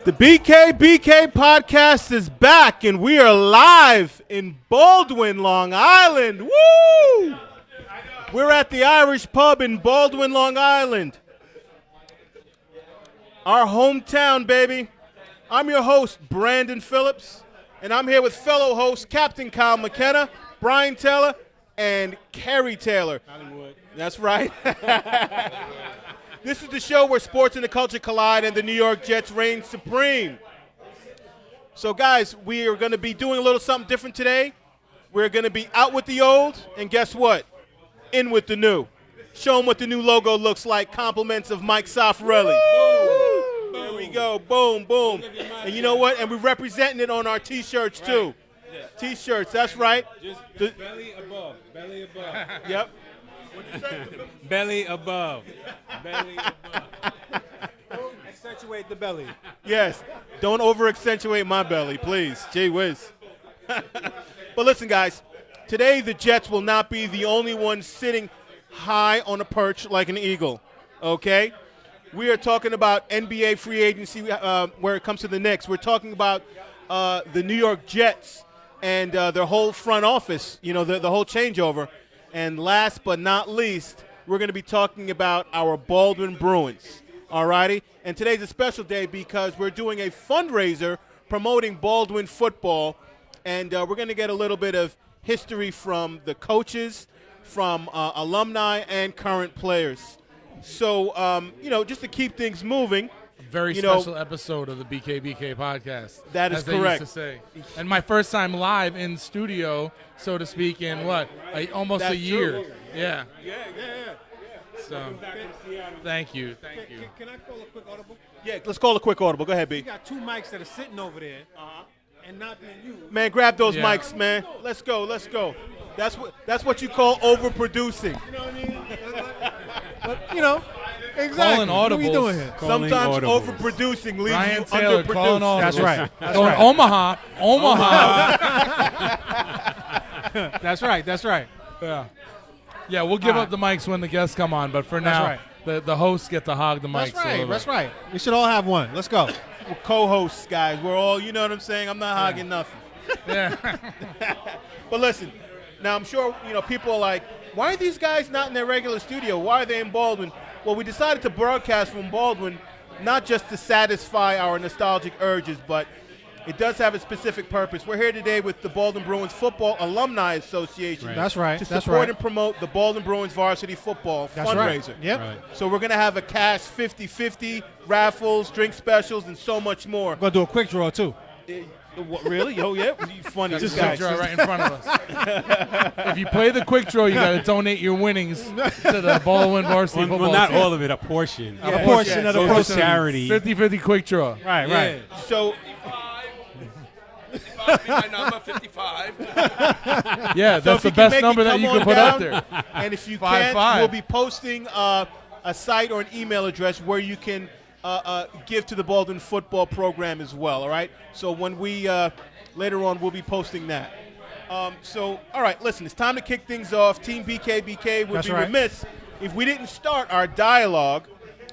The BKBK podcast is back, and we are live in Baldwin, Long Island. Woo! We're at the Irish Pub in Baldwin, Long Island. Our hometown, baby. I'm your host, Brandon Phillips, and I'm here with fellow hosts Captain Kyle McKenna, Brian Taylor, and Kerry Taylor. Hollywood. That's right. This is the show where sports and the culture collide and the New York Jets reign supreme. So, guys, we are going to be doing a little something different today. We're going to be out with the old, and guess what? In with the new. Show them what the new logo looks like. Compliments of Mike Soffarelli. Boom. There we go. Boom, boom. And you know what? And we're representing it on our T-shirts, too. Right. T-shirts, that's right. Just belly above. Belly above. Yep. Belly above. Belly above. Don't accentuate the belly. Yes. Don't over-accentuate my belly, please. Gee whiz. But listen, guys. Today, the Jets will not be the only ones sitting high on a perch like an eagle. Okay? We are talking about NBA free agency where it comes to the Knicks. We're talking about the New York Jets and their whole front office, you know, the whole changeover. And last but not least, we're going to be talking about our Baldwin Bruins, all righty? And today's a special day because we're doing a fundraiser promoting Baldwin football, and we're going to get a little bit of history from the coaches, from alumni, and current players. So, you know, just to keep things moving. Very special episode of the BKBK podcast. That is correct. Used to say. And my first time live in studio, so to speak, in what? Almost That's a year. true. Yeah. Yeah. So, thank you. Can I call a quick audible? Yeah, let's call a quick audible. Go ahead, B. You got two mics that are sitting over there and not being used. Man, grab those Yeah. mics, man. Let's go. That's what you call overproducing. You know what I mean? But, you know, exactly. Calling What are we audibles. doing here? Sometimes overproducing leaves Ryan you Taylor calling underproduced. all. That's right. That's Going right. Omaha. That's right. Yeah, we'll give up the mics when the guests come on, but for now, the hosts get to hog the mics. That's right. We should all have one. Let's go. We're co-hosts, guys. We're all, you know what I'm saying? I'm not hogging nothing. Yeah. But listen, now I'm sure, you know, people are like, why are these guys not in their regular studio? Why are they in Baldwin? Well, we decided to broadcast from Baldwin not just to satisfy our nostalgic urges, but it does have a specific purpose. We're here today with the Baldwin Bruins Football Alumni Association. That's right. To That's support right. and promote the Baldwin Bruins varsity football That's fundraiser. right. Yep. Right. So we're going to have a cash 50-50, raffles, drink specials, and so much more. We're going to do a quick draw, too. What, really? Oh, yeah? You funny. Just guy. quick draw right in front of us. If you play the quick draw, you got to donate your winnings to the Baldwin varsity football Well, not team. all of it, a portion. Yeah. A portion of the Goes to proceeds. charity. 50-50 quick draw. Right. So My number 55. Yeah, So that's if the you can best make number it that come you on can put up down, there. and if you 5-5. can, we'll be posting a site or an email address where you can give to the Baldwin football program as well, all right? So when we, later on, we'll be posting that. So, all right, listen, it's time to kick things off. Team BKBK would That's be right. remiss if we didn't start our dialogue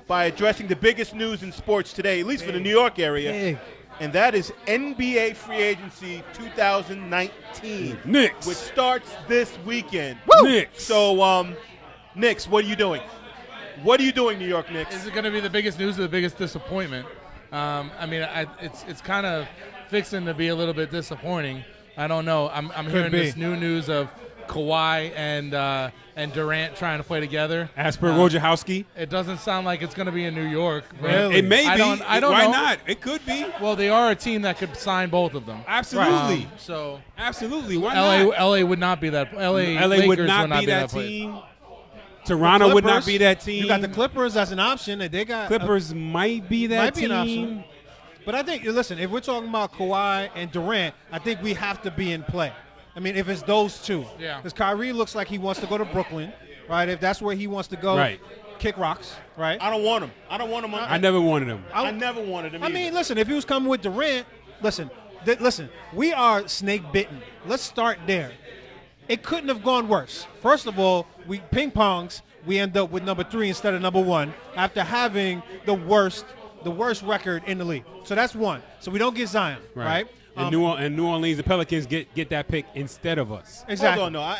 by addressing the biggest news in sports today, at least for the New York area. Big. And that is NBA free agency 2019, Knicks. which starts this weekend. Knicks. So, Knicks, what are you doing? What are you doing, New York Knicks? Is it going to be the biggest news or the biggest disappointment? I mean, it's kind of fixing to be a little bit disappointing. I don't know. I'm hearing be. this new news of Kawhi and Durant trying to play together. As per Wojciechowski. It doesn't sound like it's going to be in New York. but Really? It may be. I don't Why know. not? It could be. Well, they are a team that could sign both of them. Absolutely. So Absolutely. Why LA, not? LA would not be that. LA LA would Lakers not be that place. team. Toronto would not Clippers, be that team. You got the Clippers as an option, and they got Clippers might be that might be team. an option. But I think, listen, if we're talking about Kawhi and Durant, I think we have to be in play. I mean, if it's those two. Yeah. Because Kyrie looks like he wants to go to Brooklyn, right? If that's where he wants to go, Right. kick rocks, right? I don't want him. I don't want him. I never wanted him. I never wanted him. I either. mean, listen, if he was coming with Durant, listen, we are snake bitten. Let's start there. It couldn't have gone worse. First of all, we ping pongs. We end up with number 3 instead of number 1 after having the worst the worst record in the league. So that's one. So we don't get Zion, right? And New Orleans, the Pelicans get that pick instead of us. Exactly. Hold on, no.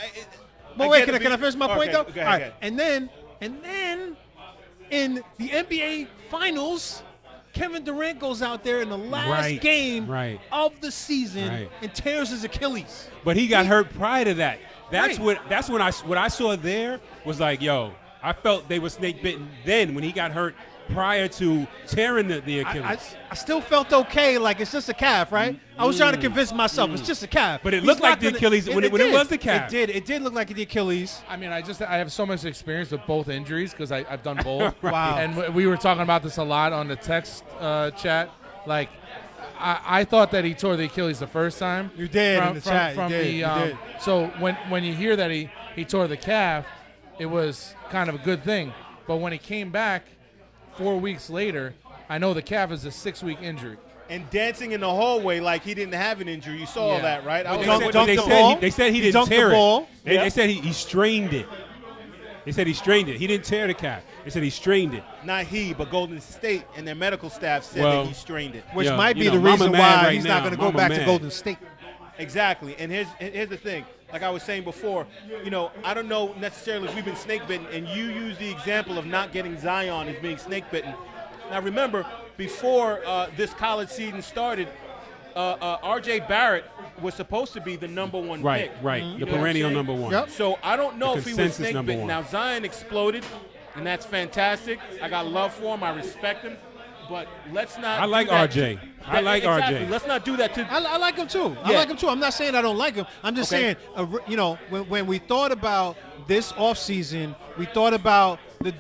But wait, can I finish my point though? Okay, All right, and then in the NBA Finals, Kevin Durant goes out there in the last game of the season and tears his Achilles. But he got hurt prior to that. That's what I saw there was like, yo, I felt they were snake bitten then when he got hurt prior to tearing the Achilles. I still felt okay, like it's just a calf, right? I was trying to convince myself it's just a calf. But it looked like the Achilles when it was the calf. It did look like the Achilles. I mean, I have so much experience with both injuries because I've done both. Wow. And we were talking about this a lot on the text chat. Like, I thought that he tore the Achilles the first time. You did in the chat. You did. So when you hear that he tore the calf, it was kind of a good thing. But when he came back 4 weeks later, I know the calf is a 6-week injury. And dancing in the hallway like he didn't have an injury. You saw all that, right? They said he didn't tear it. They said he strained it. They said he strained it. He didn't tear the calf. They said he strained it. Not he, but Golden State and their medical staff said that he strained it. Which might be the reason why he's not going to go back to Golden State. Exactly. And here's the thing. Like I was saying before, I don't know necessarily if we've been snake bitten, and you use the example of not getting Zion as being snake bitten. Now remember, before this college season started, R.J. Barrett was supposed to be the number one pick. Right. The perennial number one. Yep. So I don't know if he was snake number bitten. one. Now Zion exploded, and that's fantastic. I got love for him. I respect him. But let's not. I like RJ. I like exactly. RJ. Let's not do that to. I like him too. Yeah. I like him too. I'm not saying I don't like him. I'm just saying, when we thought about this offseason, we thought about the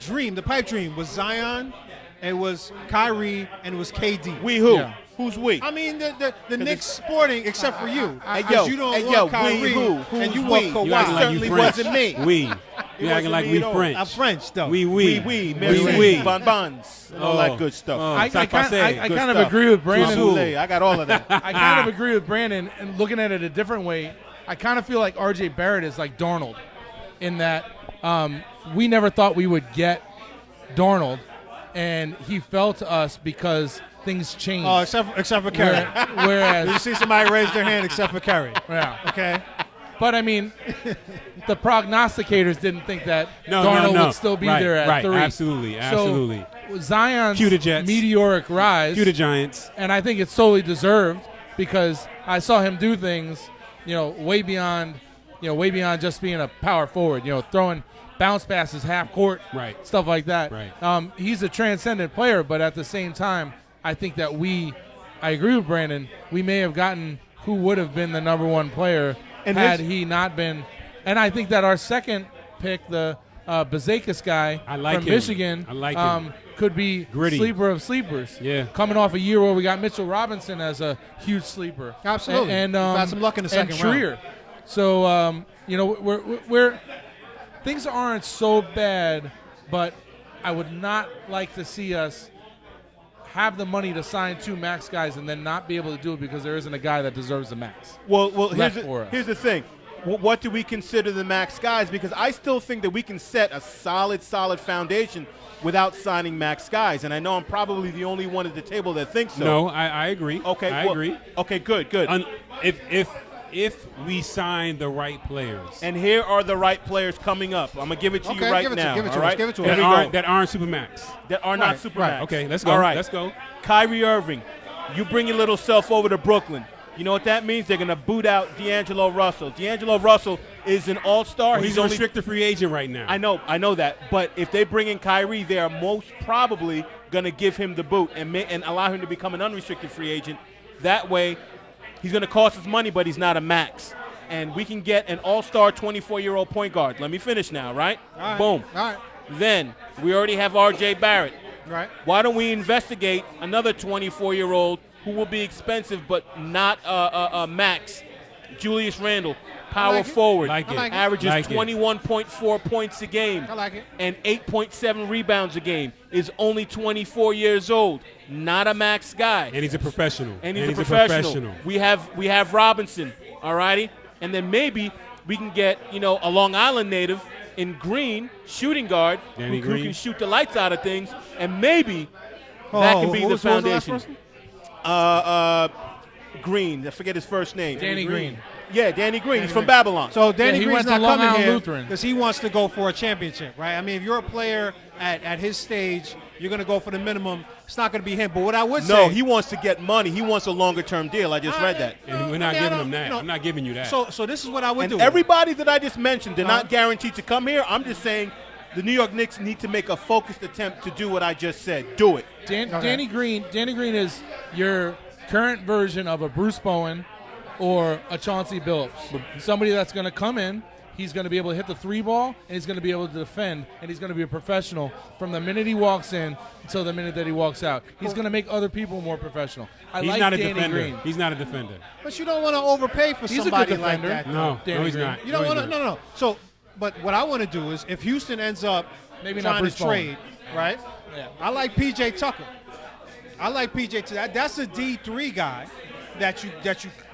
pipe dream was Zion, it was Kyrie, and it was KD. We who? Yeah. Who's we? I mean, the Knicks sporting, except for you. You don't want we Kyrie, who? and you Who's want we? Kawhi. You acting like certainly you French. wasn't me. We. You acting like we French. I'm French, though. We. Merci, bonbons, and all that good stuff. I Good kind of stuff. agree with Brandon. Souffle. I got all of that. I kind of agree with Brandon, and looking at it a different way, I kind of feel like R.J. Barrett is like Darnold in that we never thought we would get Darnold, and he fell to us because things changed. Oh, except for Curry. Whereas You see somebody raise their hand except for Curry. yeah. Okay? But, I mean, the prognosticators didn't think that Darnold would still be there at 3. Absolutely. So Zion's Cue the Jets. meteoric rise, Cue the Giants. and I think it's solely deserved because I saw him do things, way beyond just being a power forward, throwing bounce passes half court, stuff like that. Right. He's a transcendent player, but at the same time, I think that I agree with Brandon, we may have gotten who would have been the number one player had he not been. And I think that our second pick, the Bazakis guy from Michigan, could be Gritty. sleeper of sleepers. Yeah. Coming off a year where we got Mitchell Robinson as a huge sleeper. Absolutely. And got some luck in the second Trier. round. So, we're things aren't so bad, but I would not like to see us have the money to sign 2 max guys and then not be able to do it because there isn't a guy that deserves the max. Well, here's the thing. What do we consider the max guys? Because I still think that we can set a solid foundation without signing max guys. And I know I'm probably the only one at the table that thinks so. No, I agree. Okay, I agree. Okay, good. If we sign the right players. And here are the right players coming up. I'm going to give it to you right now. Give it to all us. right? Give it to Here us. we go. That aren't Supermax. That are not super max. Okay, let's go. All right. Let's go. Kyrie Irving, you bring your little self over to Brooklyn. You know what that means? They're going to boot out D'Angelo Russell. D'Angelo Russell is an all-star. Well, he's a restricted free agent right now. I know that. But if they bring in Kyrie, they are most probably going to give him the boot and allow him to become an unrestricted free agent. That way, he's going to cost us money, but he's not a max. And we can get an all-star 24-year-old point guard. Let me finish now, right? All right. Boom. All right. Then we already have R.J. Barrett. Right. Why don't we investigate another 24-year-old who will be expensive but not a max? Julius Randle, power forward, averages 21.4 points a game and 8.7 rebounds a game, is only 24 years old, not a max guy. And he's a professional. And he's a professional. We have Robinson, all righty? And then maybe we can get, a Long Island native in Green, shooting guard, who can shoot the lights out of things. And maybe That can be who the was the last foundation. person? Green. I forget his first name. Danny Green. Yeah, Danny Green. He's from Babylon. So Danny he Green's went to not Long coming Island here Lutheran. because he wants to go for a championship, right? I mean, if you're a player at his stage, you're going to go for the minimum. It's not going to be him. But what I would say, no, he wants to get money. He wants a longer-term deal. I just read that. And we're not giving him that. I'm not giving you that. So this is what I would do. And everybody that I just mentioned, they're not guaranteed to come here. I'm just saying the New York Knicks need to make a focused attempt to do what I just said. Do it. Danny Green is your current version of a Bruce Bowen or a Chauncey Billups. Somebody that's going to come in, he's going to be able to hit the three ball, and he's going to be able to defend, and he's going to be a professional from the minute he walks in until the minute that he walks out. He's going to make other people more professional. He's like not a Danny defender. Green. He's not a defender. But you don't want to overpay for He's a somebody good like defender. that. No, Danny he's Green. not. You don't No, want he's to. not. No. So, but what I want to do is if Houston ends up Maybe not trying Bruce to Bowen. trade, right? Yeah. I like PJ Tucker. I like PJ Tucker. That's a D3 guy that you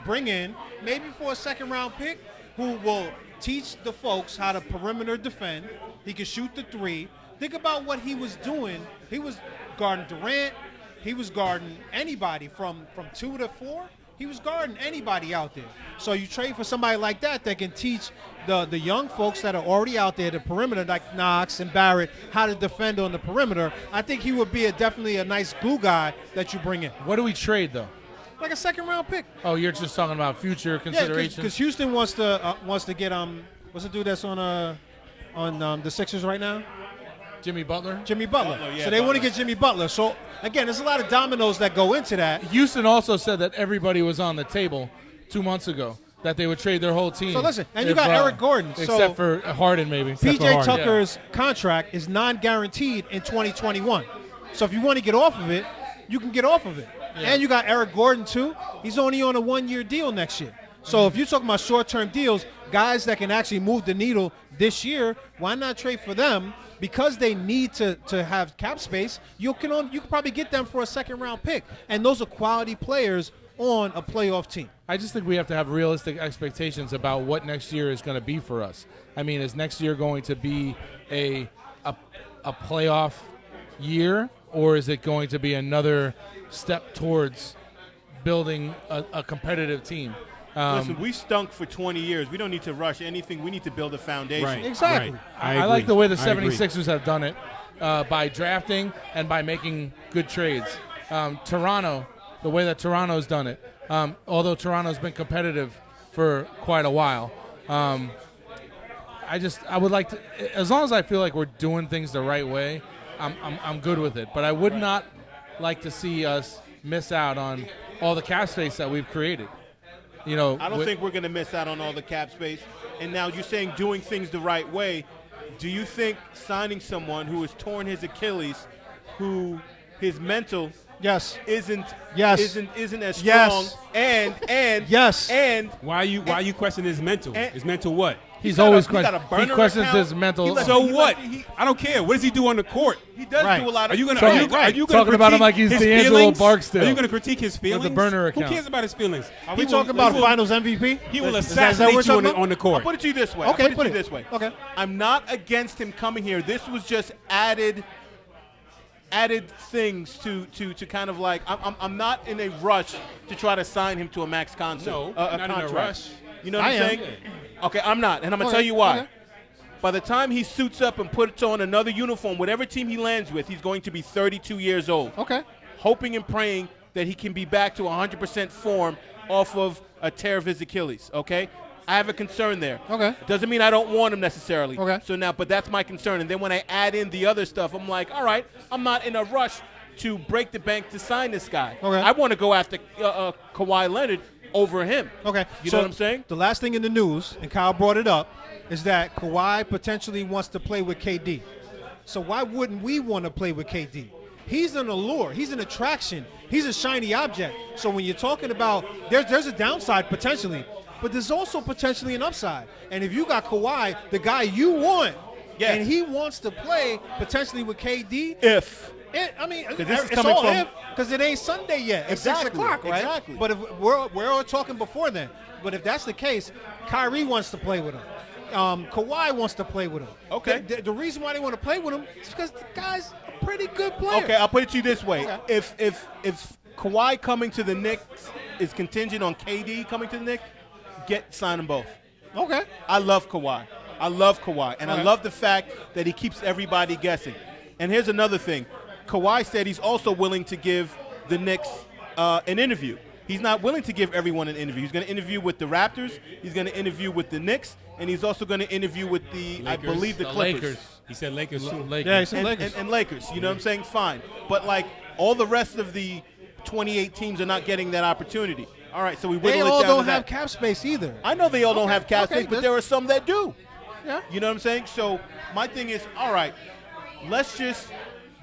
bring in maybe for a second-round pick who will teach the folks how to perimeter defend. He can shoot the three. Think about what he was doing. He was guarding Durant. He was guarding anybody from 2 to 4. He was guarding anybody out there. So you trade for somebody like that can teach the young folks that are already out there, the perimeter, like Knox and Barrett, how to defend on the perimeter. I think he would be definitely a nice glue guy that you bring in. What do we trade, though? Like a second-round pick. Oh, you're just talking about future Yeah, considerations? because Houston wants to get what's the dude that's on the Sixers right now? Jimmy Butler? Jimmy Butler. Butler, yeah, So they want to Butler. get Jimmy Butler. So again, there's a lot of dominoes that go into that. Houston also said that everybody was on the table 2 months ago, that they would trade their whole team. So listen, and you got Eric Gordon. So Except for Harden, maybe. PJ Tucker's contract is non-guaranteed in 2021. So if you want to get off of it, you can get off of it. Yeah. And you got Eric Gordon too. He's only on a 1-year deal next year. So if you're talking about short-term deals, guys that can actually move the needle this year, why not trade for them? Because they need to have cap space, you can probably get them for a second-round pick. And those are quality players on a playoff team. I just think we have to have realistic expectations about what next year is going to be for us. I mean, is next year going to be a playoff year, or is it going to be another step towards building a competitive team? Listen, we stunk for 20 years. We don't need to rush anything. We need to build a foundation. Right. Exactly. Right. I like the way the I agree. 76ers have done it by drafting and by making good trades. Toronto, the way that Toronto's done it, although Toronto's been competitive for quite a while, I would like to, as long as I feel like we're doing things the right way, I'm good with it. But I would not like to see us miss out on all the cap space that we've created. You know, I don't think we're going to miss out on all the cap space. And now you're saying doing things the right way. Do you think signing someone who has torn his Achilles, who his mental isn't as strong, and and Why you question his mental? His mental what? He's got always a- he got a he burner questions account. his mental. He lets- So he what? lets- he- I don't care. What does he do on the court? he does Right. do a lot of. Are you gonna Talking critique about him like he's his D'Angelo feelings? Barksdale Are you gonna critique his feelings? with the burner account. Who cares about his feelings? Are we talking about Finals MVP? He will Is that what assassinate we're you talking about? on the I'll court. put it to you this way. Okay, I'll put put it to you it. this way. Okay. I'm not against him coming here. This was just added things to kind of like I'm not in a rush to try to sign him to a max contract. No, a not in a contract. rush. You know what I I'm am. saying? Okay, I'm not, and I'm gonna Okay, tell you why. okay. By the time he suits up and puts on another uniform, whatever team he lands with, he's going to be 32 years old. Okay. Hoping and praying that he can be back to 100% form off of a tear of his Achilles, okay? I have a concern there. Okay. Doesn't mean I don't want him necessarily. Okay. So now, but that's my concern. And then when I add in the other stuff, I'm like, all right, I'm not in a rush to break the bank to sign this guy. Okay. I want to go after Kawhi Leonard over him. Okay. You so know what I'm saying? The last thing in the news, and Kyle brought it up, is that Kawhi potentially wants to play with KD. So why wouldn't we want to play with KD? He's an allure. He's an attraction. He's a shiny object. So when you're talking about there's a downside potentially, but there's also potentially an upside. And if you got Kawhi, the guy you want, Yeah. and he wants to play potentially with KD, If. this is coming from- because it ain't Sunday yet. It's 6 Exactly, o'clock, right? exactly. But if we're all talking before then. But if that's the case, Kyrie wants to play with him. Kawhi wants to play with him. Okay. The reason why they want to play with him is because the guy's a pretty good player. Okay, I'll put it to you this way: Okay. if Kawhi coming to the Knicks is contingent on KD coming to the Knicks, sign them both. Okay. I love Kawhi. And I love the fact that he keeps everybody guessing. And here's another thing: Kawhi said he's also willing to give the Knicks an interview. He's not willing to give everyone an interview. He's going to interview with the Raptors. He's going to interview with the Knicks, and he's also going to interview with the Lakers. I believe the Clippers. Lakers. He said Lakers too. Lakers. Yeah, he said And, Lakers. and Lakers. You know what I'm saying? Fine. But like all the rest of the 28 teams are not getting that opportunity. All right, so we They whittle it all down don't to that. have cap space either. I know they all don't have cap okay, space, but good. there are some that do. Yeah. You know what I'm saying? So my thing is, all right, let's just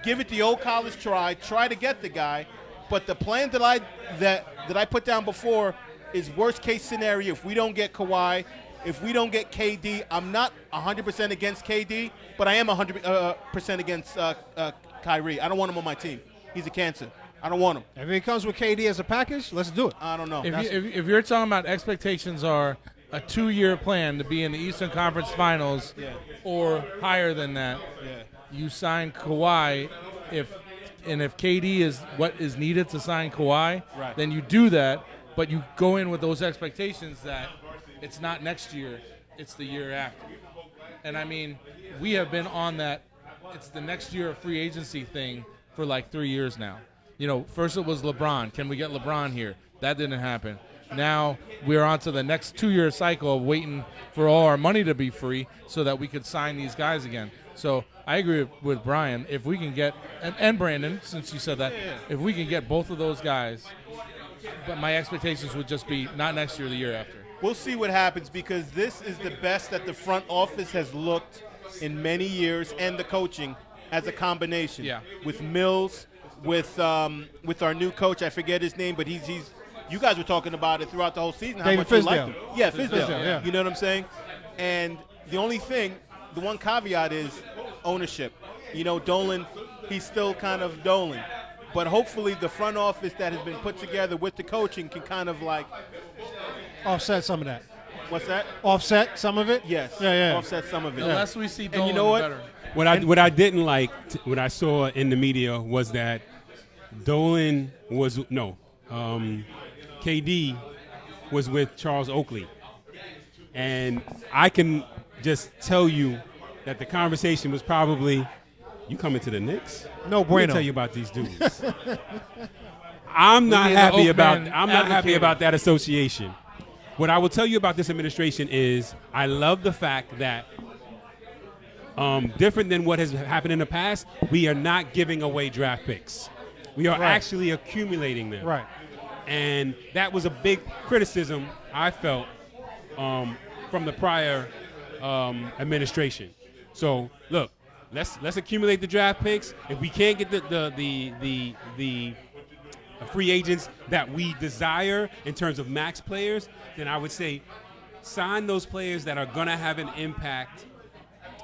give it the old college try to get the guy. But the plan that I put down before is worst case scenario. If we don't get Kawhi, if we don't get KD, I'm not 100% against KD, but I am 100% against Kyrie. I don't want him on my team. He's a cancer. I don't want him. If it comes with KD as a package, let's do it. I don't know. If you're talking about expectations are a 2-year plan to be in the Eastern Conference Finals or higher than that, you sign Kawhi. If KD is what is needed to sign Kawhi, then you do that, but you go in with those expectations that it's not next year, it's the year after. And I mean, we have been on that it's the next year of free agency thing for like 3 years now. You know, first it was LeBron. Can we get LeBron here? That didn't happen. Now we're on to the next 2-year cycle of waiting for all our money to be free so that we could sign these guys again. So I agree with Brian. If we can get and Brandon, since you said that, if we can get both of those guys, but my expectations would just be not next year, the year after. We'll see what happens because this is the best that the front office has looked in many years, and the coaching as a combination. Yeah. With Mills, with our new coach, I forget his name, but he's you guys were talking about it throughout the whole season. How David much you liked Fizdale. him. Yeah, Fizdale. yeah. You know what I'm saying? And the one caveat is ownership. You know, Dolan, he's still kind of Dolan. But hopefully the front office that has been put together with the coaching can kind of like Offset some of that. what's that? Offset some of it? Yes. Yeah. Offset some of it. The less we see Dolan, you know what? the better. What I didn't like, what I saw in the media was that Dolan was KD was with Charles Oakley, and I can just tell you that the conversation was probably, "You coming to the Knicks? No Let me bueno. tell you about these dudes." I'm not We need an happy about. Oakman I'm not happy advocating. about that association. What I will tell you about this administration is I love the fact that, different than what has happened in the past, we are not giving away draft picks. We are actually accumulating them. Right. And that was a big criticism I felt from the prior administration. So look, let's accumulate the draft picks. If we can't get the free agents that we desire in terms of max players, then I would say sign those players that are going to have an impact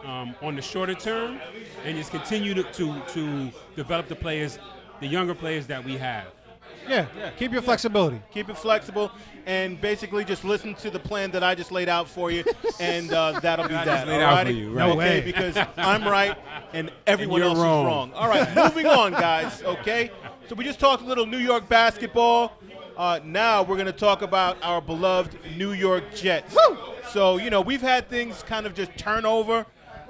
on the shorter term, and just continue to develop the players, the younger players that we have. Yeah. Keep your flexibility. Keep it flexible, and basically just listen to the plan that I just laid out for you, and that'll be I that. just laid out for alrighty? you, right. No Okay, way. because I'm right and everyone you're else wrong. is wrong. All right, moving on, guys. Okay, so we just talked a little New York basketball. Now we're going to talk about our beloved New York Jets. Woo! So we've had things kind of just turn over.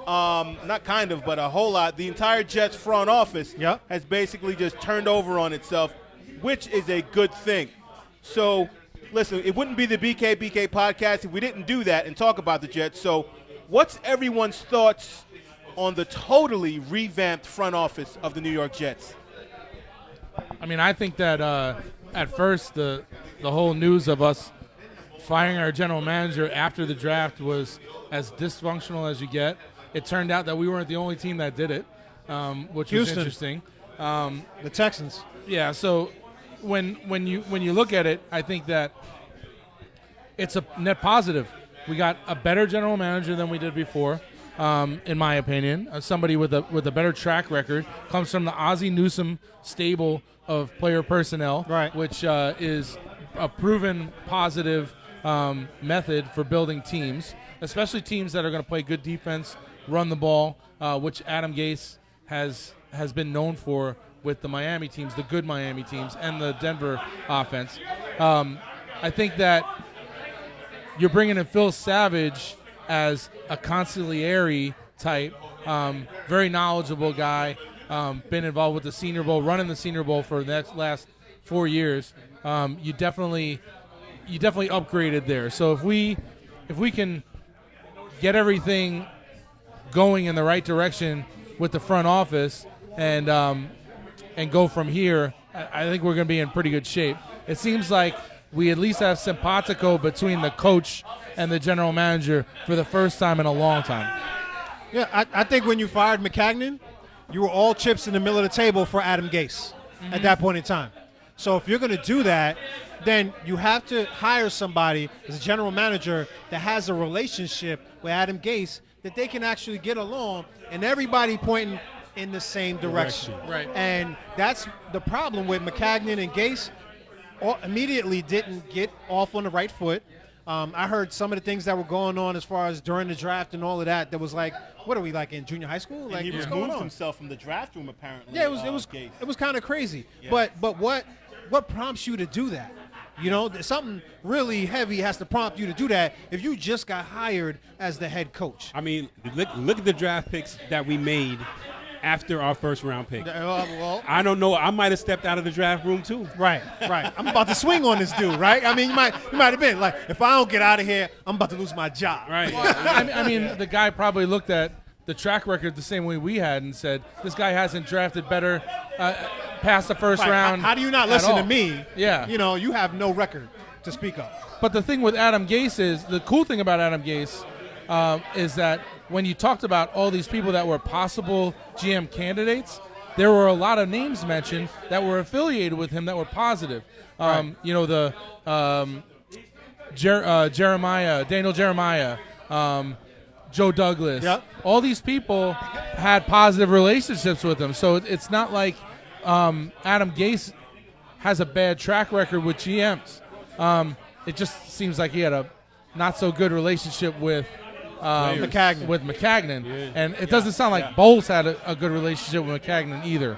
Not kind of, but a whole lot. The entire Jets front office has basically just turned over on itself, which is a good thing. So, listen, it wouldn't be the BKBK podcast if we didn't do that and talk about the Jets. So, what's everyone's thoughts on the totally revamped front office of the New York Jets? I mean, I think that at first the whole news of us firing our general manager after the draft was as dysfunctional as you get. It turned out that we weren't the only team that did it, which Houston. was interesting. The Texans. Yeah, so when you look at it, I think that it's a net positive. We got a better general manager than we did before, in my opinion. Somebody with a better track record, comes from the Ozzie Newsome stable of player personnel, Right. which is a proven positive method for building teams. especially teams that are going to play good defense, run the ball, which Adam Gase has been known for with the Miami teams, the good Miami teams, and the Denver offense. I think that you're bringing in Phil Savage as a consigliere type, very knowledgeable guy, been involved with the Senior Bowl, running the Senior Bowl for the last 4 years. You definitely upgraded there. So if we can get everything going in the right direction with the front office and go from here, I think we're going to be in pretty good shape. It seems like we at least have simpatico between the coach and the general manager for the first time in a long time. Yeah, I think when you fired McCagnon, you were all chips in the middle of the table for Adam Gase at that point in time. So if you're going to do that, then you have to hire somebody as a general manager that has a relationship with Adam Gase that they can actually get along and everybody pointing in the same direction. Right. And that's the problem with McCagnon and Gase. Immediately didn't get off on the right foot. I heard some of the things that were going on as far as during the draft and all of that. That was like, what are we like in junior high school? Like, he what's removed going on? himself from the draft room apparently. Yeah, Gase. it was kind of crazy. Yeah. But what prompts you to do that? You know, something really heavy has to prompt you to do that if you just got hired as the head coach. I mean, look at the draft picks that we made after our first round pick. Well, I don't know. I might have stepped out of the draft room too. right. I'm about to swing on this dude, right? I mean, you might have been like, if I don't get out of here, I'm about to lose my job. Right. I mean, the guy probably looked at the track record the same way we had and said, this guy hasn't drafted better past the first Right. round. How do you not at listen all. to me? Yeah. You know, you have no record to speak of. But the thing with Adam Gase is, the cool thing about Adam Gase is that when you talked about all these people that were possible GM candidates, there were a lot of names mentioned that were affiliated with him that were positive. You know, the Daniel Jeremiah, Joe Douglas. Yep. All these people had positive relationships with him. So it's not like Adam Gase has a bad track record with GMs. It just seems like he had a not so good relationship with McCagnon. And it doesn't sound like Bowles had a good relationship with McCagnon either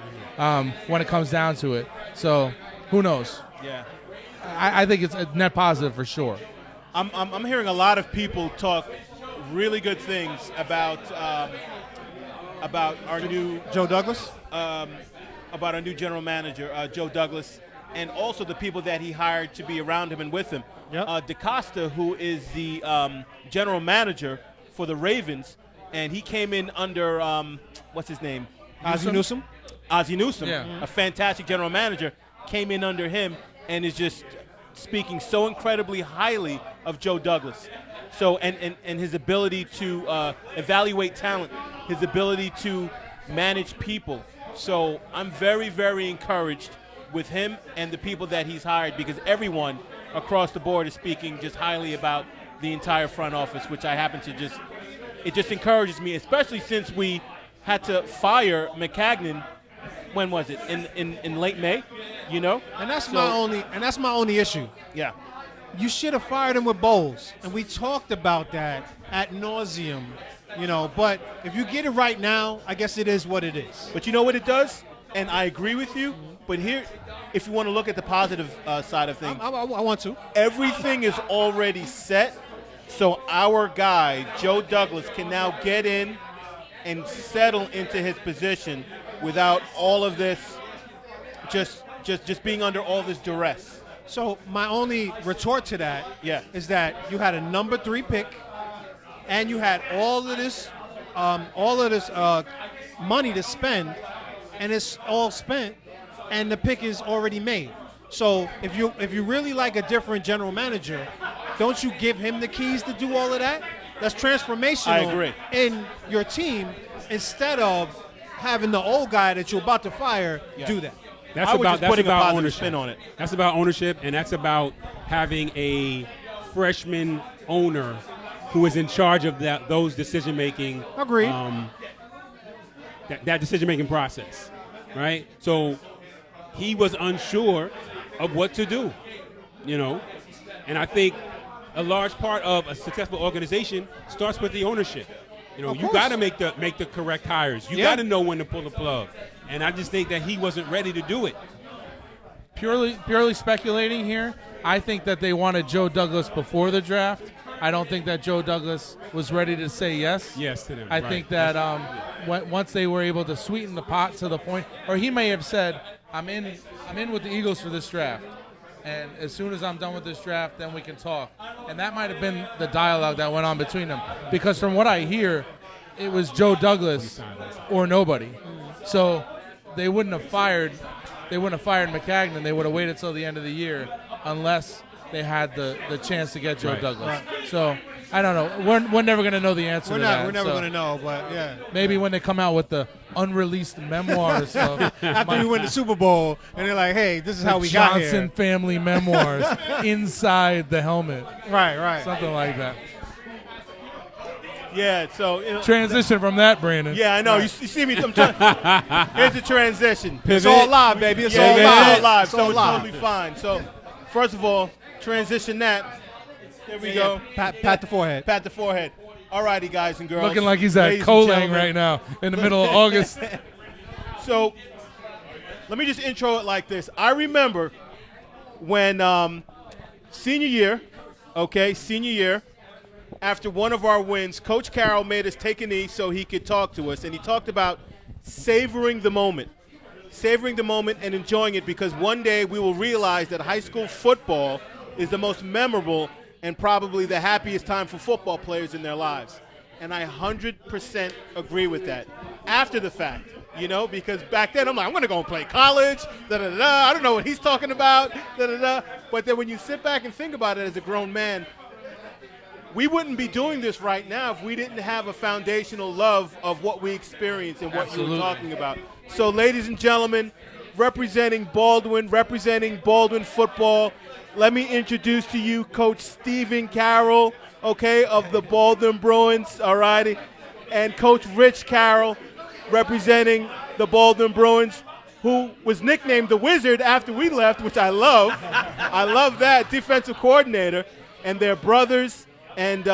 when it comes down to it. So who knows? Yeah. I think it's a net positive for sure. I'm hearing a lot of people talk really good things about our new Joe Douglas? about our new general manager, Joe Douglas, and also the people that he hired to be around him and with him. Yep. DaCosta, who is the general manager for the Ravens, and he came in under what's his name? Ozzie Newsome? Ozzie Newsome, Yeah. a fantastic general manager, came in under him and is just speaking so incredibly highly of Joe Douglas. So and his ability to evaluate talent, his ability to manage people. So I'm very, very encouraged with him and the people that he's hired, because everyone across the board is speaking just highly about the entire front office, which I happen to it just encourages me, especially since we had to fire McCagnon. When was it? In late May, you know? And that's my only issue. Yeah. You should have fired him with Bowles, and we talked about that ad nauseum, you know. But if you get it right now, I guess it is what it is. But you know what it does? And I agree with you. But here, if you want to look at the positive side of things, I want to. everything is already set. So our guy, Joe Douglas, can now get in and settle into his position without all of this just being under all this duress. So my only retort to that is that you had a number 3 pick, and you had all of this money to spend, and it's all spent, and the pick is already made. So if you really like a different general manager, don't you give him the keys to do all of that? That's transformational. I agree. In your team, instead of having the old guy that you're about to fire do that. That's I was just putting a positive ownership. spin on it. That's about ownership, and that's about having a freshman owner who is in charge of those decision-making. Agreed. That decision-making process, right? So he was unsure of what to do, you know, and I think a large part of a successful organization starts with the ownership. You know, Of you course. got to make the correct hires. You Yeah. got to know when to pull the plug. And I just think that he wasn't ready to do it. Purely speculating here, I think that they wanted Joe Douglas before the draft. I don't think that Joe Douglas was ready to say yes. Yes to them. I right. think that once they were able to sweeten the pot to the point, or he may have said, I'm in with the Eagles for this draft. And as soon as I'm done with this draft, then we can talk. And that might have been the dialogue that went on between them. Because from what I hear, it was Joe Douglas or nobody. So they wouldn't have fired McCagnon. They would have waited till the end of the year unless they had the chance to get Joe Right. Douglas. So I don't know. We're never going to know the answer We're to not. that. We're never So going to know, but yeah. maybe when they come out with the unreleased memoirs of After we win the Super Bowl, and they're like, "Hey, this is how the we got Johnson here." family memoirs inside the helmet. Right. Something like that. Yeah, so Transition from that, Brandon. yeah, I know. You see me sometimes. Here's the transition. It's all live, baby. It's Yeah, all yeah, live. it's all live, It's so all it's live. totally fine. So, first of all, transition that. There we go. Pat the forehead. Pat the forehead. All righty, guys and girls. Looking like he's at Ladies and Kolang gentlemen. right now in the middle of August. So, let me just intro it like this. I remember when senior year, after one of our wins, Coach Carroll made us take a knee so he could talk to us, and he talked about savoring the moment and enjoying it, because one day we will realize that high school football is the most memorable and probably the happiest time for football players in their lives. And I 100% agree with that. After the fact, because back then I'm like, I'm going to go and play college, I don't know what he's talking about, But then when you sit back and think about it as a grown man, we wouldn't be doing this right now if we didn't have a foundational love of what we experienced and what you Absolutely. were talking about. So, ladies and gentlemen, representing Baldwin football, let me introduce to you Coach Stephen Carroll, of the Baldwin Bruins, all righty, and Coach Rich Carroll, representing the Baldwin Bruins, who was nicknamed the Wizard after we left, which I love. I love that, defensive coordinator, and they're brothers. And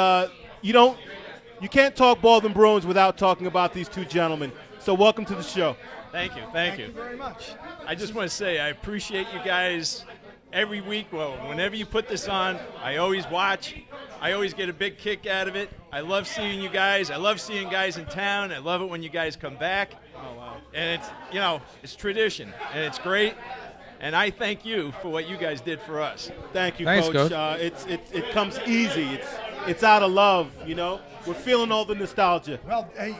you can't talk Baldwin Bruins without talking about these two gentlemen. So welcome to the show. Thank you. Thank you very much. I just want to say I appreciate you guys every week. Well, whenever you put this on, I always watch. I always get a big kick out of it. I love seeing you guys. I love seeing guys in town. I love it when you guys come back. Oh, wow. And it's tradition, and it's great. And I thank you for what you guys did for us. Thank you, Thanks, Coach. Coach. It comes easy. It's out of love, We're feeling all the nostalgia. Well, hey,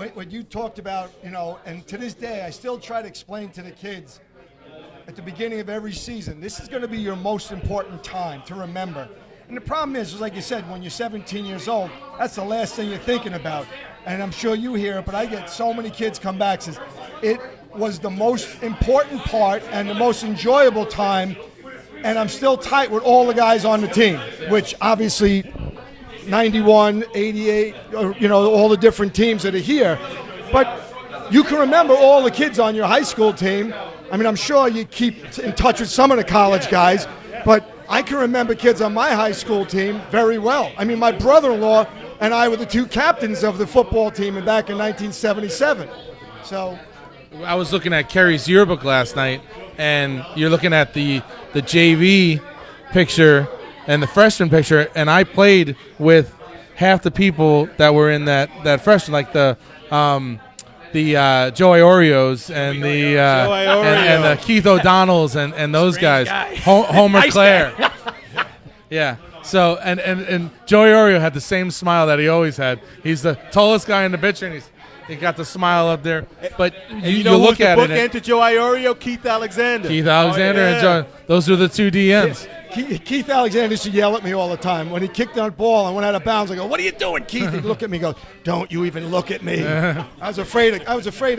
what you talked about, and to this day, I still try to explain to the kids at the beginning of every season, this is going to be your most important time to remember. And the problem is like you said, when you're 17 years old, that's the last thing you're thinking about. And I'm sure you hear it, but I get so many kids come back and says, it was the most important part and the most enjoyable time, and I'm still tight with all the guys on the team, which obviously 91, 88, all the different teams that are here. But you can remember all the kids on your high school team. I mean, I'm sure you keep in touch with some of the college guys, but I can remember kids on my high school team very well. I mean, my brother-in-law and I were the two captains of the football team back in 1977. So I was looking at Kerry's yearbook last night, and you're looking at the JV picture and the freshman picture, and I played with half the people that were in that freshman, like the Joey Oreos and and the Keith O'Donnells and those guys, Homer Nice Clare. guy. Yeah. So and Joey Oreo had the same smile that he always had. He's the tallest guy in the picture, and he got the smile up there. But you look at it. And to Joe Iorio, Keith Alexander. Keith Alexander and John, those are the two DMs. Keith Alexander used to yell at me all the time. When he kicked that ball and went out of bounds, I go, "What are you doing, Keith?" He'd look at me and go, "Don't you even look at me." I was afraid of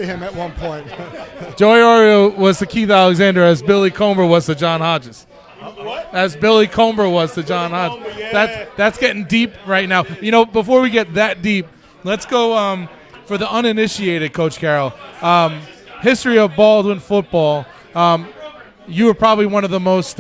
him at one point. Joey Oreo was the Keith Alexander as Billy Comber was the John Hodges. What? As Billy Comber was the John Hodges. Comber, yeah. That's getting deep right now. Before we get that deep, let's go for the uninitiated, Coach Carroll. History of Baldwin football. You were probably one of the most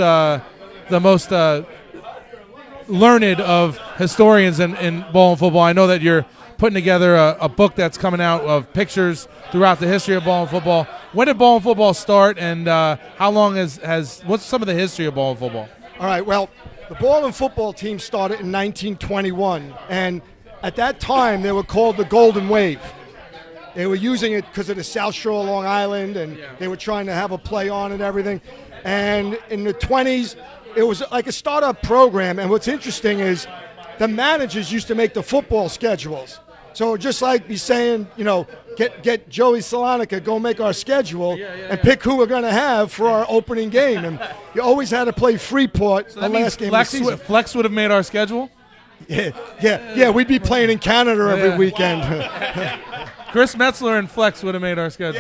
learned of historians in bowling football. I know that you're putting together a book that's coming out of pictures throughout the history of bowling football. When did bowling football start, and how long has what's some of the history of bowling football? All right, well, the bowling football team started in 1921, and at that time they were called the Golden Wave. They were using it because of the South Shore, Long Island, and they were trying to have a play on and everything. And in the 20s, it was like a startup program, and what's interesting is the managers used to make the football schedules. So just like be saying, get Joey Salonica, go make our schedule and pick who we're going to have for our opening game. And you always had to play Freeport the last game of the season. Flex would have made our schedule? Yeah, we'd be playing in Canada every weekend. Chris Metzler and Flex would have made our schedule.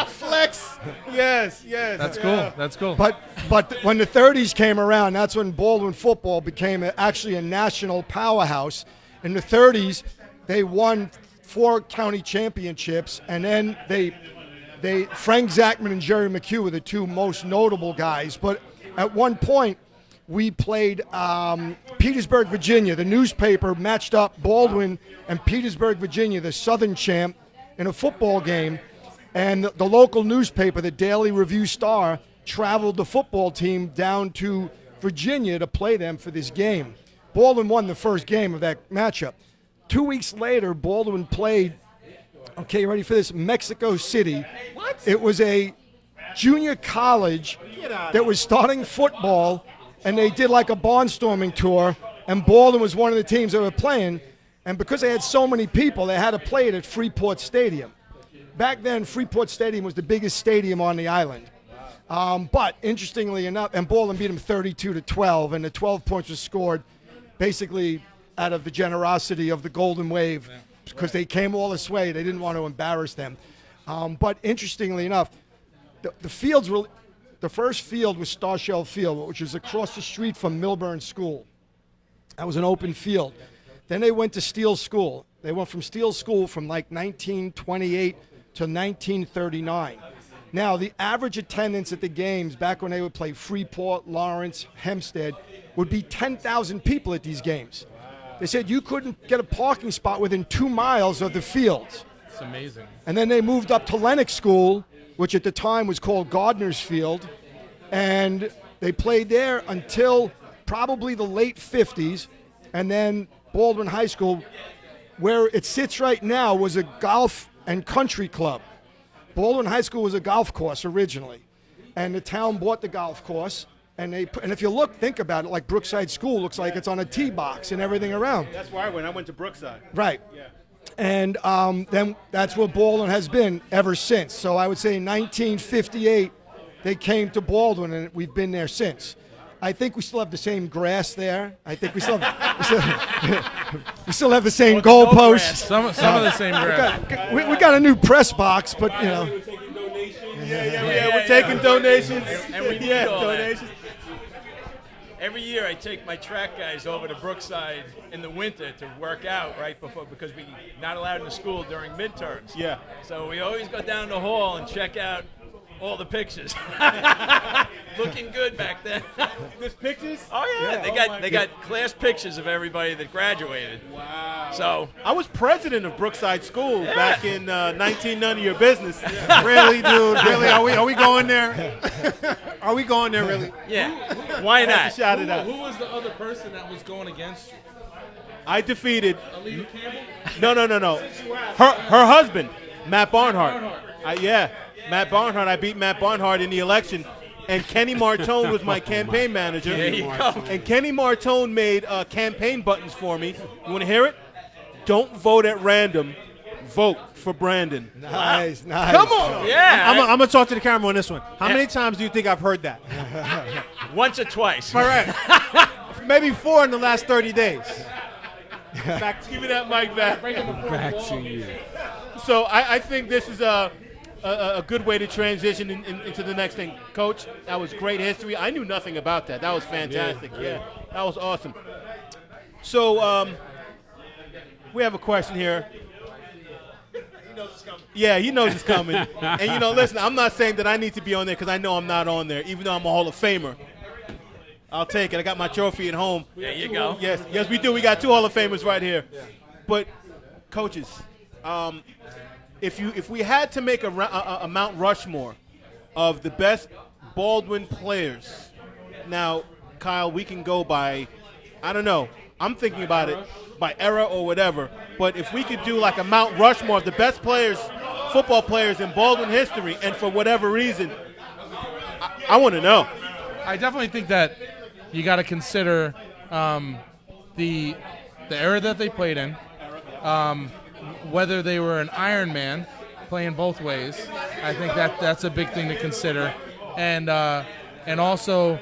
Flex. Yes. That's cool. That's cool. But when the 30s came around, that's when Baldwin football became actually a national powerhouse. In the 30s, they won 4 county championships, and then Frank Zachman and Jerry McHugh were the 2 most notable guys. But at one point, we played Petersburg, Virginia. The newspaper matched up Baldwin and Petersburg, Virginia, the Southern champ, in a football game. And the local newspaper, the Daily Review-Star, traveled the football team down to Virginia to play them for this game. Baldwin won the first game of that matchup. 2 weeks later, Baldwin played, okay, you ready for this? Mexico City. What? It was a junior college that was starting football, and they did like a barnstorming tour, and Baldwin was one of the teams that were playing. And because they had so many people, they had to play it at Freeport Stadium. Back then, Freeport Stadium was the biggest stadium on the island. But interestingly enough, and Baldwin beat them 32-12, and the 12 points were scored basically out of the generosity of the Golden Wave, because they came all this way. They didn't want to embarrass them. But interestingly enough, the fields were, the first field was Starshell Field, which was across the street from Milburn School. That was an open field. Then they went to Steele School. They went from Steele School from like 1928 to 1939. Now, the average attendance at the games back when they would play Freeport, Lawrence, Hempstead would be 10,000 people at these games. They said you couldn't get a parking spot within 2 miles of the fields. It's amazing. And then they moved up to Lenox School, which at the time was called Gardner's Field, and they played there until probably the late 50s, and then Baldwin High School, where it sits right now, was a golf and country club. Baldwin High School was a golf course originally, and the town bought the golf course, and if you think about it, like Brookside School looks like it's on a tee box and everything around. That's where I went. I went to Brookside. Right. Yeah. And then that's where Baldwin has been ever since. So I would say 1958, they came to Baldwin, and we've been there since. I think we still have the same grass there. I think we still have, we still have the same goalposts. Some of the same grass. We got a new press box, but We're taking donations. And we need all that. donations. Every year I take my track guys over to Brookside in the winter to work out right before, because we're not allowed in the school during midterms. Yeah. So we always go down the hall and check out all the pictures. Looking good back then. There's pictures? Oh yeah, they got class pictures of everybody that graduated. Wow. So I was president of Brookside School back in 19 None of Your Business. Really, dude? Really? Are we going there? Are we going there, really? yeah, why not? Shout it out. Who was the other person that was going against you? I defeated. Alita Campbell? No. Her husband, Matt Barnhart. Matt Barnhart. I beat Matt Barnhart in the election, and Kenny Martone was my campaign manager. There you go. And Kenny Martone made campaign buttons for me. You want to hear it? Don't vote at random. Vote for Brandon. nice. Come on. Yeah, I'm going to talk to the camera on this one. How many times do you think I've heard that? once or twice. All right. Maybe 4 in the last 30 days. Give me that mic back. Back to you. So I think this is a good way to transition into the next thing. Coach, that was great history. I knew nothing about that. That was fantastic. Yeah, that was awesome. So we have a question here. Yeah, he knows it's coming. And, listen, I'm not saying that I need to be on there because I know I'm not on there, even though I'm a Hall of Famer. I'll take it. I got my trophy at home. There you go. Yes, we do. We got 2 Hall of Famers right here. But, coaches, if we had to make a Mount Rushmore of the best Baldwin players, now, Kyle, we can go by, I don't know, I'm thinking about it by era or whatever, but if we could do like a Mount Rushmore of the best players, football players in Baldwin history, and for whatever reason, I want to know. I definitely think that you got to consider the era that they played in, whether they were an Iron Man playing both ways. I think that's a big thing to consider, and also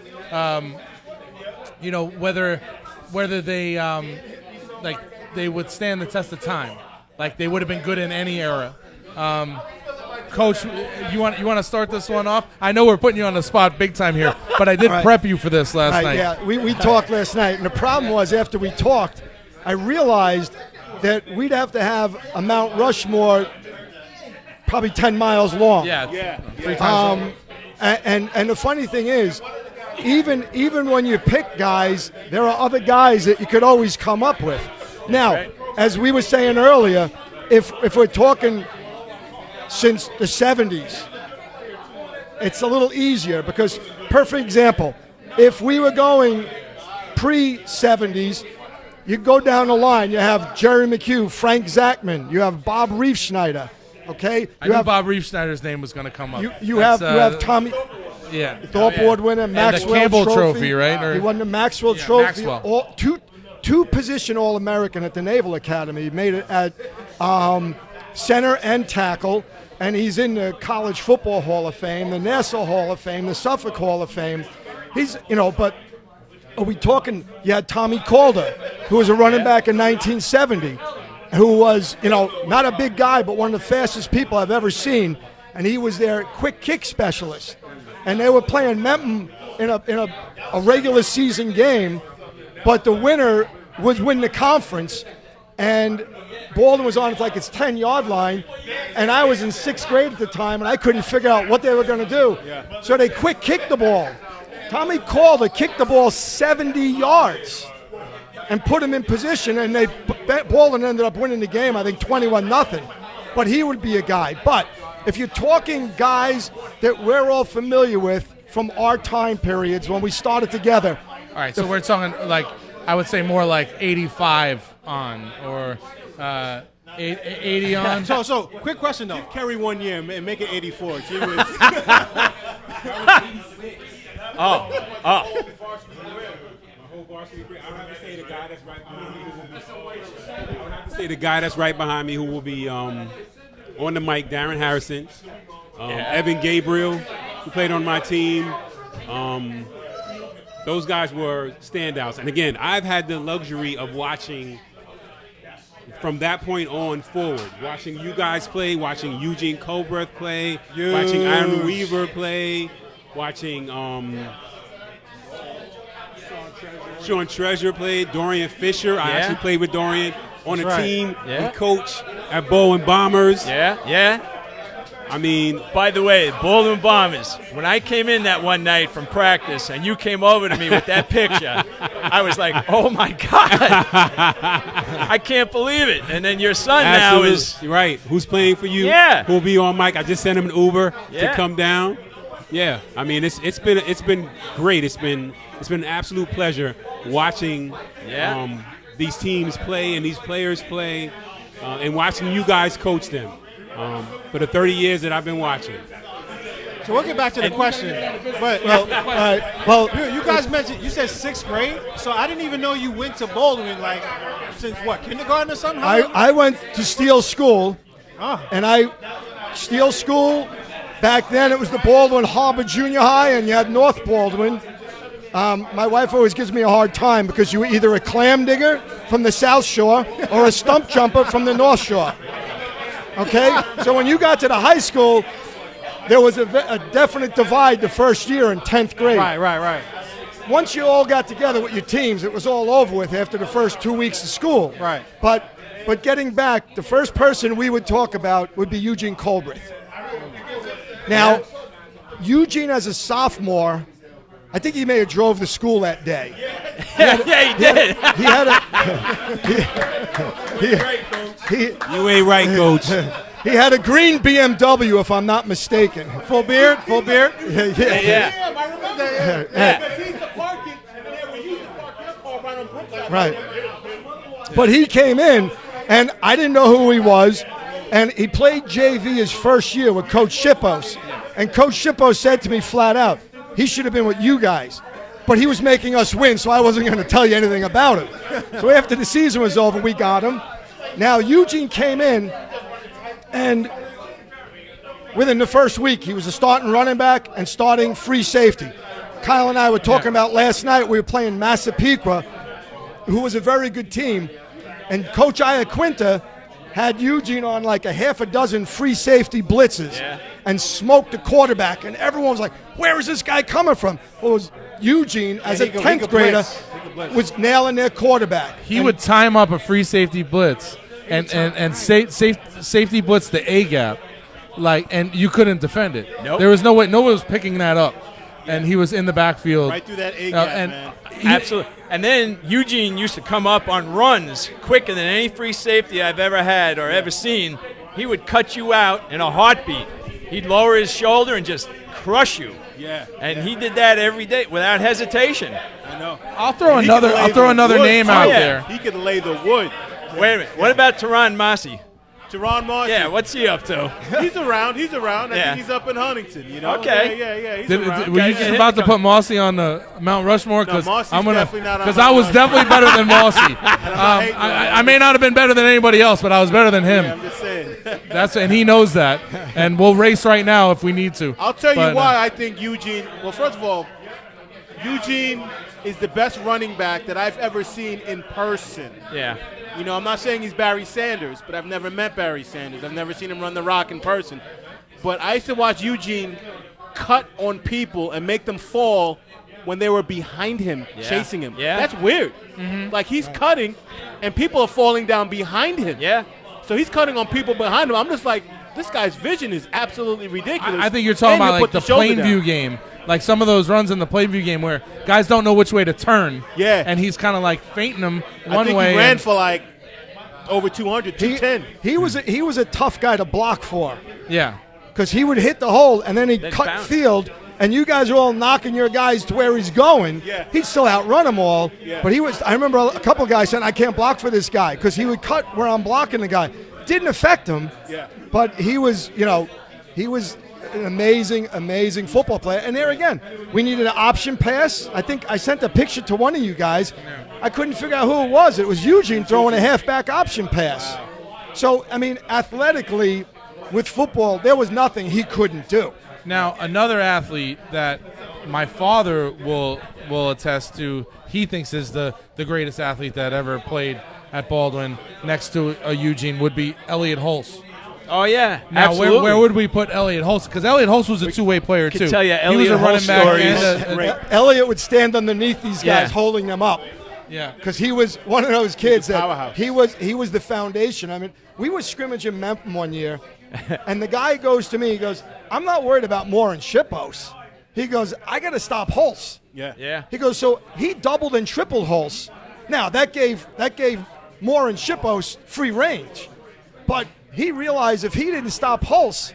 whether they like they would stand the test of time, like they would have been good in any era. Coach, you want to start this one off? I know we're putting you on the spot big time here, but I did prep you for this last night. Yeah, we talked last night, and the problem was after we talked, I realized that we'd have to have a Mount Rushmore probably 10 miles long. Yeah. 3 times over. And the funny thing is, even when you pick guys, there are other guys that you could always come up with. Now, as we were saying earlier, if we're talking since the 70s, it's a little easier because, perfect example, if we were going pre-70s, you go down the line, you have Jerry McHugh, Frank Zachman, you have Bob Reefschneider, okay? I knew Bob Reefschneider's name was going to come up. You have Tommy, Thorpe Award winner, Maxwell the Campbell Trophy, right? He won the Maxwell Trophy. Maxwell. Two position All-American at the Naval Academy. He made it at center and tackle, and he's in the College Football Hall of Fame, the Nassau Hall of Fame, the Suffolk Hall of Fame. He's, but are we talking, you had Tommy Calder, who was a running back in 1970, who was, not a big guy, but one of the fastest people I've ever seen, and he was their quick kick specialist. And they were playing Menton in a regular season game, but the winner would win the conference, and Baldwin was on its 10-yard line, and I was in 6th grade at the time, and I couldn't figure out what they were going to do. Yeah. So they quick kicked the ball. Tommy Calder kicked the ball 70 yards and put him in position, and Baldwin ended up winning the game, I think 21-0. But he would be a guy. But if you're talking guys that we're all familiar with from our time periods when we started together. All right, so we're talking I would say more like 85 on or 80 on. So quick question though. Give Kerry 1 year and make it 84. Gee whiz. Oh. I don't have to say the guy that's right behind me. I don't have to say the guy that's right behind me who will be on the mic, Darren Harrison, Evan Gabriel, who played on my team. Those guys were standouts. And again, I've had the luxury of watching from that point on forward, watching you guys play, watching Eugene Colbreth play, watching Aaron Weaver play, watching Sean Treasure played, Dorian Fisher. I actually played with Dorian on a team. We coach at Baldwin Bombers. Yeah. I mean, by the way, Baldwin Bombers, when I came in that one night from practice and you came over to me with that picture, I was like, oh, my God. I can't believe it. And then your son now is. Right. Who's playing for you? Yeah. Who'll be on mic. I just sent him an Uber to come down. Yeah. I mean, it's been great. It's been an absolute pleasure watching these teams play and these players play and watching you guys coach them. For the 30 years that I've been watching. So we'll get back to the question. But you guys mentioned, you said 6th grade, so I didn't even know you went to Baldwin since what, kindergarten or something? I went to Steele School, and Steele School, back then it was the Baldwin Harbor Junior High, and you had North Baldwin. My wife always gives me a hard time because you were either a clam digger from the South Shore or a stump jumper from the North Shore. Okay? So when you got to the high school, there was a definite divide the first year in 10th grade. Right. Once you all got together with your teams, it was all over with after the first 2 weeks of school. Right. But getting back, the first person we would talk about would be Eugene Colbreth. Now, Eugene as a sophomore I think he may have drove to school that day. Yeah, he did. He had a You ain't right, Coach. he had a green BMW, if I'm not mistaken. Full beard. Yeah. Yeah, I remember that. Because he's the parking, and we used to park your car right on Brooklyn. Right. But he came in, and I didn't know who he was, and he played JV his first year with Coach Shippos. And Coach Shippos said to me flat out, he should have been with you guys. But he was making us win, so I wasn't going to tell you anything about him. So after the season was over, we got him. Now, Eugene came in, and within the first week, he was a starting running back and starting free safety. Kyle and I were talking about last night, we were playing Massapequa, who was a very good team, and Coach Iaquinta had Eugene on like a half a dozen free safety blitzes and smoked the quarterback, and everyone was like, where is this guy coming from? Well, it was Eugene, as a 10th grader, was nailing their quarterback. He would time up a free safety blitz and safety blitz the A gap, and you couldn't defend it. Nope. There was no way. No one was picking that up, and he was in the backfield Right through that A gap, man. Absolutely. And then Eugene used to come up on runs quicker than any free safety I've ever had or ever seen. He would cut you out in a heartbeat. He'd lower his shoulder and just crush you. Yeah. And he did that every day without hesitation. I know. I'll throw He could another lay the name wood. out yeah. there. He could lay the wood. Wait a minute. What about Teron Massey? Teron Marshall. Yeah, what's he up to? He's around. I Yeah. think he's up in Huntington, you know? Okay. Yeah. He's Were around. you just about to put Mossy on the Mount Rushmore? Because Mossie's I'm gonna. definitely not on Because Mount I was Rushmore. definitely better than Mossy. hating on I may not have been better than anybody else, but I was better than him. Yeah, I'm just saying. And he knows that. And we'll race right now if we need to. I'll tell But, you why I think Eugene. Well, first of all, Eugene is the best running back that I've ever seen in person. Yeah. You know, I'm not saying he's Barry Sanders, but I've never met Barry Sanders. I've never seen him run the rock in person. But I used to watch Eugene cut on people and make them fall when they were behind him, chasing him. Yeah. That's weird. Like, he's cutting, and people are falling down behind him. Yeah. So he's cutting on people behind him. I'm just like, this guy's vision is absolutely ridiculous. I think you're talking And he'll about like put the shoulder Plainview down. game. Like some of those runs in the Plainview game where guys don't know which way to turn. Yeah. And he's kind of like feinting them I one think way. he ran and- for like over 200, 210. He was a tough guy to block for, yeah. because he would hit the hole and then he'd Then cut bounce. field, and you guys are all knocking your guys to where he's going. Yeah. He'd still outrun them all. Yeah. But I remember a couple guys saying, I can't block for this guy, because he would cut where I'm blocking the guy. Didn't affect him. Yeah. But he was an amazing football player. And there again, we needed an option pass. I think I sent a picture to one of you guys. I couldn't figure out who it was. It was Eugene throwing a halfback option pass. So, I mean, athletically, with football, there was nothing he couldn't do. Now, another athlete that my father will attest to, he thinks is the greatest athlete that ever played at Baldwin next to Eugene would be Elliot Hulse. Oh, yeah. Now, absolutely. where would we put Elliot Hulse? Because Elliot Hulse was a two-way player, could too. tell you he was a Elliot running Hulse back stories. and Great. Elliot would stand underneath these guys, Yeah. holding them up. yeah. Because he was one of those kids that powerhouse. he was the foundation. I mean, we were scrimmaging Memphis one year, and the guy goes to me, he goes, I'm not worried about Moore and Shippos. He goes, I got to stop Hulse. Yeah. Yeah. He goes, so he doubled and tripled Hulse. Now, that gave Moore and Shippos free range. But he realized if he didn't stop Hulse,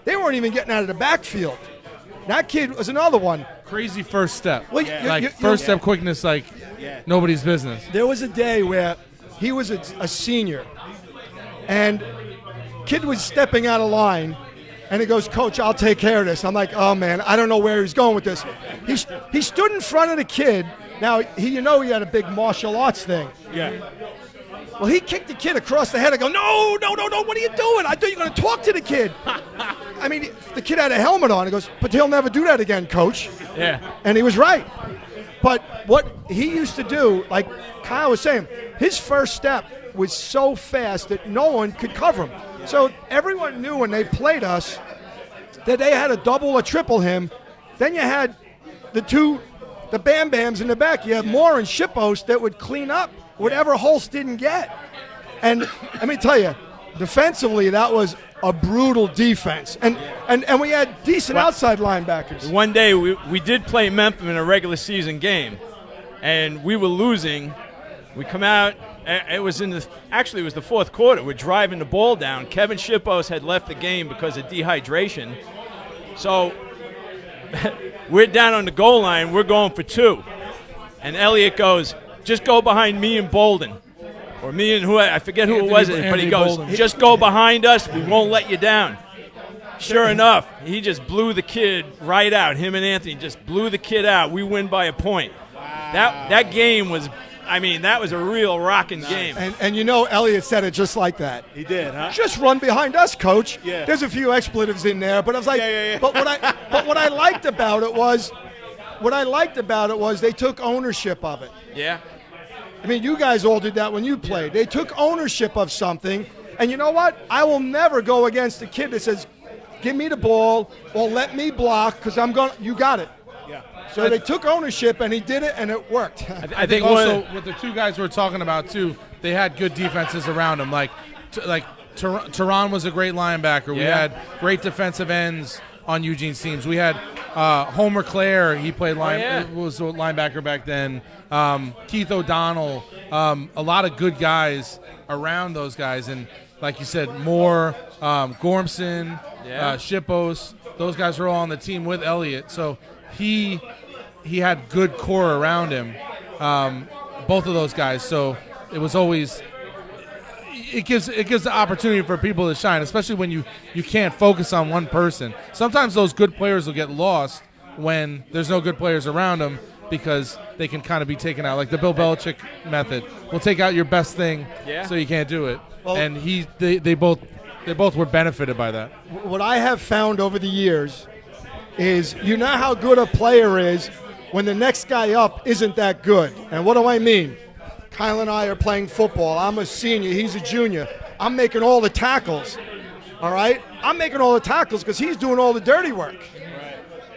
they weren't even getting out of the backfield. That kid was another one. Crazy first step. Well, First step quickness, like nobody's business. There was a day where he was a senior, and kid was stepping out of line, and he goes, Coach, I'll take care of this. I'm like, oh, man, I don't know where he's going with this. He stood in front of the kid. Now, he had a big martial arts thing. Yeah. Well, he kicked the kid across the head. I go, no, what are you doing? I thought you were going to talk to the kid. I mean, the kid had a helmet on. He goes, but he'll never do that again, Coach. Yeah. And he was right. But what he used to do, like Kyle was saying, his first step was so fast that no one could cover him. So everyone knew when they played us that they had to double or triple him. Then you had the Bam Bams in the back. You had Moore and Shippos that would clean up whatever Hulse didn't get. And let me tell you, defensively, that was a brutal defense, and we had decent outside linebackers. One day we did play Memphis in a regular season game, and we were losing. We come out. It was actually it was the fourth quarter. We're driving the ball down. Kevin Shippos had left the game because of dehydration, so we're down on the goal line. We're going for 2, and Elliott goes, "Just go behind me and Bolden." Or me and who, I forget who it was, but he goes, Baldwin. "Just go behind us. We won't let you down." Sure enough, he just blew the kid right out. Him and Anthony just blew the kid out. We win by a point. That game was, that was a real rocking game. And Elliott said it just like that. He did, huh? Just run behind us, coach. Yeah. There's a few expletives in there, but I was like, Yeah. but what I liked about it was they took ownership of it. Yeah. You guys all did that when you played. They took ownership of something, and you know what? I will never go against a kid that says, "Give me the ball," or "Let me block," because you got it. Yeah. So they took ownership, and he did it, and it worked. I think also with the two guys we're talking about too, they had good defenses around them. Like Tehran was a great linebacker. We had great defensive ends on Eugene's teams. We had Homer Clare. He played was a linebacker back then. Keith O'Donnell. A lot of good guys around those guys, and like you said, Moore, Gormson, Shippos. Those guys were all on the team with Elliott. So he had good core around him. Both of those guys. So it was always. It gives the opportunity for people to shine, especially when you can't focus on one person. Sometimes those good players will get lost when there's no good players around them because they can kind of be taken out, like the Bill Belichick method. We'll take out your best thing, so you can't do it. Well, and they both were benefited by that. What I have found over the years is you know how good a player is when the next guy up isn't that good. And what do I mean? Kyle and I are playing football. I'm a senior. He's a junior. I'm making all the tackles. All right? I'm making all the tackles because he's doing all the dirty work.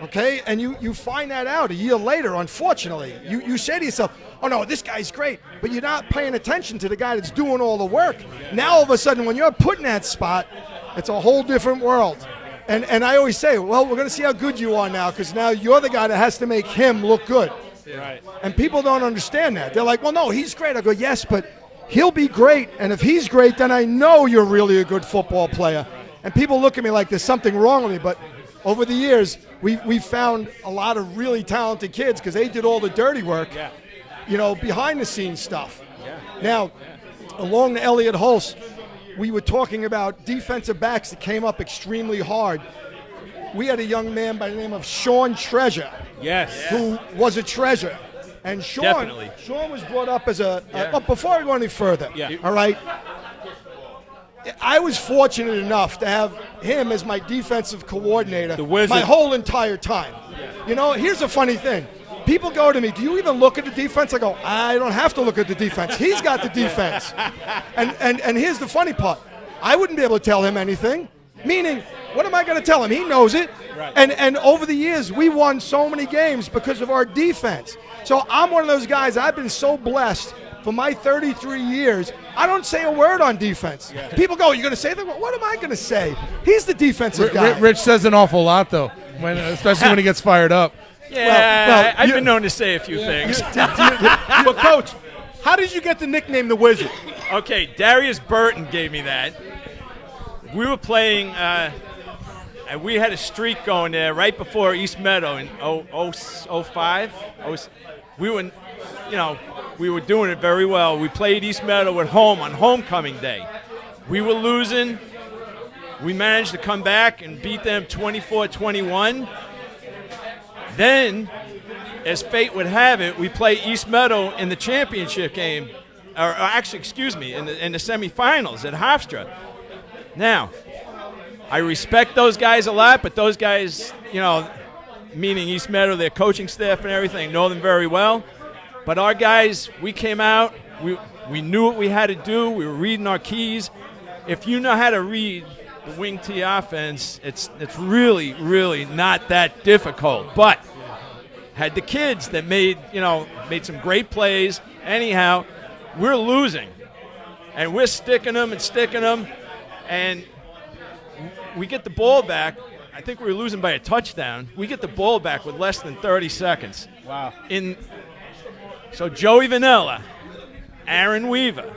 Okay? And you find that out a year later, unfortunately. You say to yourself, "Oh, no, this guy's great." But you're not paying attention to the guy that's doing all the work. Now, all of a sudden, when you're put in that spot, it's a whole different world. And I always say, well, we're going to see how good you are now because now you're the guy that has to make him look good. Right. And people don't understand that. They're like, "Well, no, he's great." I go, "Yes, but he'll be great. And if he's great, then I know you're really a good football player." And people look at me like there's something wrong with me. But over the years, we found a lot of really talented kids because they did all the dirty work, behind the scenes stuff. Yeah. Now, along the Elliott Hulse, we were talking about defensive backs that came up extremely hard. We had a young man by the name of Sean Treasure. Yes. Who was a treasure. And Sean was brought up as before I go any further. Yeah. All right. I was fortunate enough to have him as my defensive coordinator The wizard. my whole entire time. Yeah. Here's a funny thing. People go to me, "Do you even look at the defense?" I go, "I don't have to look at the defense. He's got the defense." And here's the funny part. I wouldn't be able to tell him anything. Meaning, what am I going to tell him? He knows it. Right. And over the years, we won so many games because of our defense. So I'm one of those guys, I've been so blessed for my 33 years. I don't say a word on defense. Yeah. People go, "You're going to say that?" What am I going to say? He's the defensive guy. Rich says an awful lot, though, especially when he gets fired up. Yeah, I've been known to say a few things. But, Coach, how did you get the nickname the Wizard? Okay, Darius Burton gave me that. We were playing, and we had a streak going there right before East Meadow in 05. We were doing it very well. We played East Meadow at home on homecoming day. We were losing. We managed to come back and beat them 24-21. Then, as fate would have it, we play East Meadow in the championship game, or actually, excuse me, in the semifinals at Hofstra. Now, I respect those guys a lot, but those guys, meaning East Meadow, their coaching staff and everything, know them very well. But our guys, we came out, we knew what we had to do, we were reading our keys. If you know how to read the wing T offense, it's really, really not that difficult. But had the kids that made some great plays. Anyhow, we're losing. And we're sticking them. And we get the ball back. I think we were losing by a touchdown. We get the ball back with less than 30 seconds. Wow. So Joey Vanilla, Aaron Weaver,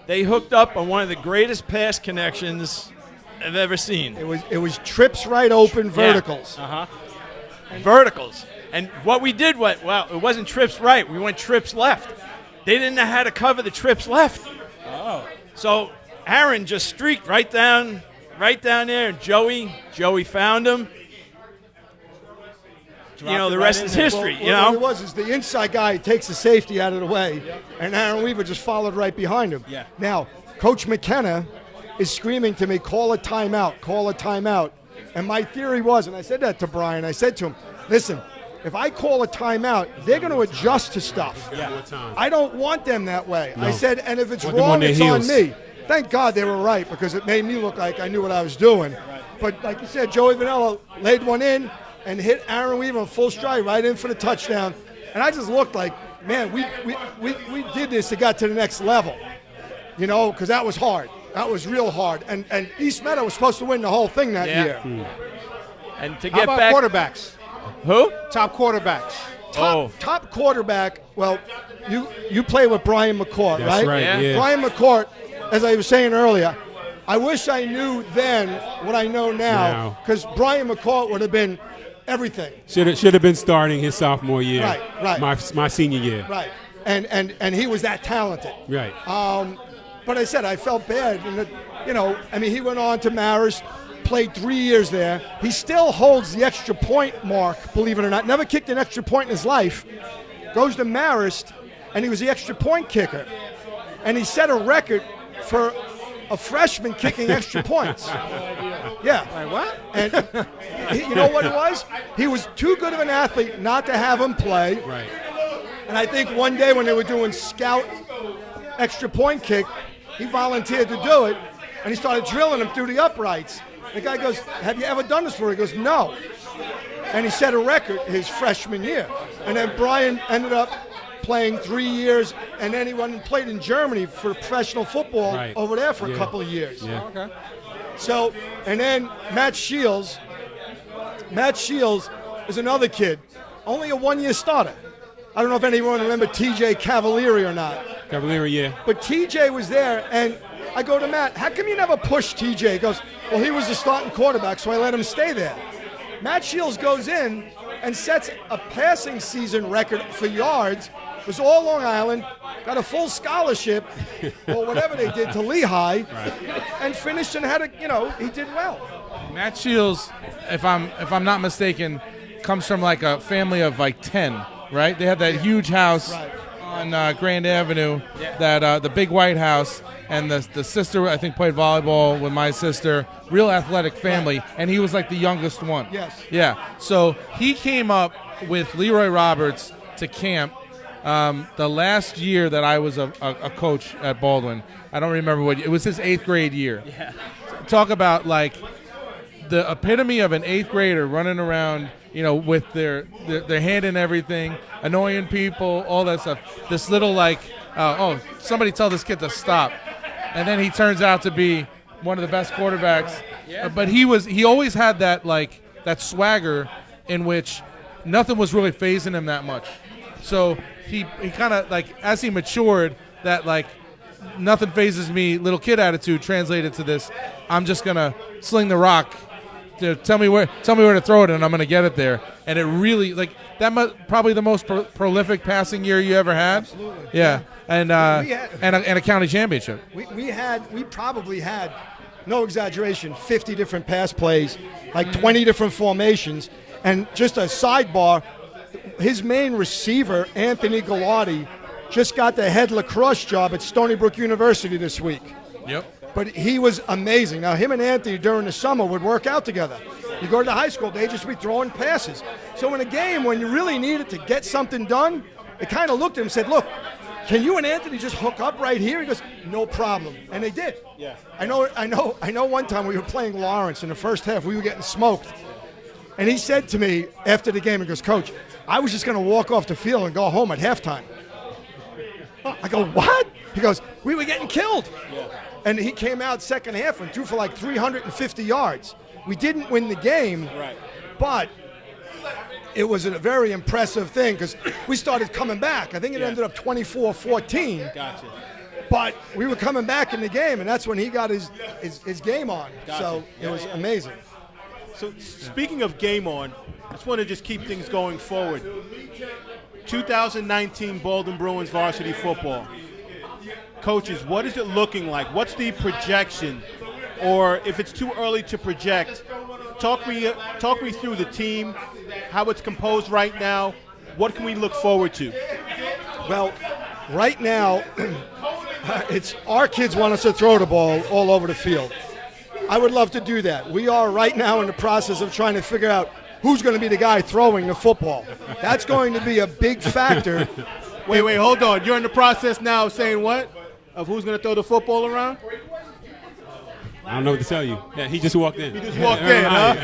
they hooked up on one of the greatest pass connections I've ever seen. It was trips right open, verticals. Yeah. Verticals. And what we did it wasn't trips right. We went trips left. They didn't know how to cover the trips left. Oh. So Aaron just streaked right down there, and Joey found him. The rest is history. What it was is the inside guy takes the safety out of the way, and Aaron Weaver just followed right behind him. Yeah. Now, Coach McKenna is screaming to me, call a timeout. And my theory was, and I said that to Brian, I said to him, listen, if I call a timeout, they're going to adjust to stuff. Yeah. I don't want them that way. No. I said, and if it's Want them on wrong, their it's heels. on me. Thank God they were right, because it made me look like I knew what I was doing. But like you said, Joey Vanilla laid one in and hit Aaron Weaver in full stride right in for the touchdown. And I just looked like, man, we did this to get to the next level, because that was hard. That was real hard. And East Meadow was supposed to win the whole thing that year. And to How get about back, quarterbacks? who? Top quarterbacks. Top quarterback, well, you play with Brian McCourt, That's right, Yeah. Brian McCourt, as I was saying earlier, I wish I knew then what I know now, because Brian McCourt would have been everything. Should have been starting his sophomore year. Right. My senior year. Right. And he was that talented. Right. But I said I felt bad. And he went on to Marist, played 3 years there. He still holds the extra point mark, believe it or not. Never kicked an extra point in his life. Goes to Marist, and he was the extra point kicker. And he set a record for a freshman kicking extra points. Yeah. Like what? And you know what it was? He was too good of an athlete not to have him play. Right. And I think one day when they were doing scout extra point kick, he volunteered to do it, and he started drilling him through the uprights. The guy goes, have you ever done this before? He goes, no. And he set a record his freshman year. And then Brian ended up playing 3 years, and then he went and played in Germany for professional football over there for a couple of years. Yeah. Okay. So, and then Matt Shields is another kid, only a 1 year starter. I don't know if anyone remember TJ Cavalieri or not. Cavalieri, yeah. But TJ was there, and I go to Matt, how come you never pushed TJ? He goes, well, he was the starting quarterback, so I let him stay there. Matt Shields goes in and sets a passing season record for yards. It was all Long Island, got a full scholarship, or whatever they did, to Lehigh, and finished and had he did well. Matt Shields, if I'm not mistaken, comes from like a family of like 10, right? They had that huge house on Grand Avenue, that the big white house, and the sister I think played volleyball with my sister. Real athletic family, and he was like the youngest one. Yes. Yeah. So he came up with Leroy Roberts to camp the last year that I was a coach at Baldwin. I don't remember what it was. His 8th grade year. Yeah. Talk about like the epitome of an 8th grader running around, with their hand in everything, annoying people, all that stuff. This little somebody tell this kid to stop, and then he turns out to be one of the best quarterbacks. But he always had that swagger in which nothing was really fazing him that much. So he kind of as he matured, that nothing phases me little kid attitude translated to this. I'm just gonna sling the rock. Tell me where to throw it, and I'm gonna get it there. And it really probably the most prolific passing year you ever had. Absolutely. Yeah. And and a county championship. We probably had, no exaggeration, 50 different pass plays, 20 different formations. And just a sidebar, his main receiver, Anthony Gallardi, just got the head lacrosse job at Stony Brook University this week. Yep. But he was amazing. Now, him and Anthony during the summer would work out together. You go to the high school, they'd just be throwing passes. So in a game, when you really needed to get something done, they kind of looked at him and said, look, can you and Anthony just hook up right here? He goes, no problem. And they did. Yeah. I know one time we were playing Lawrence in the first half, we were getting smoked. And he said to me after the game, he goes, Coach, I was just going to walk off the field and go home at halftime. I go, what? He goes, we were getting killed. And he came out second half and threw for like 350 yards. We didn't win the game, but it was a very impressive thing because we started coming back. I think it ended up 24-14. Gotcha. But we were coming back in the game, and that's when he got his game on. Gotcha. So it was amazing. So speaking of game on, I just want to just keep things going forward. 2019 Baldwin Bruins varsity football. Coaches, what is it looking like? What's the projection? Or if it's too early to project, talk me through the team, how it's composed right now. What can we look forward to? Well, right now, it's our kids want us to throw the ball all over the field. I would love to do that. We are right now in the process of trying to figure out who's going to be the guy throwing the football. That's going to be a big factor. Wait, hold on. You're in the process now of saying what? Of who's going to throw the football around? I don't know what to tell you. Yeah, he just walked in. He just walked in, huh?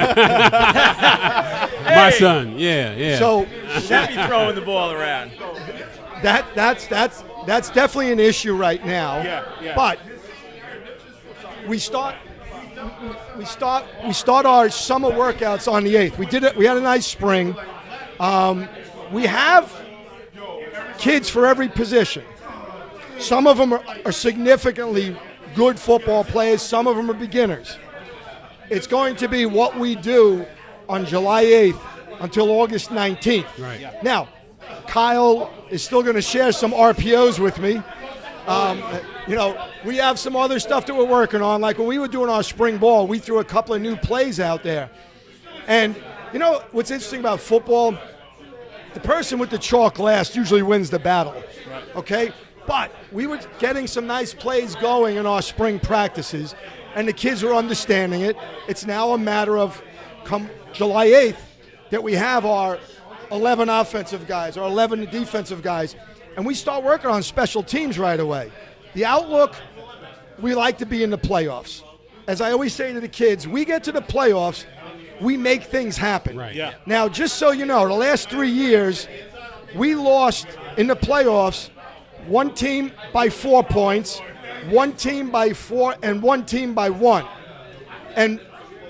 My son, yeah. So Should be throwing the ball around. that's definitely an issue right now. Yeah. But we start our summer workouts on the 8th. We did it. We had a nice spring. We have kids for every position. Some of them are significantly good football players. Some of them are beginners. It's going to be what we do on July 8th until August 19th. Right. Now, Kyle is still going to share some RPOs with me. We have some other stuff that we're working on. Like when we were doing our spring ball, we threw a couple of new plays out there. And you know what's interesting about football? The person with the chalk last usually wins the battle. Okay? But we were getting some nice plays going in our spring practices, and the kids are understanding it. It's now a matter of come July 8th that we have our 11 offensive guys, our 11 defensive guys, and we start working on special teams right away. The outlook, we like to be in the playoffs. As I always say to the kids, we get to the playoffs, we make things happen. Right. Yeah. Now, just so you know, the last 3 years, we lost in the playoffs one team by 4 points, one team by 4, and one team by 1. And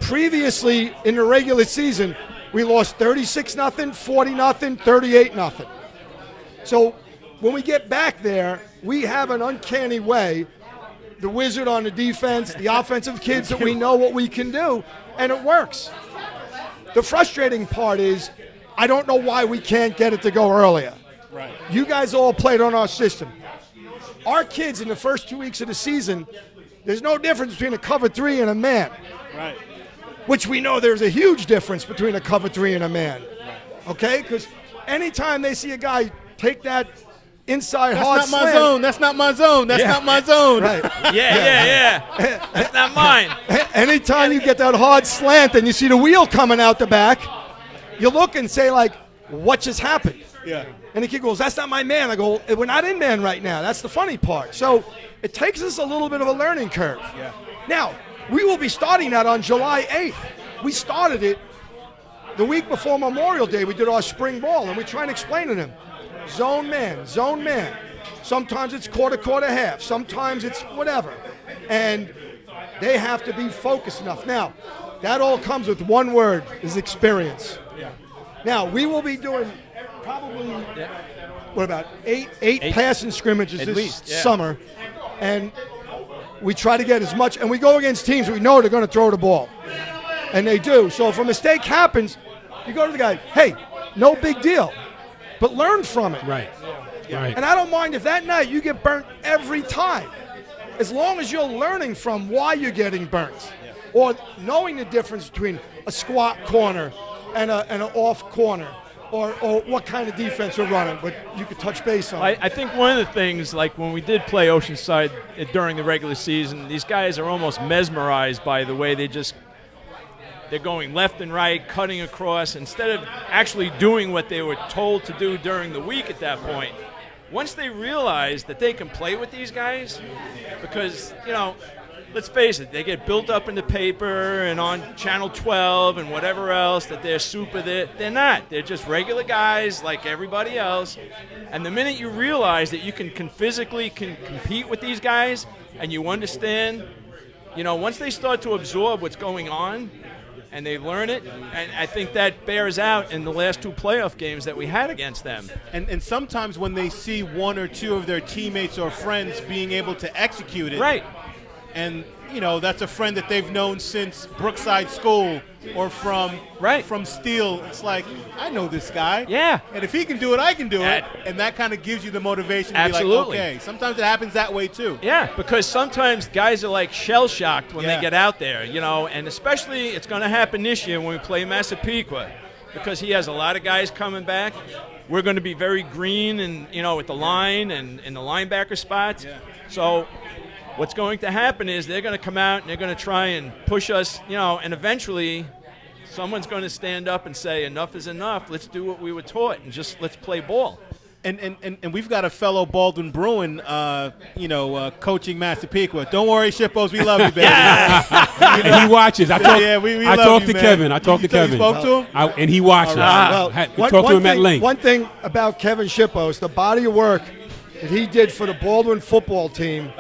previously in the regular season, we lost 36-0, 40-0, 38-0. So when we get back there, we have an uncanny way, the wizard on the defense, the offensive kids that we know what we can do, and it works. The frustrating part is I don't know why we can't get it to go earlier. Right. You guys all played on our system. Our kids in the first 2 weeks of the season, there's no difference between a cover 3 and a man. Right. Which we know there's a huge difference between a cover 3 and a man. Okay? Because anytime they see a guy take that inside hard That's not my slant, zone. That's not my zone. That's not my zone. right. Yeah. That's not mine. Anytime you get that hard slant and you see the wheel coming out the back, you look and say, like, what just happened? Yeah. And the kid goes, that's not my man. I go, we're not in man right now. That's the funny part. So it takes us a little bit of a learning curve. Yeah. Now, we will be starting that on July 8th. We started it the week before Memorial Day. We did our spring ball, and we try and explain to them, zone man, zone man. Sometimes it's quarter, half. Sometimes it's whatever. And they have to be focused enough. Now, that all comes with one word, is experience. Yeah. Now, we will be doing probably, what about, eight passing scrimmages At this least, yeah. summer. And we try to get as much, and we go against teams we know they're going to throw the ball. And they do. So if a mistake happens, you go to the guy, hey, no big deal, but learn from it. Right. Right. And I don't mind if that night you get burnt every time, as long as you're learning from why you're getting burnt, or knowing the difference between a squat corner and an off corner, or what kind of defense we're running, but you could touch base on. I think one of the things, like when we did play Oceanside during the regular season, these guys are almost mesmerized by the way they're going left and right, cutting across, instead of actually doing what they were told to do during the week at that point. Once they realize that they can play with these guys, because, let's face it, they get built up in the paper and on Channel 12 and whatever else that they're super. They're not. They're just regular guys like everybody else. And the minute you realize that you can physically compete with these guys and you understand, once they start to absorb what's going on and they learn it, and I think that bears out in the last 2 playoff games that we had against them. And sometimes when they see one or two of their teammates or friends being able to execute it, Right. and that's a friend that they've known since Brookside School or from Steele. It's like, I know this guy. Yeah. And if he can do it, I can do it. And that kind of gives you the motivation to Absolutely. be like, okay. Sometimes it happens that way too. Yeah, because sometimes guys are like shell-shocked when they get out there, and especially it's going to happen this year when we play Massapequa because he has a lot of guys coming back. We're going to be very green and, with the line and in the linebacker spots. Yeah. So what's going to happen is they're going to come out and they're going to try and push us, and eventually someone's going to stand up and say, enough is enough. Let's do what we were taught and just let's play ball. And we've got a fellow Baldwin Bruin, coaching Massapequa. Don't worry, Shippos, we love you, baby. And he watches. I talked to Kevin. I talked to Kevin. You spoke to him? And he watches. Well, Talk to him at length. One thing about Kevin Shippos, the body of work that he did for the Baldwin football team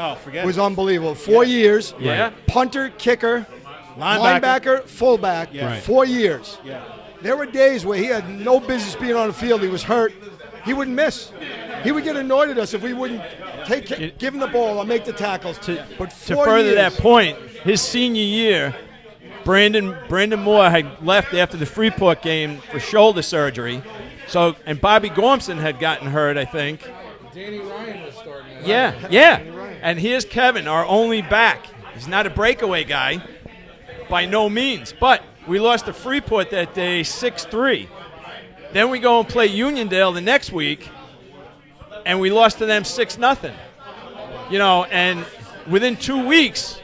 was unbelievable. 4 years. Yeah. Punter, kicker, linebacker, fullback. Yeah. Right. 4 years. Yeah. There were days where he had no business being on the field. He was hurt. He wouldn't miss. He would get annoyed at us if we wouldn't give him the ball or make the tackles. But To further that point, his senior year, Brandon Moore had left after the Freeport game for shoulder surgery. So, and Bobby Gormson had gotten hurt, I think. Danny Ryan was starting. Yeah. And here's Kevin, our only back. He's not a breakaway guy, by no means. But we lost to Freeport that day 6-3. Then we go and play Uniondale the next week, and we lost to them 6-0. And within 2 weeks,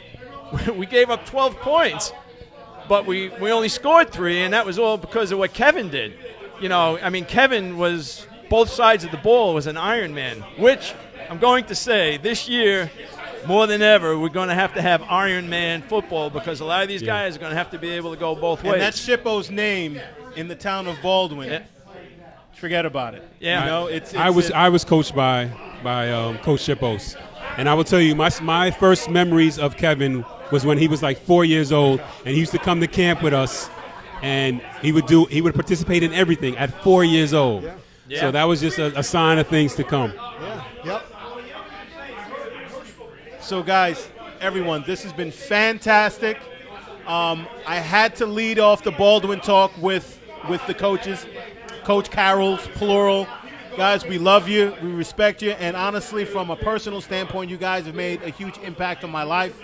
we gave up 12 points, but we only scored 3, and that was all because of what Kevin did. Kevin was both sides of the ball, was an Iron Man, which I'm going to say this year, more than ever, we're going to have Iron Man football because a lot of these guys are going to have to be able to go both ways. And that's Shippo's name in the town of Baldwin. Yeah. Forget about it. Yeah. I was coached by Coach Shippos, and I will tell you my first memories of Kevin was when he was like 4 years old, and he used to come to camp with us, and he would participate in everything at 4 years old. Yeah. So that was just a sign of things to come. Yeah. Yep. So, guys, everyone, this has been fantastic. I had to lead off the Baldwin talk with the coaches. Coach Carroll's plural. Guys, we love you. We respect you. And honestly, from a personal standpoint, you guys have made a huge impact on my life.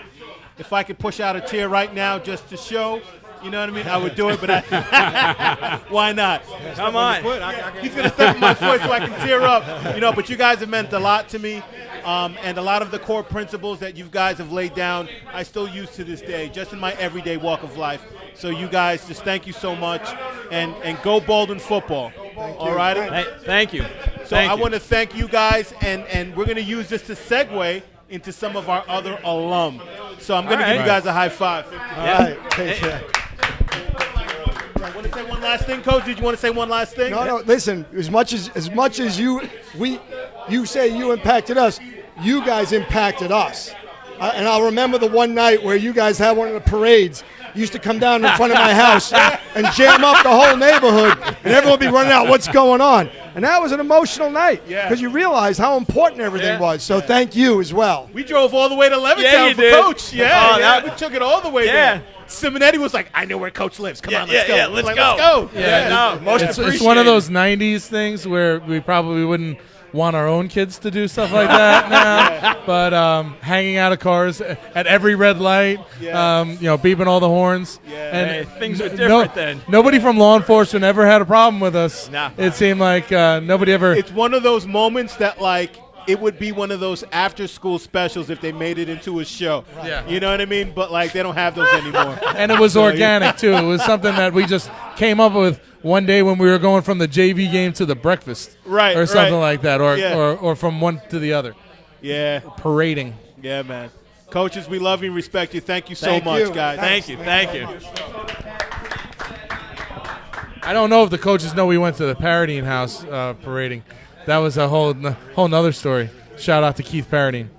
If I could push out a tear right now just to show, you know what I mean, I would do it, but why not? Come on. He's going to step on my foot so I can tear up. But you guys have meant a lot to me. And a lot of the core principles that you guys have laid down, I still use to this day, just in my everyday walk of life. So you guys, just thank you so much, and go Baldwin football. All right? Hey, thank you. So I want to thank you guys, and we're going to use this to segue into some of our other alum. So I'm going to give you guys a high five. All right. Take care. Want to say one last thing, Coach? Did you want to say one last thing? No. Listen, as much as you say you impacted us, you guys impacted us. And I'll remember the one night where you guys had one of the parades. You used to come down in front of my house and jam up the whole neighborhood, and everyone would be running out, what's going on? And that was an emotional night because you realized how important everything was. So thank you as well. We drove all the way to Levittown for Coach. We took it all the way there. Simonetti was like, I know where Coach lives. Come on, let's go. Let's go. It's one of those 90s things where we probably wouldn't want our own kids to do stuff like that now. But hanging out of cars at every red light, beeping all the horns. And things were different then. Nobody from law enforcement ever had a problem with us. Nah. It seemed like nobody ever. It's one of those moments that, like, it would be one of those after-school specials if they made it into a show. Right. Yeah. You know what I mean? But, like, they don't have those anymore. And it was organic, too. It was something that we just came up with one day when we were going from the JV game to the breakfast. Right. Or something like that. Or from one to the other. Yeah. Parading. Yeah, man. Coaches, we love you and respect you. Thank you so Thank much, you. guys. Thank you. Thank you. I don't know if the coaches know we went to the Paradine House parading. That was a whole nother story. Shout out to Keith Paradine.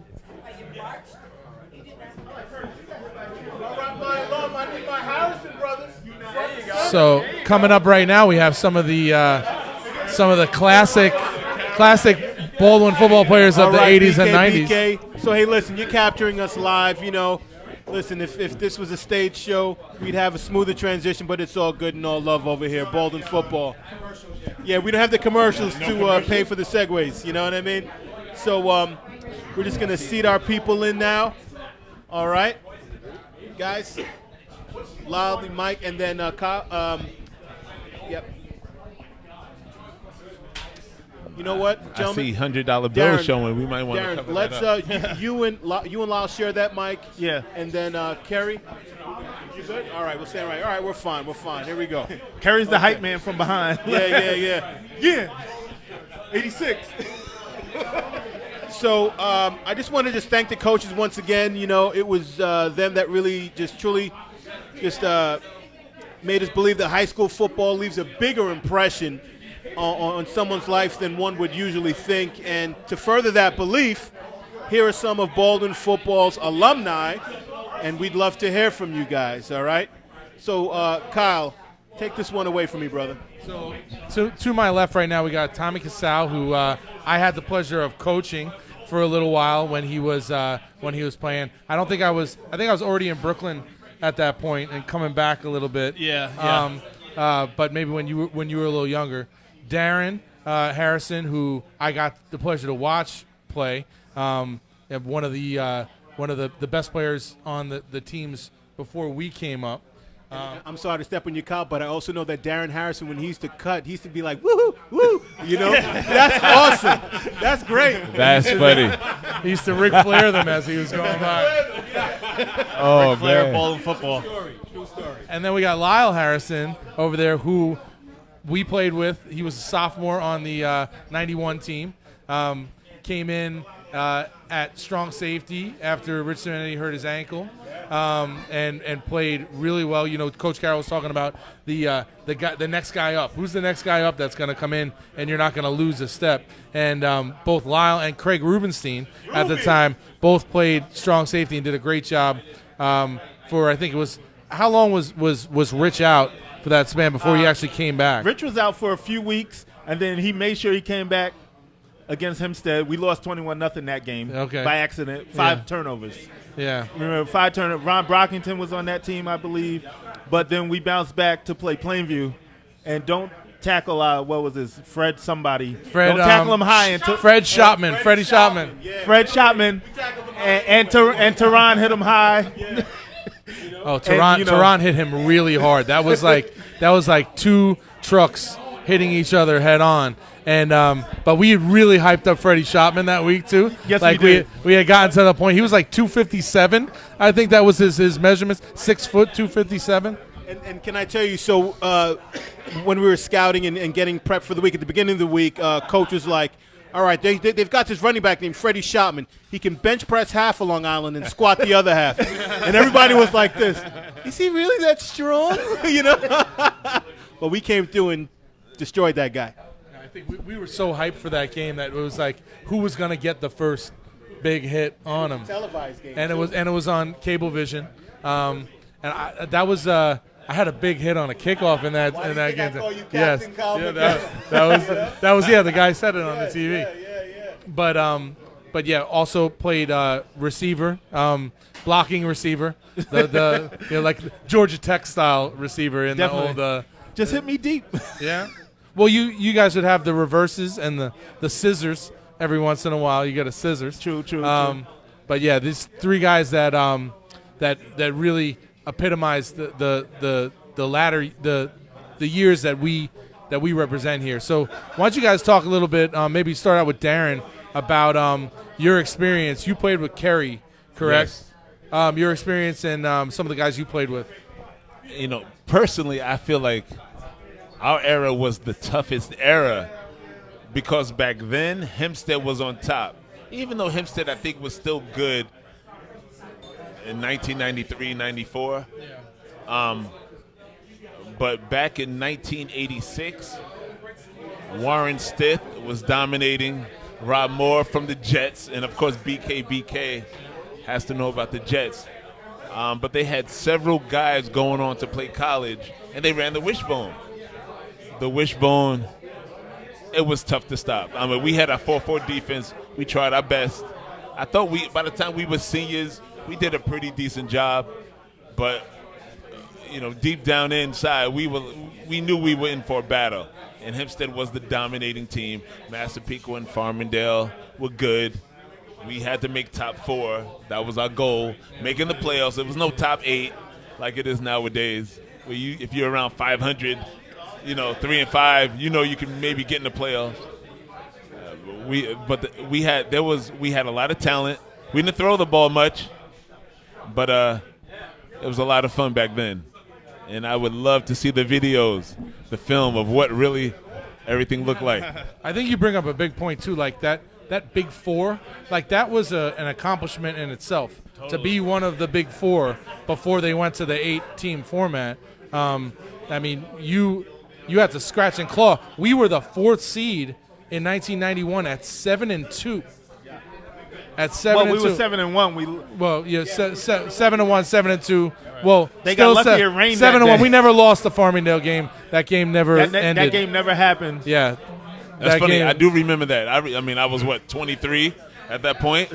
So coming up right now, we have some of the classic Baldwin football players of the 80s and 90s. BKBK. So, hey, listen, you're capturing us live. Listen, if this was a stage show, we'd have a smoother transition, but it's all good and all love over here. Baldwin football. Yeah, we don't have the commercials to pay for the segues. You know what I mean? So we're just going to seat our people in now. All right? Guys, loudly, Mike, and then Kyle. Yep. You know what, gentlemen? I see $100 bills Darren, showing. We might want to cover let's that up. you and Lyle share that mic. Yeah. And then Kerry, you good? All right, we'll stand right. All right, we're fine. Here we go. Kerry's the hype man from behind. Yeah. 86. So I just want to just thank the coaches once again. It was them that really truly made us believe that high school football leaves a bigger impression on someone's life than one would usually think. And to further that belief, here are some of Baldwin football's alumni, and we'd love to hear from you guys, all right? So, Kyle, take this one away from me, brother. So to my left right now, we got Tommy Casal, who I had the pleasure of coaching for a little while when he was playing. I think I was already in Brooklyn at that point and coming back a little bit. Yeah. But maybe when you were a little younger. Darren Harrison, who I got the pleasure to watch play, one of the best players on the teams before we came up. I'm sorry to step on your cow, but I also know that Darren Harrison, when he used to cut, he used to be like, woo, woo, That's awesome. That's great. That's funny. He used to Ric Flair them as he was going by. Oh, Ric Flair, man. Baldwin football. True story. And then we got Lyle Harrison over there, who we played with. He was a sophomore on the 91 team. Came in at strong safety after Rich Serenity hurt his ankle, and played really well. Coach Carroll was talking about the next guy up. Who's the next guy up that's going to come in and you're not going to lose a step? And both Lyle and Craig Rubenstein at the time both played strong safety and did a great job. For I think it was, how long was Rich out for that span before he actually came back? Rich was out for a few weeks, and then he made sure he came back against Hempstead. We lost 21-0 that game by accident. 5 turnovers. Yeah. Remember, 5 turnovers. Ron Brockington was on that team, I believe. But then we bounced back to play Plainview. And don't tackle, what was this, Fred somebody. Don't tackle him high. Fred Shopman. Freddie Shopman. Yeah. Fred Shopman. And Teron hit him high. Yeah. Oh, Teron hit him really hard. That was like 2 trucks hitting each other head on. And but we had really hyped up Freddie Shopman that week too. Yes, like we did. We had gotten to the point he was like 257. I think that was his measurements. 6 foot, 257. And can I tell you, so when we were scouting and getting prepped for the week, at the beginning of the week, coach was like, all right, they've got this running back named Freddie Shopman. He can bench press half of Long Island and squat the other half. And everybody was like this. Is he really that strong? But we came through and destroyed that guy. I think we were so hyped for that game that it was like, who was going to get the first big hit on him? Televised game. And it was on Cablevision. I had a big hit on a kickoff in that game. Yes. That was the guy said it on the TV. Yeah. But yeah, also played receiver, blocking receiver, like Georgia Tech style receiver in Definitely. the old. Just hit me deep. Yeah. Well, you guys would have the reverses and the scissors every once in a while. You get a scissors. True. But yeah, these 3 guys that really epitomize the years that we represent here. So why don't you guys talk a little bit? Maybe start out with Darren about your experience. You played with Kerry, correct? Yes. Your experience and some of the guys you played with. Personally, I feel like our era was the toughest era because back then Hempstead was on top. Even though Hempstead, I think, was still good, in 1993-94. But back in 1986, Warren Stith was dominating. Rob Moore from the Jets, and of course BKBK has to know about the Jets. But they had several guys going on to play college, and they ran the wishbone. The wishbone, it was tough to stop. I mean, we had our 4-4 defense. We tried our best. I thought by the time we were seniors, we did a pretty decent job. But, deep down inside, we knew we were in for a battle. And Hempstead was the dominating team. Massapequa and Farmingdale were good. We had to make top 4. That was our goal. Making the playoffs. There was no top 8 like it is nowadays. Where if you're around 500, 3-5, you can maybe get in the playoffs. We had a lot of talent. We didn't throw the ball much, but it was a lot of fun back then. And I would love to see the videos, the film of what really everything looked like. I think you bring up a big point too, like that Big Four, like that was an accomplishment in itself. Totally. To be one of the Big Four before they went to the 8-team format. I mean, you had to scratch and claw. We were the 4th seed in 1991 at 7-2. At 7-2. Well, we were 7-1. Well, yeah, 7-1, 7-2. Well, they got lucky it rained 7-1. We never lost the Farmingdale game. That game never ended. That game never happened. Yeah. That's funny. I do remember that. I mean, I was, 23 at that point?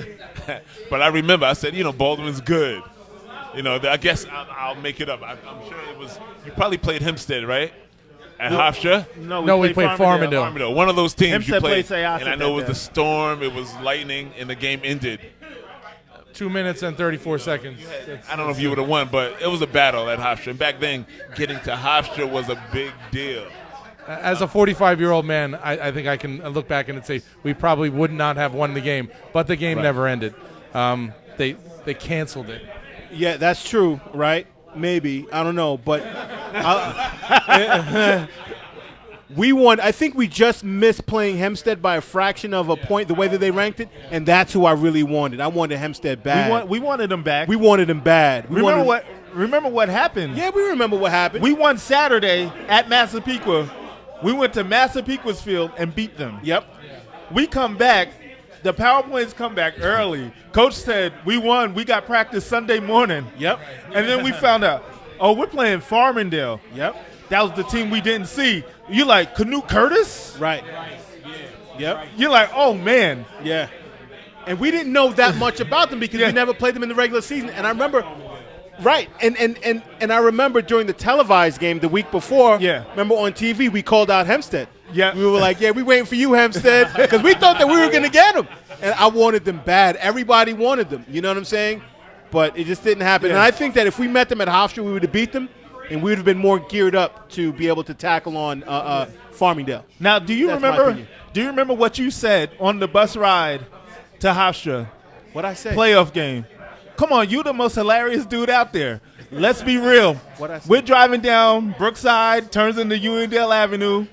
But I remember, I said, Baldwin's good. I guess I'll make it up. I'm sure it was – you probably played Hempstead, right? At Hofstra? No, we played Farmingdale. One of those teams Hempstead you played. And I know it was the storm, it was lightning, and the game ended. 2 minutes and 34 seconds. I don't know if you would have won, but it was a battle at Hofstra. And back then, getting to Hofstra was a big deal. As a 45-year-old man, I think I can look back and say we probably would not have won the game, but the game never ended. They canceled it. Yeah, that's true, right? Maybe. I don't know. But we won. I think we just missed playing Hempstead by a fraction of a point, the way that they ranked it, and that's who I really wanted. I wanted Hempstead bad. We wanted them back. We wanted them bad. Remember what happened? Yeah, we remember what happened. We won Saturday at Massapequa. We went to Massapequa's field and beat them. Yep. We come back. The PowerPoints come back early. Coach said, we won. We got practice Sunday morning. Yep. And then we found out, we're playing Farmingdale. Yep. That was the team we didn't see. You like Canute Curtis? Right. Yep. You're like, oh, man. Yeah. And we didn't know that much about them because we never played them in the regular season. And I remember – right, and I remember during the televised game the week before, remember on TV we called out Hempstead. Yeah. We were like, we waiting for you, Hempstead, because we thought that we were going to get them. And I wanted them bad. Everybody wanted them, you know what I'm saying? But it just didn't happen. Yeah. And I think that if we met them at Hofstra, we would have beat them, and we would have been more geared up to be able to tackle on Farmingdale. Now, do you remember what you said on the bus ride to Hofstra? What I said? Playoff game. Come on, you the most hilarious dude out there. Let's be real. We're driving down Brookside, turns into Uniondale Avenue.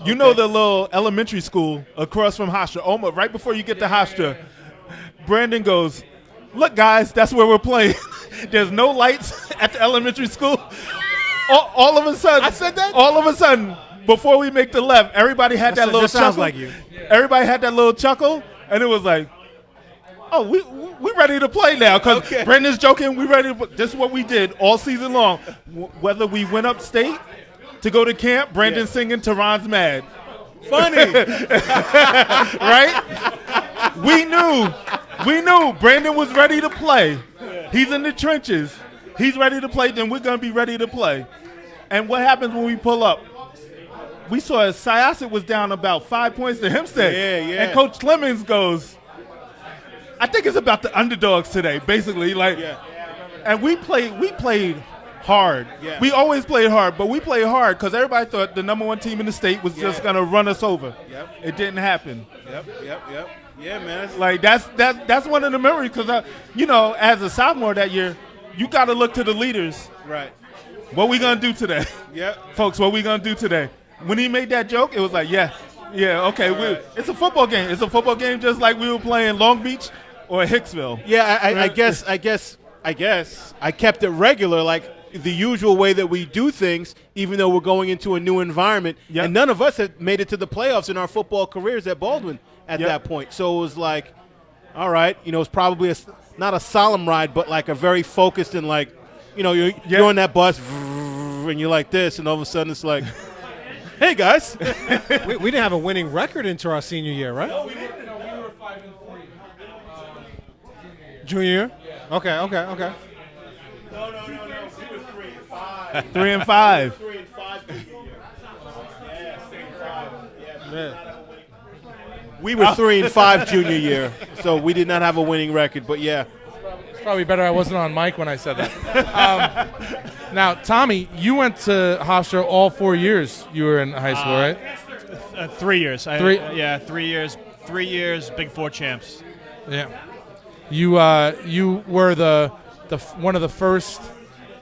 You know the little elementary school across from Hofstra. Right before you get to Hofstra, Brandon goes, look, guys, that's where we're playing. There's no lights at the elementary school. All of a sudden. I said that? All of a sudden, before we make the left, everybody had that little chuckle. Sounds like you. Everybody had that little chuckle, and it was like, oh, we ready to play now because Brendan's joking. We ready to. This is what we did all season long. Whether we went upstate to go to camp, Brandon singing Tehran's Mad. Funny, right? We knew Brandon was ready to play. He's in the trenches. He's ready to play. Then we're gonna be ready to play. And what happens when we pull up? We saw Syosset was down about 5 points to Hempstead. Yeah. And Coach Clemens goes, I think it's about the underdogs today, basically. And we played hard. Yeah. We always played hard, but we played hard because everybody thought the number 1 team in the state was just gonna run us over. Yep. It didn't happen. Yep. Yeah, man. That's one of the memories because as a sophomore that year, you got to look to the leaders. Right. What we gonna do today? Yep. Folks, what we gonna do today? When he made that joke, it was like, okay. It's a football game. It's a football game just like we were playing Long Beach or Hicksville. Yeah, I guess I guess I kept it regular, like the usual way that we do things, even though we're going into a new environment. Yep. And none of us had made it to the playoffs in our football careers at Baldwin at Yep. that point. So it was like, all right, you know, it's probably not a solemn ride, but like a very focused and like, you know, you're on that bus and you're like this, and all of a sudden it's like, hey guys. We didn't have a winning record into our senior year, right? No, we didn't. No, we were 5-3. Junior year? Okay. No. We were 3-5. 3 and 5. 3 and 5. We were 3 and 5 junior year, so we did not have a winning record. But yeah, It's probably better I wasn't on mic when I said that. Now, Tommy, you went to Hofstra all 4 years you were in high school, right? 3 years. 3? Yeah, 3 years. 3 years, Big Four champs. Yeah. You were the one of the first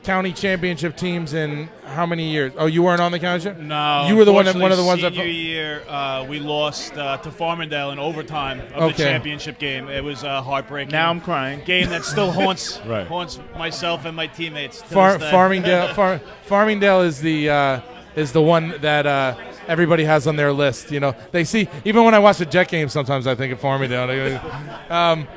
county championship teams in how many years? Oh, you weren't on the county championship? No. You were one of the ones that. Senior year, we lost to Farmingdale in overtime of the championship game. It was heartbreaking. Now I'm crying. Game that still haunts Right. haunts myself and my teammates. To this day. Farmingdale is the one that everybody has on their list. You know, they see even when I watch the Jet game, sometimes I think of Farmingdale.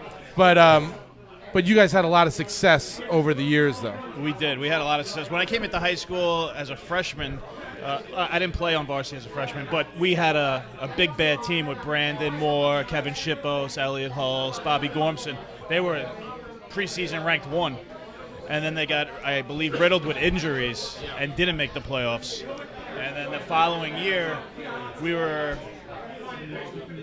But you guys had a lot of success over the years, though. We did. We had a lot of success. When I came into high school as a freshman, I didn't play on varsity as a freshman, but we had a big bad team with Brandon Moore, Kevin Shippos, Elliot Hulse, Bobby Gormson. They were preseason ranked 1. And then they got, I believe, riddled with injuries and didn't make the playoffs. And then the following year, we were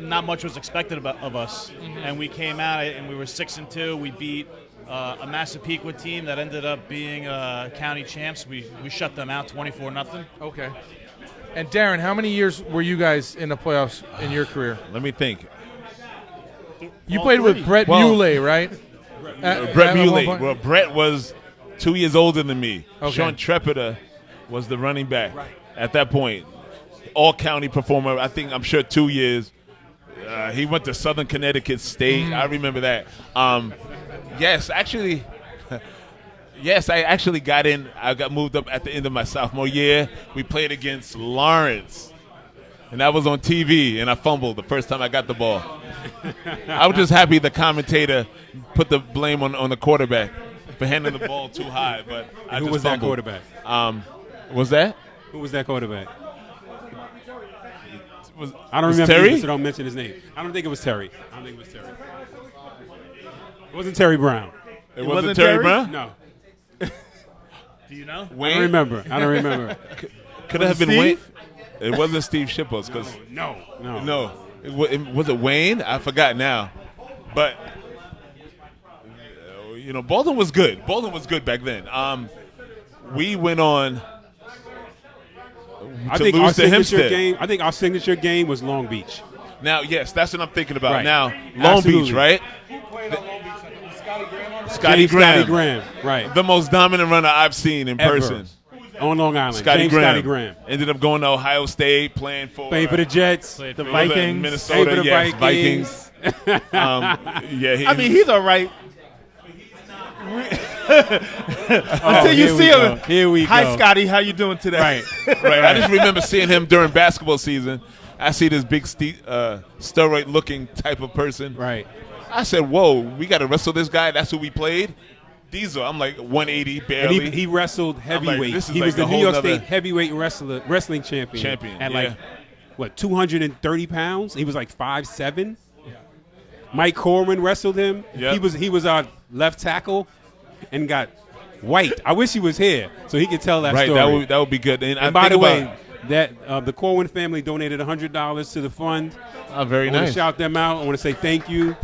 not much was expected of us, and we came out and we were 6-2. We beat a Massapequa team that ended up being county champs. We shut them out 24-0. Okay. And Darren, how many years were you guys in the playoffs in your career? Let me think. You played with Brett Muley, right? Brett Muley. Well, Brett was 2 years older than me. Okay. Sean Trepida was the running back at that point. All county performer. I'm sure 2 years. He went to Southern Connecticut State. I remember that. Yes, I actually got in. I got moved up at the end of my sophomore year. We played against Lawrence, and that was on TV, and I fumbled the first time I got the ball. I was just happy the commentator put the blame on the quarterback for handing the ball too high. But Who was that quarterback? Was that? Who was that quarterback? I don't remember. Terry? So don't mention his name. I don't think it was Terry. It wasn't Terry Brown. It wasn't Terry Brown? No. Do you know? Wayne? I don't remember. Could it have been Wayne? It wasn't Steve Shippos. No. Was it Wayne? I forgot now. But, Baldwin was good. Baldwin was good back then. We went on I to think lose to Hempstead. I think our signature game was Long Beach. Now, yes, that's what I'm thinking about. Right. Now, Long Beach, right? Who played on Long Beach? Scotty Graham. Right. The most dominant runner I've seen in person. On Long Island. Scotty Graham. Ended up going to Ohio State, playing for the Jets, the Vikings, Minnesota, the Vikings. He's all right. Until you see him. Here we go. Hi, Scotty. How you doing today? Right. I just remember seeing him during basketball season. I see this big steroid-looking type of person. Right. I said, whoa, we got to wrestle this guy? That's who we played? Diesel, I'm like 180 barely. And he wrestled heavyweight. This is he like was the a New whole York nother- State heavyweight wrestling champion. At yeah. 230 pounds? He was like 5'7". Mike Corwin wrestled him. Yep. He was our left tackle and got white. I wish he was here so he could tell that story. Right, that would be good. And by the way, that the Corwin family donated $100 to the fund. Oh, very I want nice. to shout them out. I want to say thank you.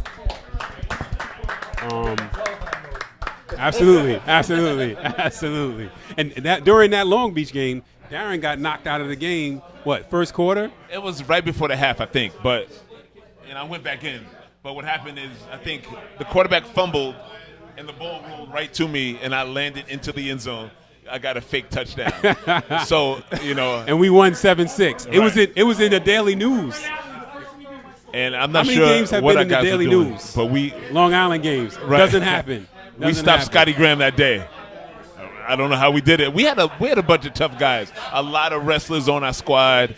Absolutely. And that during that Long Beach game, Darren got knocked out of the game. What, first quarter? It was right before the half, I think. And I went back in. But what happened is, I think the quarterback fumbled, and the ball rolled right to me, and I landed into the end zone. I got a fake touchdown. So, and we won 7-6. Right. It was in the Daily News. And I'm not How many sure games have what been our in the guys Daily are doing, News? but Long Island games. Right. Doesn't happen. We stopped Scotty Graham that day. I don't know how we did it. We had a bunch of tough guys. A lot of wrestlers on our squad,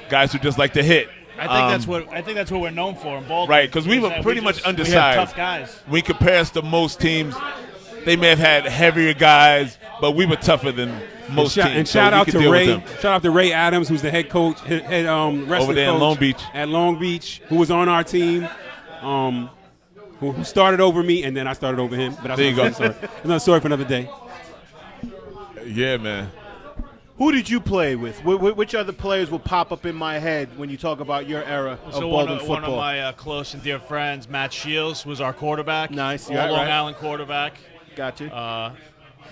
guys who just like to hit. I think that's what we're known for in Baldwin. Right, because we were pretty much undersized. We have tough guys. When you compare us to most teams, they may have had heavier guys, but we were tougher than most teams. And shout out to Ray. Shout out to Ray Adams, who's the head coach, wrestling over there coach in Long Beach. At Long Beach, who was on our team, who started over me, and then I started over him. But there you go. Another story for another day. Yeah, man. Who did you play with? Which other players will pop up in my head when you talk about your era of Baldwin football? One of my close and dear friends, Matt Shields, was our quarterback. Nice. Long Island quarterback. Got you.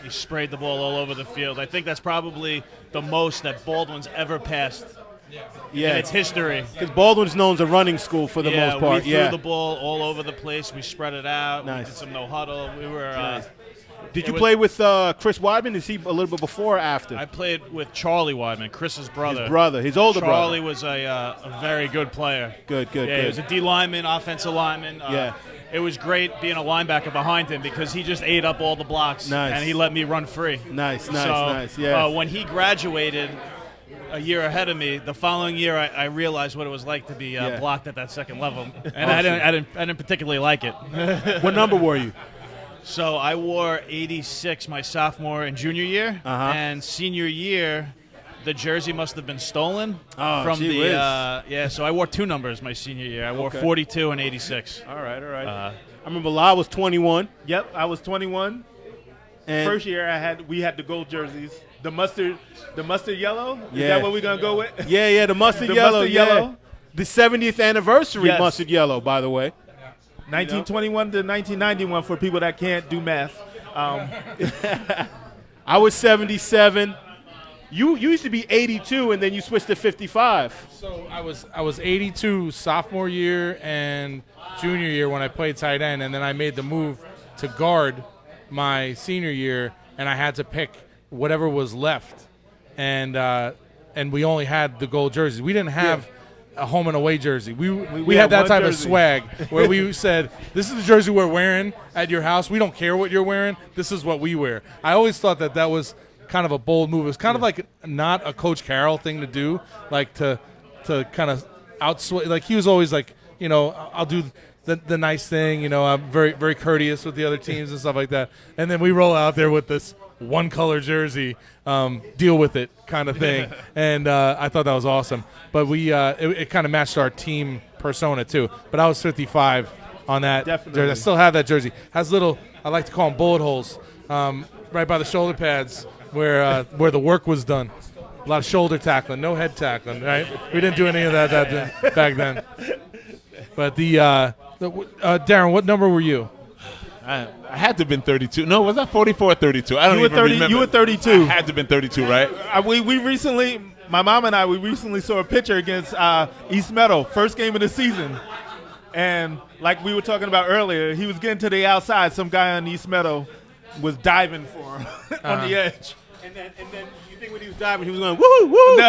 He sprayed the ball all over the field. I think that's probably the most that Baldwin's ever passed in its history. Because Baldwin's known as a running school for the most part. We threw the ball all over the place. We spread it out. Nice. We did some no huddle. We were. Did you play with Chris Weidman? Is he a little bit before or after? I played with Charlie Weidman, Chris's brother. His older brother. Charlie was a very good player. Good. Yeah, he was a D lineman, offensive lineman. It was great being a linebacker behind him because he just ate up all the blocks. Nice. And he let me run free. Nice. Yeah. When he graduated a year ahead of me, the following year I realized what it was like to be blocked at that second level, and I didn't particularly like it. What number were you? So I wore 86 my sophomore and junior year, and senior year, the jersey must have been stolen from the. So I wore 2 numbers my senior year. I wore 42 and 86. All right. I remember I was 21. Yep, I was 21. And first year we had the gold jerseys, the mustard yellow. Is that what we're gonna go with? Yeah, the mustard yellow. Yellow. The 70th anniversary mustard yellow, by the way. 1921 to 1991 for people that can't do math. I was 77. You used to be 82, and then you switched to 55. So I was 82 sophomore year and junior year when I played tight end, and then I made the move to guard my senior year, and I had to pick whatever was left, and we only had the gold jerseys. We didn't have a home and away jersey. We had that type of swag where we said, this is the jersey we're wearing at your house. We don't care what you're wearing. This is what we wear. I always thought that was kind of a bold move. It was kind of like not a Coach Carroll thing to do, like to kind of outsway. Like he was always like, I'll do the nice thing. I'm very, very courteous with the other teams and stuff like that. And then we roll out there with this one color jersey, deal with it kind of thing. And I thought that was awesome. But it kind of matched our team persona too. But I was 55 on that jersey. I still have that jersey. Has little, I like to call them bullet holes, right by the shoulder pads where the work was done. A lot of shoulder tackling, no head tackling, right? We didn't do any of that back then. But Darren, what number were you? I had to have been 32. No, was that 44 or 32? I don't even remember. You were 32. I had to have been 32, right? We recently, my mom and I, saw a picture against East Meadow, first game of the season. And like we were talking about earlier, he was getting to the outside. Some guy on East Meadow was diving for him on the edge. And then you think when he was diving, he was going, woo, woo, woo, woo.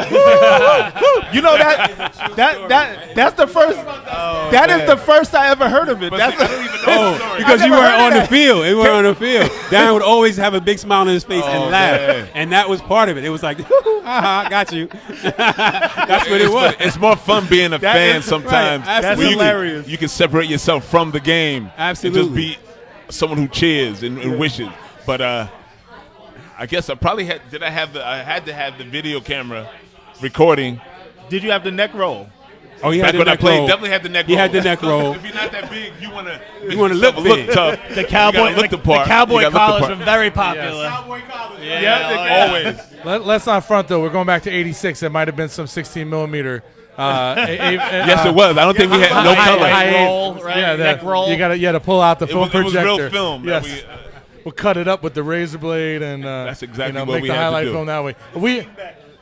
You know that's the first. That is the first I ever heard of it. I don't even know because you weren't on the field. You weren't on the field. Darren would always have a big smile on his face and laugh, and that was part of it. It was like, got you. That's what it was. It's more fun being a fan sometimes. Right. That's hilarious. You can separate yourself from the game. Absolutely. And just be someone who cheers and wishes. But I guess I probably had. I had to have the video camera recording. Did you have the neck roll? Oh, he Back had the when neck I played, roll. definitely had the neck roll. He had the neck roll. If you're not that big, you want to look tough. The cowboy, look the part. The cowboy You gotta look the collars part. were very popular. Yes. Cowboy collars. Yeah, always. Let's not front though. We're going back to '86. It might have been some 16 millimeter. Yes, it was. I don't think we had no color. Roll, right? Neck roll. You got to pull out the film It was projector. real film. Yes. We'll cut it up with the razor blade and That's exactly what make we the had to highlight do. film that way.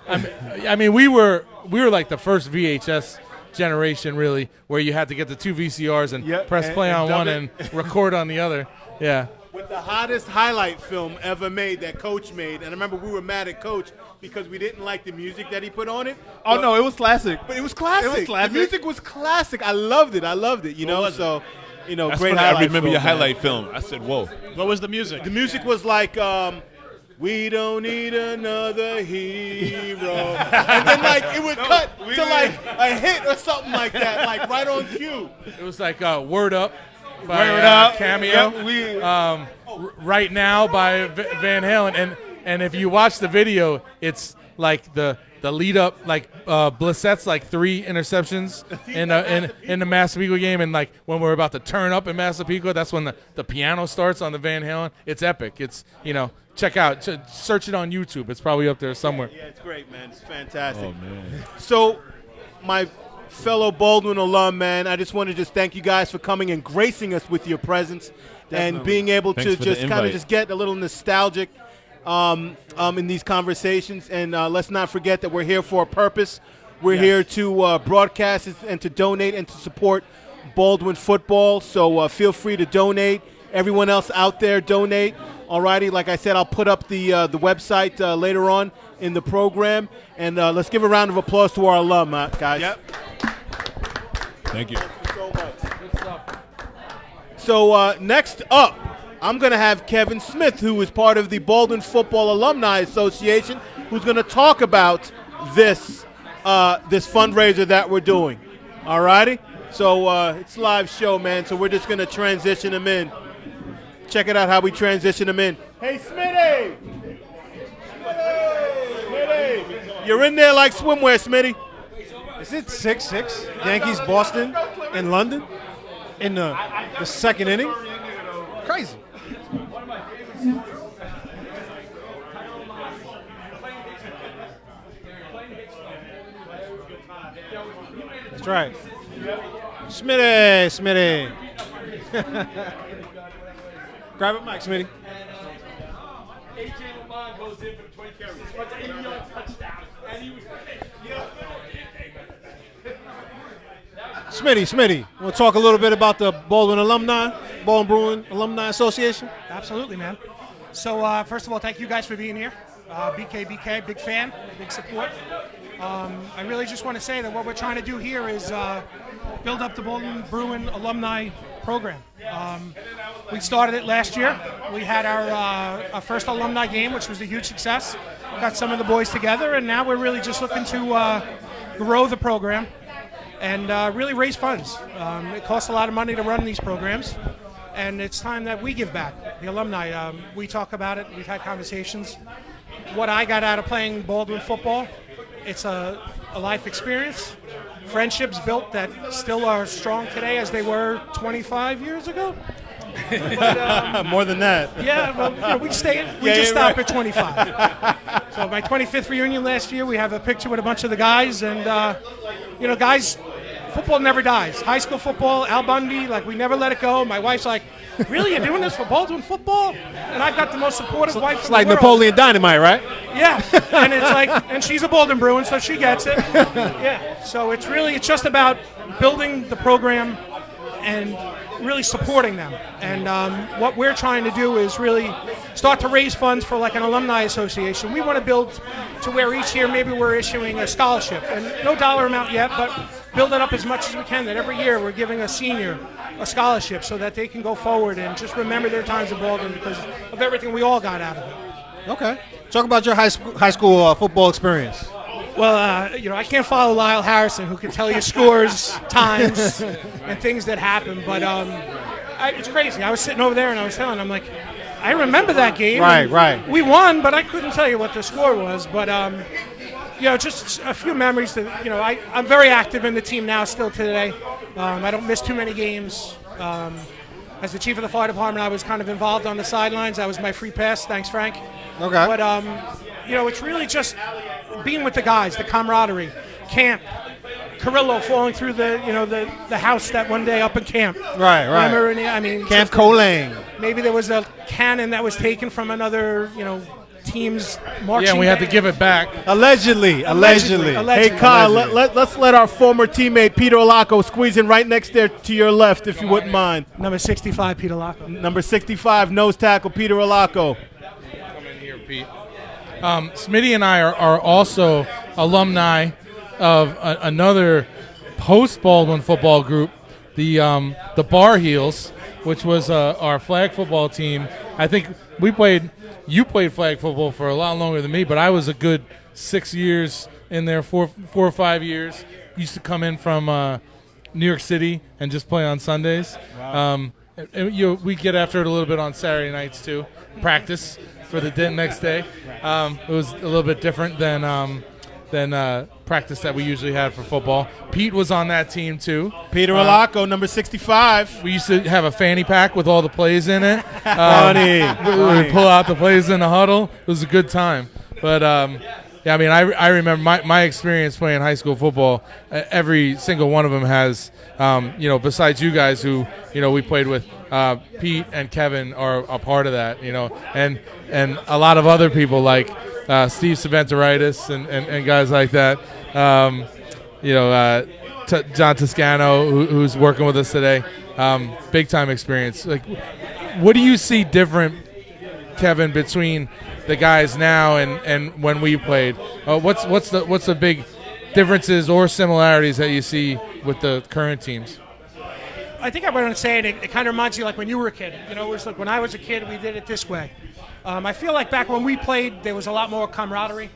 I mean, we were like the first VHS generation, really, where you had to get the 2 VCRs and press play on one and record on the other. Yeah. With the hottest highlight film ever made that Coach made, and I remember we were mad at Coach because we didn't like the music that he put on it. Oh, no, it was classic. But it was classic. It was classic. The music was classic. I loved it. You know, so That's great funny. I highlight remember your film, man. highlight film. I said, whoa. What was the music? The music was like, we don't need another hero. And then, like, it would cut to, like, a hit or something like that, like, right on cue. It was like Word Up by Word Up. Cameo. Yep, Right Now by Van Halen. And if you watch the video, it's like the lead up, like Blissett's like 3 interceptions in the Massapequa game, and like when we're about to turn up in Massapequa, that's when the piano starts on the Van Halen. It's epic. It's check out, search it on YouTube. It's probably up there somewhere. Yeah, it's great, man. It's fantastic. Oh, man. So, my fellow Baldwin alum, man, I just want to thank you guys for coming and gracing us with your presence and being able Thanks to for the just kind of invite. just get a little nostalgic in these conversations. And let's not forget that we're here for a purpose. We're here to broadcast and to donate and to support Baldwin football. So feel free to donate. Everyone else out there, donate. Alrighty, like I said, I'll put up the website later on in the program. And let's give a round of applause to our alum, guys. Yep. Thank you. So much. So next up, I'm going to have Kevin Smith, who is part of the Baldwin Football Alumni Association, who's going to talk about this fundraiser that we're doing. All righty? So it's a live show, man, so we're just going to transition him in. Check it out how we transition him in. Hey, Smitty! Smitty! You're in there like swimwear, Smitty. Is it 6-6? Yankees, Boston, in London, in the second inning? Crazy. That's right. Smitty. Grab it, Mike, Smitty. Smitty, we'll talk a little bit about the Baldwin Bruin Alumni Association. Absolutely, man. So first of all, thank you guys for being here. BKBK, big fan, big support. I really just want to say that what we're trying to do here is build up the Baldwin Bruin alumni program. We started it last year. We had our first alumni game, which was a huge success. Got some of the boys together, and now we're really just looking to grow the program and really raise funds. It costs a lot of money to run these programs, and it's time that we give back. The alumni, we talk about it. We've had conversations. What I got out of playing Baldwin football, it's a life experience. Friendships built that still are strong today as they were 25 years ago. But, More than that. yeah, well, we just stop at 25. So my 25th reunion last year, we have a picture with a bunch of the guys, and guys, football never dies. High school football, Al Bundy, like we never let it go. My wife's like, really, you're doing this for Baldwin football? And I've got the most supportive wife It's in like the world. Napoleon Dynamite, right? Yeah, and it's like, and she's a Baldwin Bruin, so she gets it. Yeah, so it's just about building the program and really supporting them. And what we're trying to do is really start to raise funds for like an alumni association. We want to build to where each year maybe we're issuing a scholarship, and no dollar amount yet, but build it up as much as we can, that every year we're giving a senior a scholarship so that they can go forward and just remember their times in Baldwin because of everything we all got out of it. Okay. Talk about your high school football experience. Well, I can't follow Lyle Harrison, who can tell you scores, times, and things that happen. But it's crazy. I was sitting over there and I was telling him, like, I remember that game. Right. We won, but I couldn't tell you what the score was. But just a few memories that I'm very active in the team now, still today. I don't miss too many games. As the chief of the fire department, I was kind of involved on the sidelines. That was my free pass. Thanks, Frank. Okay. But it's really just being with the guys, the camaraderie, camp. Carrillo falling through the house that one day up in camp. Right. Remember, Camp Colang. Maybe there was a cannon that was taken from another, team's marching Yeah, and we had to band. give it back. Allegedly. Hey, Kyle, let's let our former teammate Peter Olaco squeeze in right next there to your left, if you wouldn't mind. Number 65, Peter Locke. Number 65, nose tackle, Peter Olaco. Come in here, Pete. Smitty and I are also alumni of another post-Baldwin football group the Bar Heels, which was our flag football team. I think you played flag football for a lot longer than me, but I was a good 6 years in there, 4 or 5 years. Used to come in from New York City and just play on Sundays. Wow. We get after it a little bit on Saturday nights too. Practice for the next day. It was a little bit different than practice that we usually had for football. Pete was on that team too. Peter Alaco, number 65. We used to have a fanny pack with all the plays in it. Funny. We would pull out the plays in the huddle. It was a good time. But yeah, I mean, I remember my experience playing high school football. Every single one of them has, besides you guys who, we played with, Pete and Kevin are a part of that, and a lot of other people like Steve Saventoritis and guys like that. John Toscano, who's working with us today. Big time experience. Like, what do you see different, Kevin, between the guys now and when we played? What's the big differences or similarities that you see with the current teams? I think I want to say it kind of reminds you like when you were a kid. It was like when I was a kid, we did it this way. I feel like back when we played, there was a lot more camaraderie.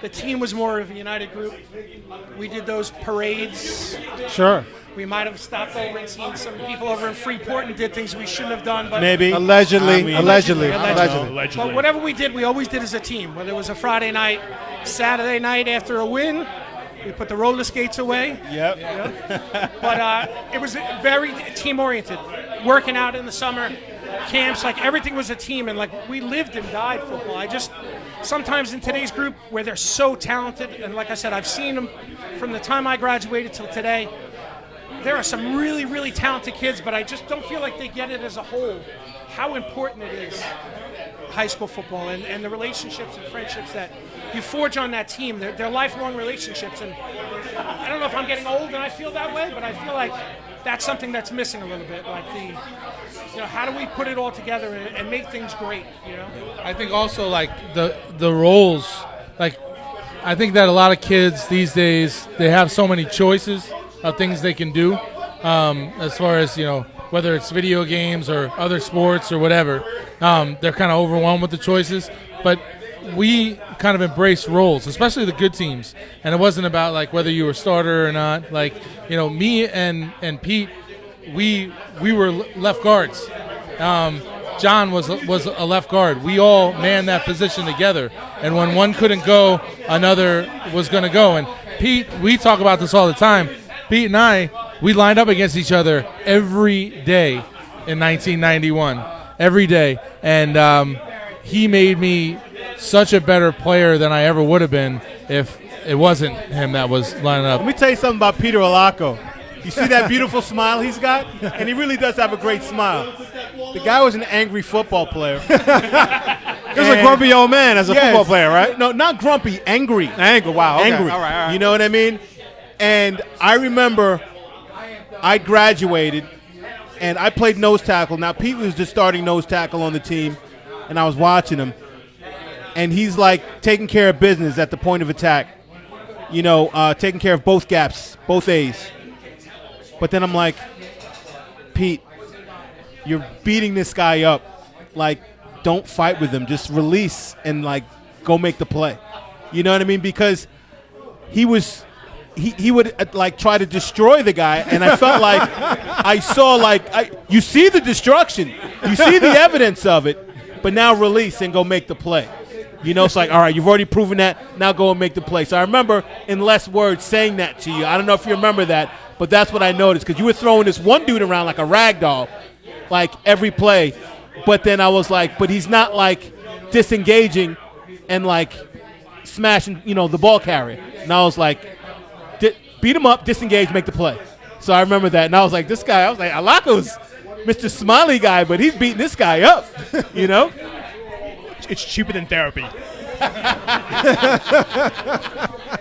The team was more of a united group. We did those parades. Sure. We might have stopped over and seen some people over in Freeport and did things we shouldn't have done. But Maybe. Allegedly. But whatever we did, we always did as a team. Whether it was a Friday night, Saturday night after a win, we put the roller skates away. Yep. But it was very team-oriented. Working out in the summer, camps, like everything was a team, and like we lived and died football. Sometimes in today's group where they're so talented, and like I said, I've seen them from the time I graduated till today. There are some really, really talented kids, but I just don't feel like they get it as a whole, how important it is, high school football, and the relationships and friendships that you forge on that team. They're lifelong relationships, and I don't know if I'm getting old and I feel that way, but I feel like that's something that's missing a little bit, like how do we put it all together and make things great, I think also like the roles, like I think that a lot of kids these days, they have so many choices of things they can do, as far as, whether it's video games or other sports or whatever, they're kind of overwhelmed with the choices, but we kind of embrace roles, especially the good teams, and it wasn't about like whether you were starter or not. Like, me and Pete, we were left guards. John was a left guard. We all manned that position together, and when one couldn't go, another was going to go. And Pete, we talk about this all the time. Pete and I, we lined up against each other every day in 1991, every day, and he made me such a better player than I ever would have been if it wasn't him that was lining up. Let me tell you something about Peter Alaco. You see that beautiful smile he's got? And he really does have a great smile. The guy was an angry football player. He was a grumpy old man as a football player, right? No, not grumpy, angry. Angry, wow. Okay. Angry. All right. You know what I mean? And I remember I graduated, and I played nose tackle. Now, Pete was the starting nose tackle on the team, and I was watching him. And he's like taking care of business at the point of attack, taking care of both gaps, both A's. But then I'm like, Pete, you're beating this guy up. Like, don't fight with him. Just release and, like, go make the play. You know what I mean? Because he would, like, try to destroy the guy, and I felt like I saw, you see the destruction. You see the evidence of it, but now release and go make the play. It's like, all right, you've already proven that. Now go and make the play. So I remember, in less words, saying that to you. I don't know if you remember that, but that's what I noticed, because you were throwing this one dude around like a rag doll, like every play. But then I was like, but he's not like disengaging and like smashing, the ball carrier. And I was like, beat him up, disengage, make the play. So I remember that. And I was like, this guy, Alaco's Mr. Smiley guy, but he's beating this guy up, It's cheaper than therapy.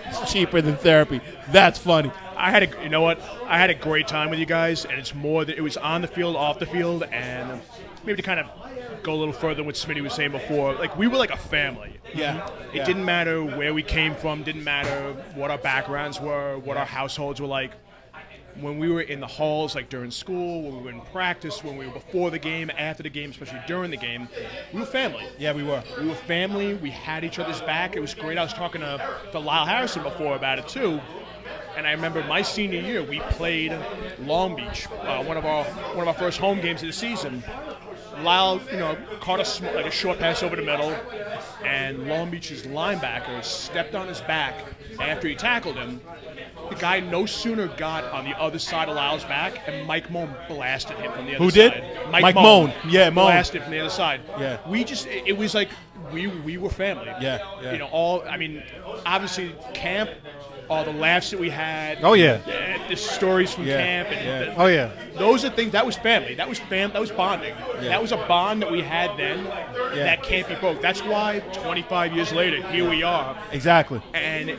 It's cheaper than therapy. That's funny. I had a great time with you guys, and it's more that it was on the field, off the field, and maybe to kind of go a little further than what Smitty was saying before, like we were like a family. Yeah. It didn't matter where we came from, didn't matter what our backgrounds were, what our households were like. when we were in the halls, like during school, when we were in practice, when we were before the game, after the game, especially during the game, we were family. Yeah, we were. We were family. We had each other's back. It was great. I was talking to Lyle Harrison before about it too, and I remember my senior year we played Long Beach, one of our first home games of the season. Lyle, caught a short pass over the middle, and Long Beach's linebacker stepped on his back after he tackled him. The guy no sooner got on the other side of Lyle's back, and Mike Moan blasted him from the other Who side. did? Mike Moan. Yeah, Moan. Blasted from the other side. Yeah. It was like we were family. Yeah. Obviously camp, all the laughs that we had. Oh, yeah. The stories from camp. And those are things, that was family. That was bonding. Yeah. That was a bond that we had then that can't be broke. That's why 25 years later, here we are. Exactly. And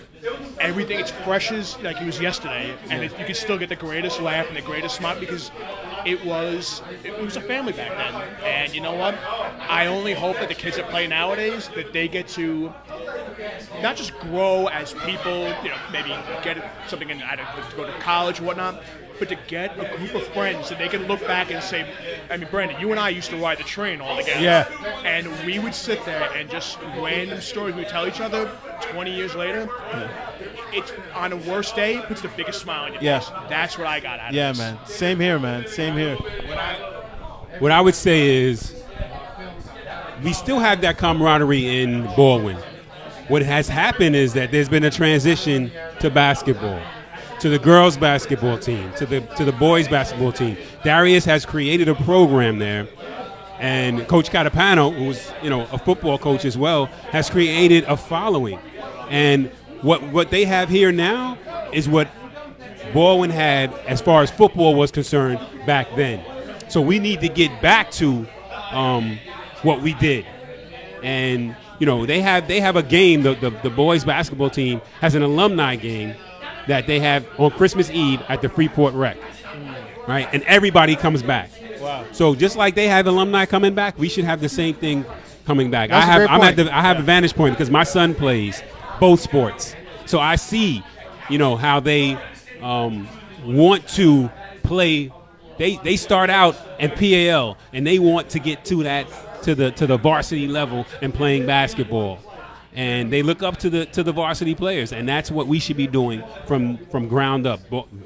everything, it's fresh as like it was yesterday, and you can still get the greatest laugh and the greatest smile because it was a family back then. And you know what? I only hope that the kids that play nowadays, that they get to not just grow as people, maybe get something to go to college or whatnot, but to get a group of friends that they can look back and say, Brandon, you and I used to ride the train all together. Yeah. And we would sit there and just random stories we would tell each other 20 years later. It's on a worst day, puts the biggest smile on your face. That's what I got out of Yeah, this. man. Same here, man. Same here. What I would say is we still have that camaraderie in Baldwin. What has happened is that there's been a transition to basketball, to the girls' basketball team, to the boys' basketball team. Darius has created a program there, and Coach Catapano, who's a football coach as well, has created a following. And what they have here now is what Baldwin had as far as football was concerned back then. So we need to get back to what we did. And they have a game. The boys basketball team has an alumni game that they have on Christmas Eve at the Freeport Rec, right? And everybody comes back. Wow. So just like they have alumni coming back, we should have the same thing coming back. That's a great point. I have a vantage point because my son plays both sports, so I see, how they want to play. They start out at PAL and they want to get to the varsity level and playing basketball, and they look up to the varsity players, and that's what we should be doing from ground up,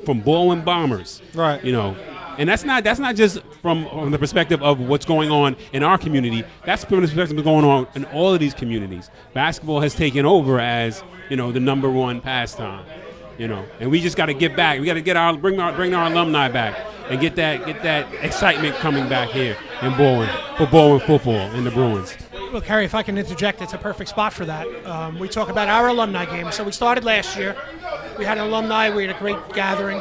from Baldwin Bombers, right? And that's not just from the perspective of what's going on in our community. That's from the perspective of going on in all of these communities. Basketball has taken over as the number one pastime, and we just got to get back. We got to bring our alumni back and get that excitement coming back here in Baldwin for Baldwin football and the Bruins. Well, Kerry, if I can interject, it's a perfect spot for that. We talk about our alumni game. So we started last year. We had an alumni. We had a great gathering.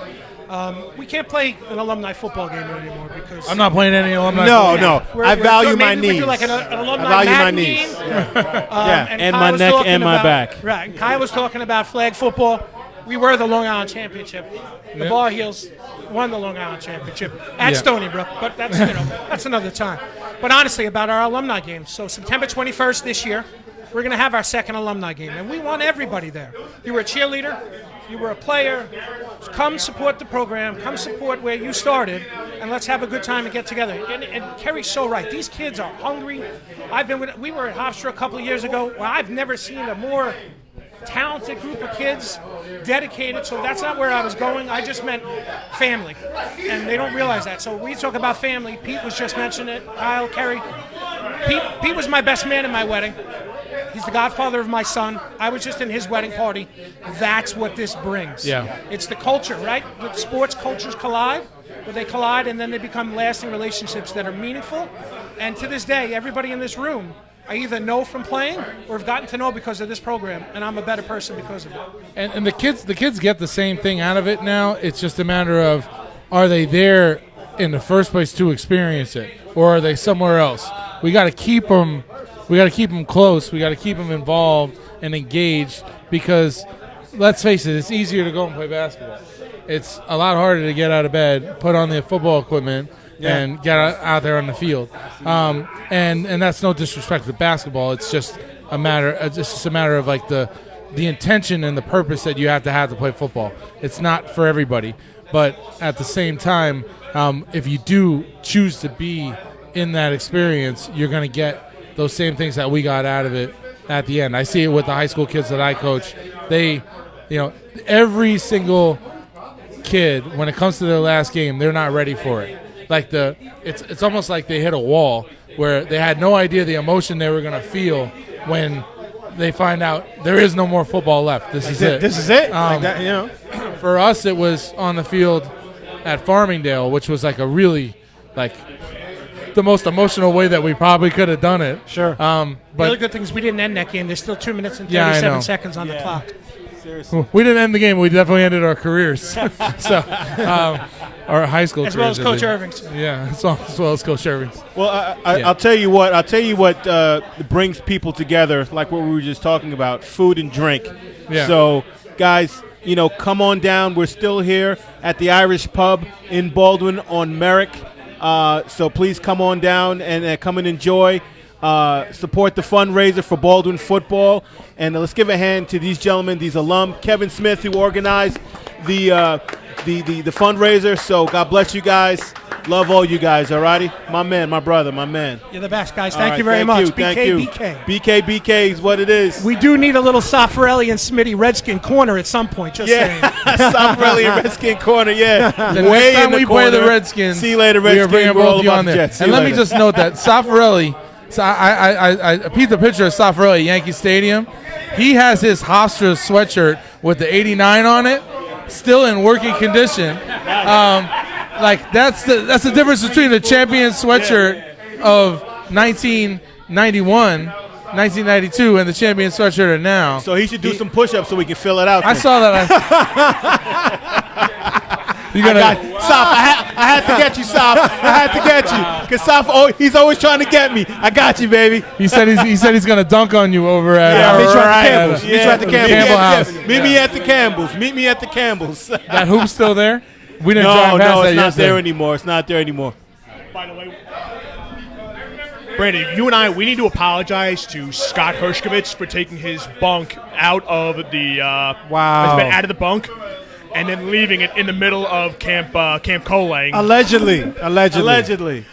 We can't play an alumni football game anymore because I'm not playing any alumni. No. I value my maybe we knees. do like an alumni I value my Madden knees. game. And Kyle my was neck talking and my about- back. Right. And Kyle was talking about flag football. We were the Long Island Championship. The Bar Heels won the Long Island Championship at Stony Brook, but that's that's another time. But honestly, about our alumni game. So September 21st this year, we're going to have our second alumni game, and we want everybody there. You were a cheerleader, you were a player. Come support the program. Come support where you started, and let's have a good time and get together. And Kerry's so right. These kids are hungry. We were at Hofstra a couple of years ago. Well, I've never seen a more talented group of kids, dedicated. So that's not where I was going. I just meant family, and they don't realize that. So we talk about family. Pete was just mentioning it. Kyle, Kerry. Pete was my best man in my wedding. He's the godfather of my son. I was just in his wedding party. That's what this brings. Yeah. It's the culture, right? The sports cultures collide, but they collide and then they become lasting relationships that are meaningful. And to this day, everybody in this room, I either know from playing or have gotten to know because of this program, and I'm a better person because of it. And the kids get the same thing out of it now. It's just a matter of, are they there in the first place to experience it, or are they somewhere else? We got to keep them. We got to keep them close. We got to keep them involved and engaged because, let's face it, it's easier to go and play basketball. It's a lot harder to get out of bed, put on the football equipment, and get out there on the field. And that's no disrespect to basketball. It's just a matter. It's just a matter of like the intention and the purpose that you have to play football. It's not for everybody. But at the same time, if you do choose to be in that experience, you're going to get those same things that we got out of it at the end. I see it with the high school kids that I coach. They, every single kid, when it comes to their last game, they're not ready for it. Like it's almost like they hit a wall where they had no idea the emotion they were going to feel when they find out there is no more football left. This is it. This is it. Like that, For us, it was on the field at Farmingdale, which was like a really, like, the most emotional way that we probably could have done it. Sure. The other good thing is we didn't end that game. There's still 2 minutes and 37 seconds on the clock. Seriously. We didn't end the game. We definitely ended our careers. So, our high school As well careers. as Coach Irving's. Yeah, as well as Coach Irving's. Well, I'll tell you what brings people together, like what we were just talking about, food and drink. Yeah. So, guys, come on down. We're still here at the Irish Pub in Baldwin on Merrick. So please come on down and come and enjoy. Support the fundraiser for Baldwin football. And let's give a hand to these gentlemen, these alum, Kevin Smith, who organized the fundraiser. So God bless you guys. Love all you guys, all righty? My man, my brother, my man. You're the best, guys. Thank you very much. BKBK. BKBK is what it is. We do need a little Saffarelli and Smitty Redskin corner at some point, just saying. Saffarelli and Redskin corner, yeah. The next time we play the Redskins, see you later, we are Redskins. bringing We're all both you about on the there. Jets. See And you let me later. just note that Saffarelli, so I peeped the picture of Saffarelli at Yankee Stadium. He has his Hofstra sweatshirt with the 89 on it, still in working condition. Like that's the difference between the champion sweatshirt of 1991, 1992, and the champion sweatshirt of now. So he should do some push-ups so we can fill it out. I saw that. You gonna? Saf, I had to get you, Saf. I had to get you because Saf, he's always trying to get me. I got you, baby. He said he's gonna dunk on you over at Campbell's. Meet you at the Campbell house. Meet me at the Campbell's. Meet me at the Campbell's. That hoop's still there? We didn't drive past that that it's not yesterday. there anymore. It's not there anymore. By the way, Brandon, you and I, we need to apologize to Scott Hershkovitz for taking his bunk out of the out of the bunk and then leaving it in the middle of Camp Colang. Allegedly.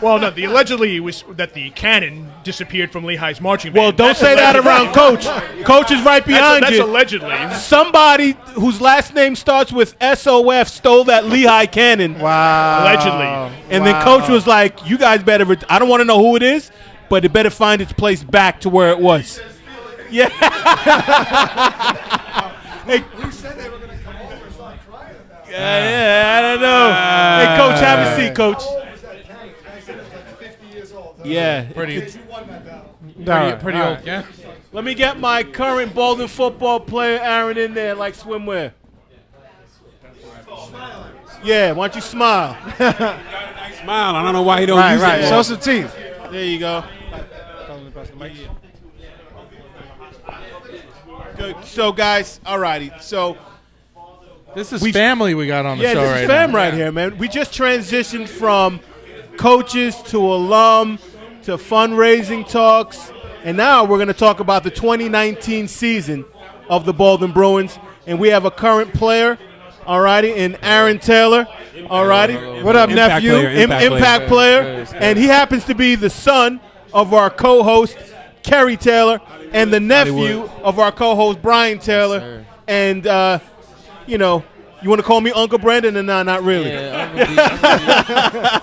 Well, no, the allegedly was that the cannon disappeared from Lehigh's marching band. Well, don't That's say that allegedly. around Coach. Coach is right behind That's you. allegedly. Somebody whose last name starts with SOF stole that Lehigh cannon. Wow. Allegedly. And then Coach was like, you guys better, I don't want to know who it is, but it better find its place back to where it was. Yeah. Hey, yeah, I don't know. Hey, Coach, have a seat, Coach. Yeah. Pretty Pretty old, yeah. Let me get my current Baldwin football player, Aaron, in there like swimwear. Yeah, why don't you smile? Smile. I don't know why he don't use it. Show some teeth. There you go. Good. So, guys, alrighty. So, This is family we got on the show this right is fam now. right here, man. We just transitioned from coaches to alum to fundraising talks, and now we're going to talk about the 2019 season of the Baldwin Bruins, and we have a current player, alrighty, in Aaron Taylor, alrighty. What up, Impact nephew? player, Impact player, and he happens to be the son of our co-host Kerry Taylor and the nephew of our co-host Brian Taylor, and you know, you want to call me Uncle Brandon? And nah, not really. Yeah,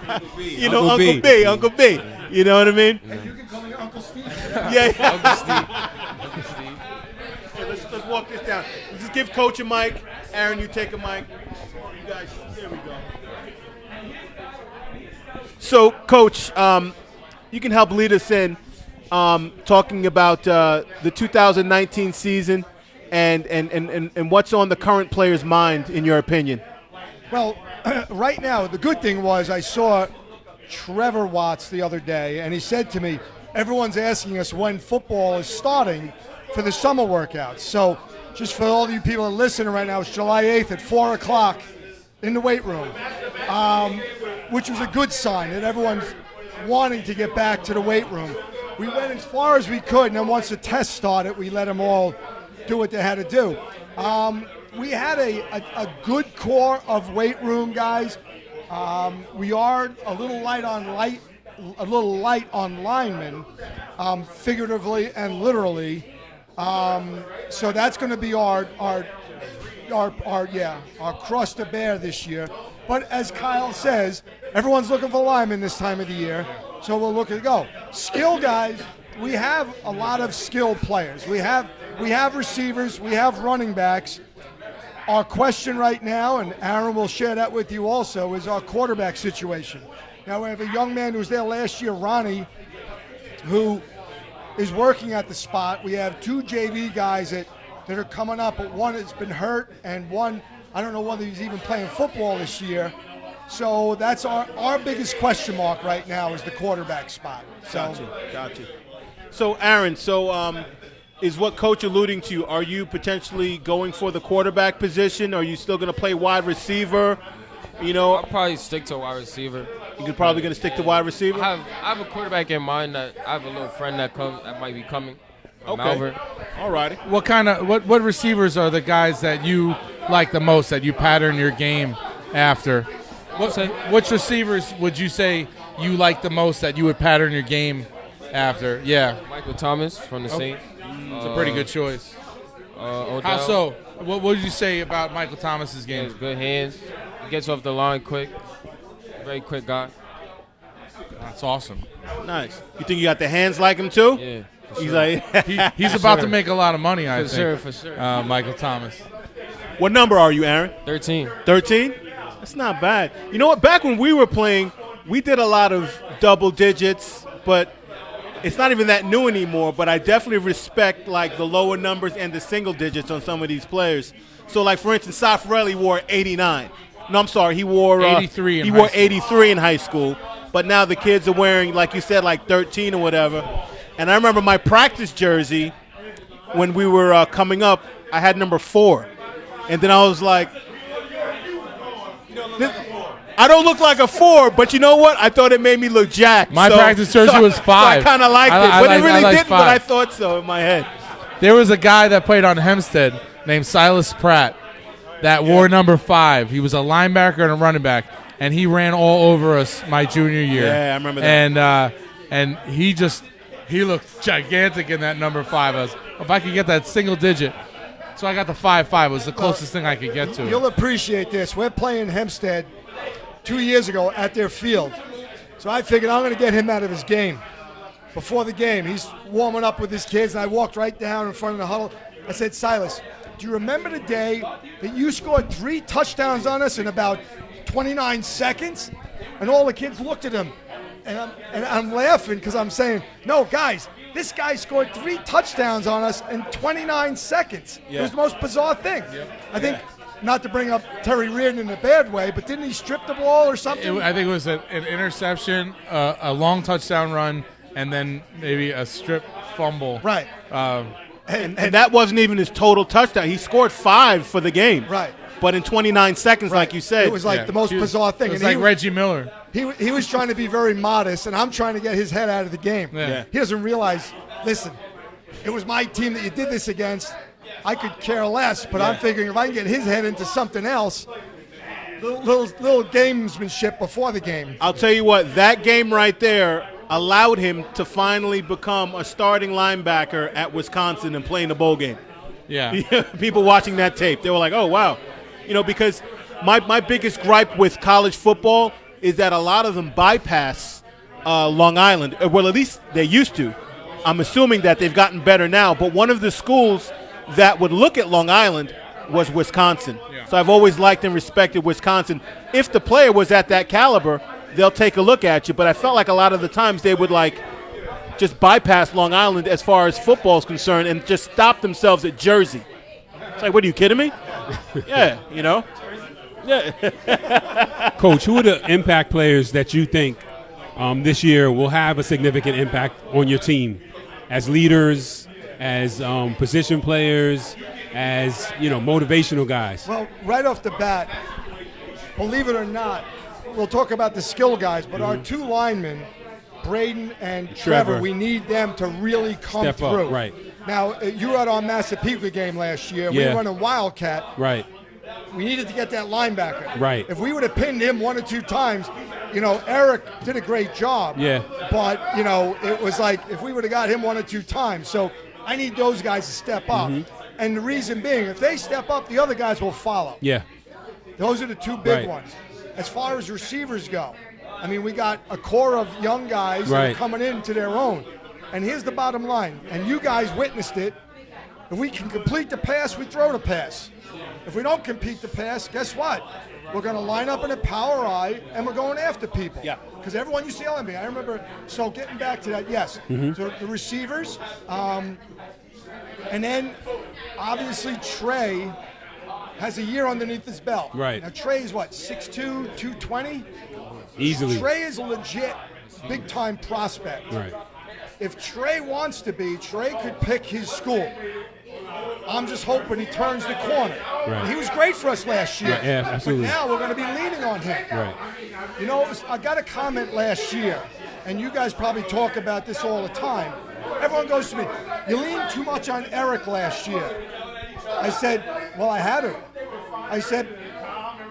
Uncle B. You know, Uncle B. You know what I mean? And you can call me Uncle Steve. Yeah. Uncle Steve. Hey, let's walk this down. Just give Coach a mic. Aaron, you take a mic. You guys, there we go. So, Coach, you can help lead us in talking about the 2019 season and what's on the current player's mind, in your opinion. Well, right now, the good thing was I saw Trevor Watts the other day, and he said to me, everyone's asking us when football is starting for the summer workouts. So just for all you people that are listening right now, it's July 8th at 4 o'clock in the weight room, which was a good sign that everyone's wanting to get back to the weight room. We went as far as we could, and then once the test started, we let them all do what they had to do. we had a good core of weight room guys. We are a little light on linemen, figuratively and literally. So that's going to be our cross to bear this year. But as Kyle says, everyone's looking for linemen this time of the year, so we'll look at go. Skill guys, we have a lot of skilled players. We have receivers, we have running backs. Our question right now, and Aaron will share that with you also, is our quarterback situation. Now we have a young man who was there last year, Ronnie, who is working at the spot. We have 2 JV guys that are coming up, but one has been hurt, and one, I don't know whether he's even playing football this year. So that's our biggest question mark right now is the quarterback spot. So, Got you. So, Aaron, is what Coach alluding to, are you potentially going for the quarterback position? Are you still going to play wide receiver? I'll probably stick to wide receiver. You're probably going to stick to wide receiver? I have a quarterback in mind that I have a little friend that might be coming. Okay. All righty. What receivers are the guys that you like the most, that you pattern your game after? Which receivers would you say you like the most that you would pattern your game after? Yeah. Michael Thomas from the Saints. It's a pretty good choice. Odell. How so? What would you say about Michael Thomas's game? He has good hands. He gets off the line quick. Very quick guy. That's awesome. Nice. You think you got the hands like him too? Yeah. He's sure. like he's about to make a lot of money, I think. For sure. Michael Thomas. What number are you, Aaron? 13. 13? That's not bad. You know what? Back when we were playing, we did a lot of double digits, but it's not even that new anymore. But I definitely respect like the lower numbers and the single digits on some of these players. So, like for instance, Saffarelli wore 89. No, I'm sorry, he wore 83. He wore 83 in high school. But now the kids are wearing, like you said, like 13 or whatever. And I remember my practice jersey when we were coming up. I had number 4, and then I was like, I don't look like a 4, but you know what? I thought it made me look jacked. My practice jersey was 5. So I kind of liked it, but it really didn't. 5. But I thought so in my head. There was a guy that played on Hempstead named Silas Pratt that wore number 5. He was a linebacker and a running back, and he ran all over us my junior year. Yeah, I remember that. And he looked gigantic in that number 5. If I could get that single digit. So I got the 5.5. It was the closest thing I could get to. You'll appreciate this. We're playing Hempstead 2 years ago at their field. So I figured I'm going to get him out of his game. Before the game, he's warming up with his kids, and I walked right down in front of the huddle. I said, Silas, do you remember the day that you scored 3 touchdowns on us in about 29 seconds? And all the kids looked at him. And I'm laughing because I'm saying, no, guys, this guy scored 3 touchdowns on us in 29 seconds. Yeah. It was the most bizarre thing. I think, not to bring up Terry Reardon in a bad way, but didn't he strip the ball or something? I think it was an interception, a long touchdown run, and then maybe a strip fumble. Right. And that wasn't even his total touchdown. He scored 5 for the game. Right. But in 29 seconds, like you said. It was like the most bizarre thing. It was like Reggie Miller. He was trying to be very modest, and I'm trying to get his head out of the game. Yeah. He doesn't realize, listen, it was my team that you did this against. I could care less, but I'm figuring if I can get his head into something else, little gamesmanship before the game. I'll tell you what, that game right there allowed him to finally become a starting linebacker at Wisconsin and play in the bowl game. Yeah. People watching that tape, they were like, oh, wow. Because my biggest gripe with college football is that a lot of them bypass Long Island. Well, at least they used to. I'm assuming that they've gotten better now. But one of the schools that would look at Long Island was Wisconsin. Yeah. So I've always liked and respected Wisconsin. If the player was at that caliber, they'll take a look at you. But I felt like a lot of the times they would just bypass Long Island as far as football is concerned and just stop themselves at Jersey. It's like, what, are you kidding me? Yeah, Yeah. Coach, who are the impact players that you think this year will have a significant impact on your team as leaders, as position players, as motivational guys? Well, right off the bat, believe it or not, we'll talk about the skill guys, but our 2 linemen, Braden and Trevor, we need them to really come Step through. up, right. Now, you were at our Massapequa game last year. Yeah. We were running Wildcat. Right. We needed to get that linebacker. Right. If we would have pinned him 1 or 2 times, Eric did a great job. Yeah. But, it was like if we would have got him 1 or 2 times. So I need those guys to step up. And the reason being, if they step up, the other guys will follow. Yeah. Those are the 2 big Right. ones. As far as receivers go, we got a core of young guys that Right. are coming into their own. And here's the bottom line, and you guys witnessed it. If we can complete the pass, we throw the pass. If we don't complete the pass, guess what? We're going to line up in a power eye, and we're going after people. Yeah. Because everyone used to yell at me. I remember, so getting back to that, yes. So the receivers, and then obviously Trey has a year underneath his belt. Right. Now Trey's what, 6'2", 220? Easily. Trey is a legit big-time prospect. Right. If Trey wants to be, Trey could pick his school. I'm just hoping he turns the corner. Right. He was great for us last year. Right, yeah, absolutely. But now we're going to be leaning on him. Right. I got a comment last year, and you guys probably talk about this all the time. Everyone goes to me, you leaned too much on Eric last year. I said, well, I had to. I said,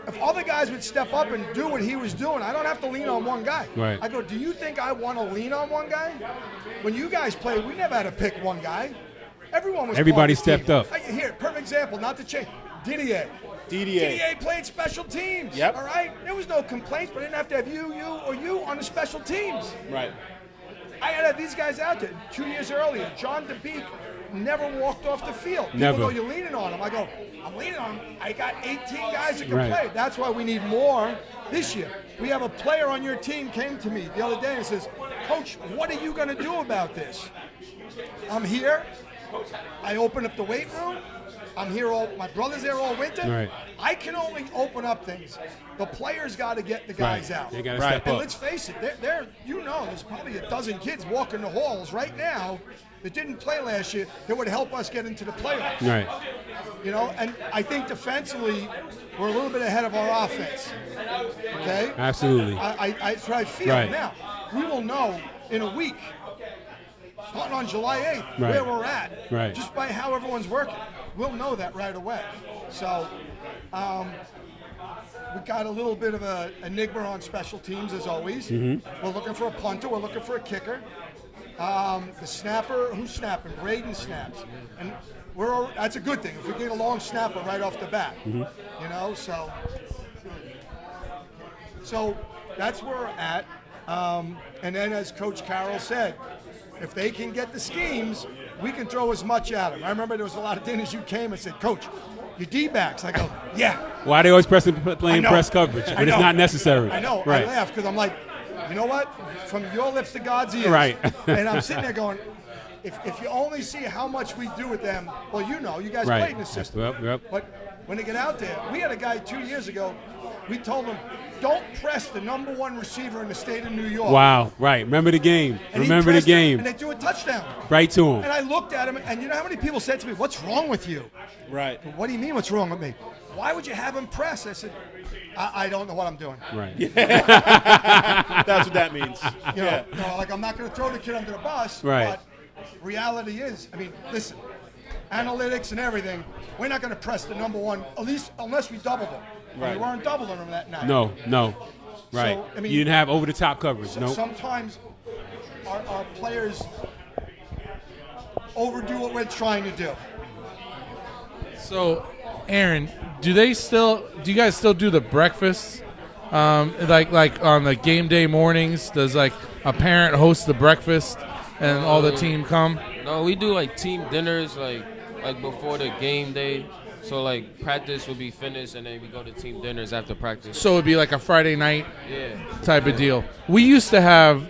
if other guys would step up and do what he was doing, I don't have to lean on one guy. Right. I go, do you think I want to lean on one guy? When you guys played, we never had to pick one guy. Everybody stepped up. Here, perfect example, not to change. Didier played special teams. Yep. All right? There was no complaints, but I didn't have to have you on the special teams. Right. I had to have these guys out there 2 years earlier. John DeBeek never walked off the field. Never. People go, you're leaning on him. I go, I'm leaning on him. I got 18 guys that can Right. play. That's why we need more this year. We have a player on your team came to me the other day and says, Coach, what are you going to do about this? I'm here. I open up the weight room. I'm here my brother's there all winter. Right. I can only open up things. The players got to get the guys Right. out. They gotta step And up. let's face it, there's probably a dozen kids walking the halls right now that didn't play last year that would help us get into the playoffs. Right. And I think defensively, we're a little bit ahead of our offense. Okay? Absolutely. That's what I feel. Right. Now, we will know in a week, starting on July 8th, Right. where we're at. Right. Just by how everyone's working. We'll know that right away. So, we got a little bit of an enigma on special teams, as always. We're looking for a punter. We're looking for a kicker. The snapper, who's snapping? Braden snaps. And that's a good thing. If we get a long snapper right off the bat. So that's where we're at. And then as Coach Carroll said, if they can get the schemes, we can throw as much at them. I remember there was a lot of dinners you came and said, Coach, your D-backs. I go, yeah. Why they always playing press coverage when it's not necessary? I know. Right. I laugh because I'm like, you know what? From your lips to God's ears. Right. And I'm sitting there going, if you only see how much we do with them, well, you guys Right. played in the system. Yep. But when they get out there, we had a guy 2 years ago, we told him, don't press the number one receiver in the state of New York. Wow. Right. Remember the game. And he Remember the pressed him, game. And they threw a touchdown. Right to him. And I looked at him, and you know how many people said to me, what's wrong with you? Right. What do you mean what's wrong with me? Why would you have him press? I said, I don't know what I'm doing. Right. That's what that means. I'm not going to throw the kid under the bus. Right. But reality is, listen, analytics and everything, we're not going to press the number one, at least unless we doubled them. Right. We weren't doubling them that night. No. Right. So, you didn't have over-the-top coverage. No. Sometimes our players overdo what we're trying to do. So, Aaron, do you guys still do the breakfast? Like on the game day mornings, does like a parent host the breakfast and all the team come? No, we do like team dinners like before the game day. So like practice will be finished and then we go to team dinners after practice. So it'd be like a Friday night type of deal. We used to have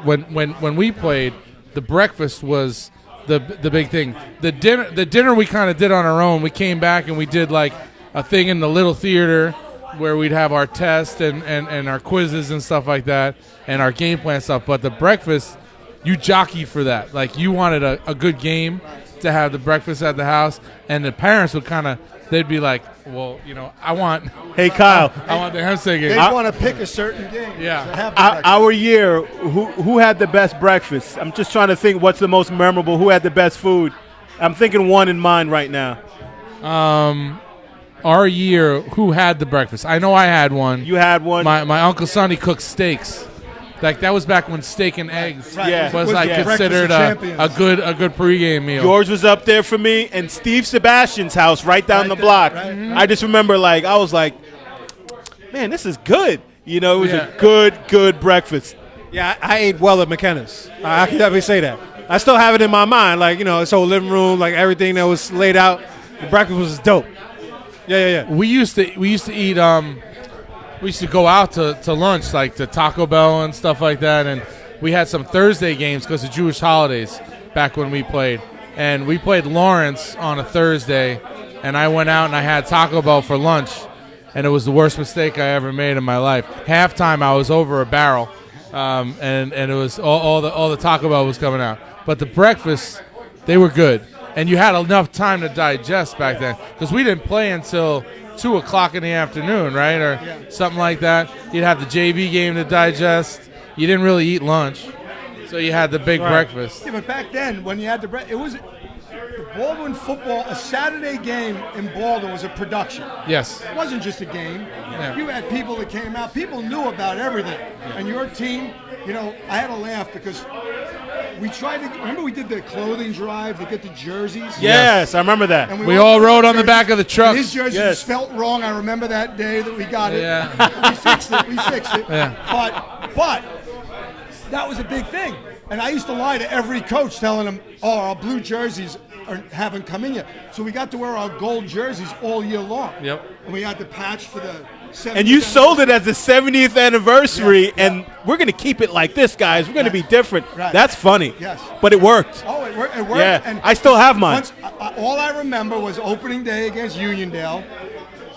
when we played, the breakfast was the big thing. The dinner we kind of did on our own. We came back and we did like a thing in the little theater where we'd have our tests and our quizzes and stuff like that and our game plan stuff. But the breakfast, you jockey for that. Like you wanted a good game to have the breakfast at the house, and the parents would they'd be like, well, I want. Hey, Kyle. I want the Hempstead game. They want to pick a certain game. Yeah. Our year, who had the best breakfast? I'm just trying to think what's the most memorable. Who had the best food? I'm thinking one in mind right now. Our year, who had the breakfast? I know I had one. You had one. My Uncle Sonny cooked steaks. Like that was back when steak and eggs was like considered a good pregame meal. Yours was up there for me, and Steve Sebastian's house right down the block. I just remember, I was like, man, this is good. It was a good breakfast. Yeah, I ate well at McKenna's. I can definitely say that. I still have it in my mind, this whole living room, everything that was laid out. The breakfast was dope. Yeah. We used to eat. We used to go out to lunch, like to Taco Bell and stuff like that. And we had some Thursday games because of Jewish holidays back when we played. And we played Lawrence on a Thursday, and I went out and I had Taco Bell for lunch, and it was the worst mistake I ever made in my life. Halftime, I was over a barrel, and it was all the Taco Bell was coming out. But the breakfast, they were good. And you had enough time to digest back then because we didn't play until 2 o'clock in the afternoon, right? Or something like that. You'd have the JV game to digest. You didn't really eat lunch. So you had the big breakfast. Yeah, but back then, when you had it was the Baldwin football, a Saturday game in Baldwin was a production. Yes. It wasn't just a game. Yeah. You had people that came out. People knew about everything. And your team, I had to laugh because we tried to, remember we did the clothing drive to get the jerseys? Yes, I remember that. And we all rode on the back of the truck. His jersey was spelt wrong. I remember that day that we got it. Yeah. We fixed it. Yeah. But that was a big thing. And I used to lie to every coach telling them, our blue jerseys haven't come in yet. So we got to wear our gold jerseys all year long. Yep. And we had the patch for the 70th And you sold it as the 70th anniversary, and we're going to keep it like this, guys. We're going to be different. Right. That's funny. Yes. But it worked. Oh, it worked. Yeah, And I still have mine. All I remember was opening day against Uniondale,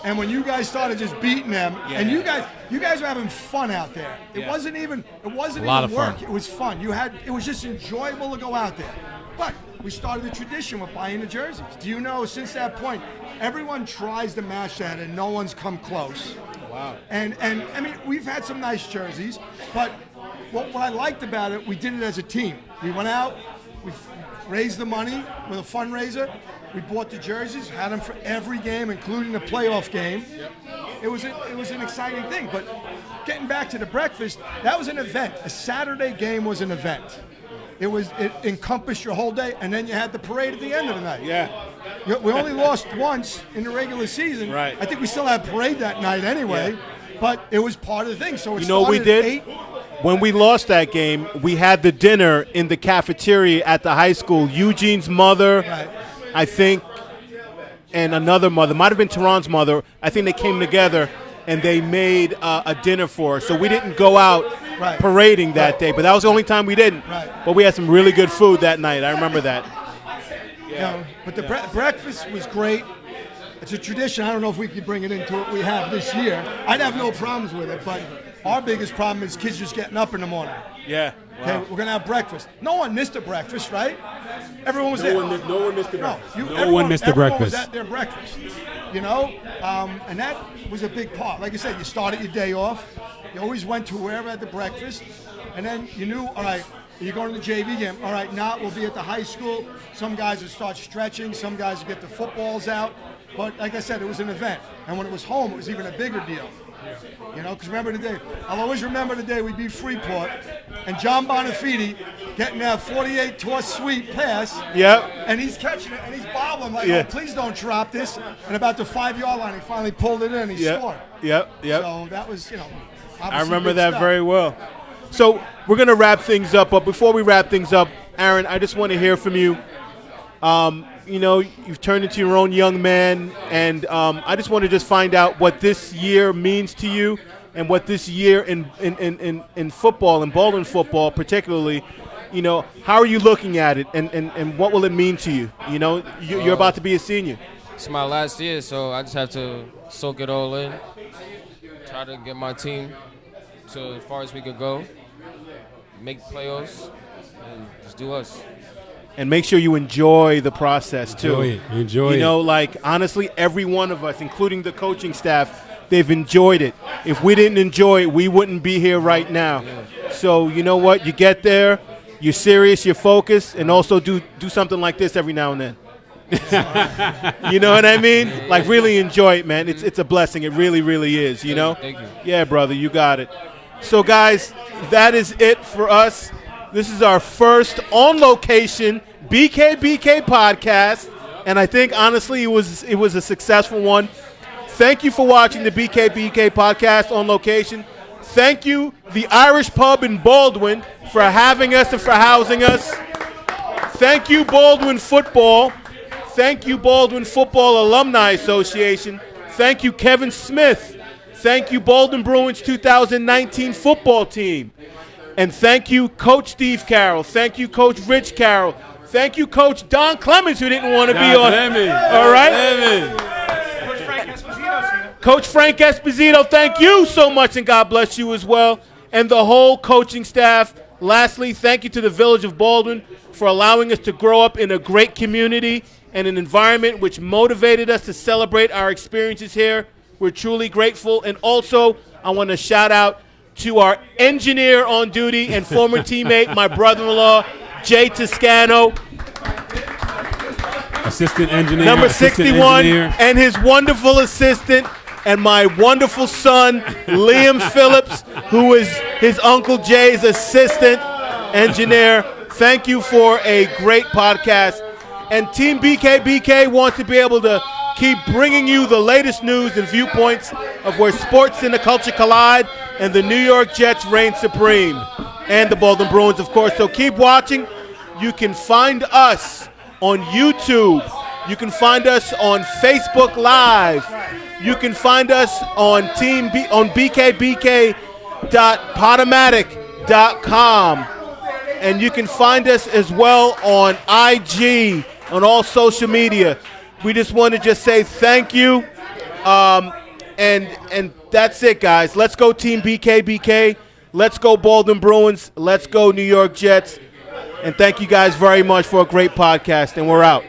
and when you guys started just beating them, and you guys were having fun out there. It wasn't even of work. fun. It was fun. It was just enjoyable to go out there. But we started a tradition with buying the jerseys. Do you know, since that point, everyone tries to match that, and no one's come close. Wow. And I mean, we've had some nice jerseys, but what I liked about it, we did it as a team. We went out, we raised the money with a fundraiser. We bought the jerseys, had them for every game, including the playoff game. It was an exciting thing. But getting back to the breakfast, that was an event. A Saturday game was an event. It encompassed your whole day, and then you had the parade at the end of the night. Yeah. We only lost once in the regular season. Right. I think we still had parade that night anyway, but it was part of the thing. So it what we started did? at 8. When we lost that game, we had the dinner in the cafeteria at the high school. Eugene's mother, Right. I think, and another mother, might have been Tehran's mother. I think they came together and they made a dinner for us. So we didn't go out parading that day, but that was the only time we didn't. Right. But we had some really good food that night. I remember that. But the breakfast was great. It's a tradition. I don't know if we could bring it into what we have this year. I'd have no problems with it, but our biggest problem is kids just getting up in the morning. Yeah. Okay, we're going to have breakfast. No one missed a breakfast, right? Everyone was there. No one missed the breakfast. Everyone missed the Everyone breakfast. was at their breakfast, and that was a big part. Like I said, you started your day off. You always went to wherever at the breakfast, and then you knew, all right, you're going to the JV game. All right, now we'll be at the high school. Some guys will start stretching. Some guys will get the footballs out. But like I said, it was an event. And when it was home, it was even a bigger deal. Because remember the day. I'll always remember the day we beat Freeport, and John Bonafide getting that 48 toss sweep pass. Yep. And he's catching it, and he's bobbling like, oh, please don't drop this. And about the 5-yard line, he finally pulled it in, and he scored. Yep. So that was, I remember big that stuff. very well. So we're going to wrap things up. But before we wrap things up, Aaron, I just want to hear from you. You've turned into your own young man, and I just want to find out what this year means to you and what this year in football, in Baldwin football particularly, how are you looking at it, and what will it mean to you? You're about to be a senior. It's my last year, so I just have to soak it all in, try to get my team to as far as we could go, make playoffs, and just do us. And make sure you enjoy the process, too. Enjoy it. Honestly, every one of us, including the coaching staff, they've enjoyed it. If we didn't enjoy it, we wouldn't be here right now. Yeah. So, you know what? You get there, you're serious, you're focused, and also do something like this every now and then. You know what I mean? Like, really enjoy it, man. It's a blessing. It really, really is, you know? Thank you. Yeah, brother, you got it. So, guys, that is it for us. This is our first on-location BKBK podcast, and I think, honestly, it was a successful one. Thank you for watching the BKBK podcast on location. Thank you, the Irish Pub in Baldwin, for having us and for housing us. Thank you, Baldwin Football. Thank you, Baldwin Football Alumni Association. Thank you, Kevin Smith. Thank you, Baldwin Bruins 2019 football team. And thank you, Coach Steve Carroll. Thank you, Coach Rich Carroll. Thank you, Coach Don Clemens, who didn't want to be on. All right? Coach Frank Esposito, thank you so much, and God bless you as well. And the whole coaching staff. Lastly, thank you to the Village of Baldwin for allowing us to grow up in a great community and an environment which motivated us to celebrate our experiences here. We're truly grateful. And also, I want to shout out to our engineer on duty and former teammate, my brother-in-law, Jay Toscano. Assistant engineer. Number 61, and his wonderful assistant, and my wonderful son, Liam Phillips, who is his Uncle Jay's assistant engineer. Thank you for a great podcast. And Team BKBK wants to be able to keep bringing you the latest news and viewpoints of where sports and the culture collide, and the New York Jets reign supreme, and the Baldwin Bruins, of course. So keep watching. You can find us on YouTube. You can find us on Facebook Live. You can find us on bkbk.podomatic.com. And you can find us as well on IG, on all social media. We just want to just say thank you. And that's it, guys. Let's go Team BKBK. Let's go Baldwin Bruins. Let's go New York Jets. And thank you guys very much for a great podcast. And we're out.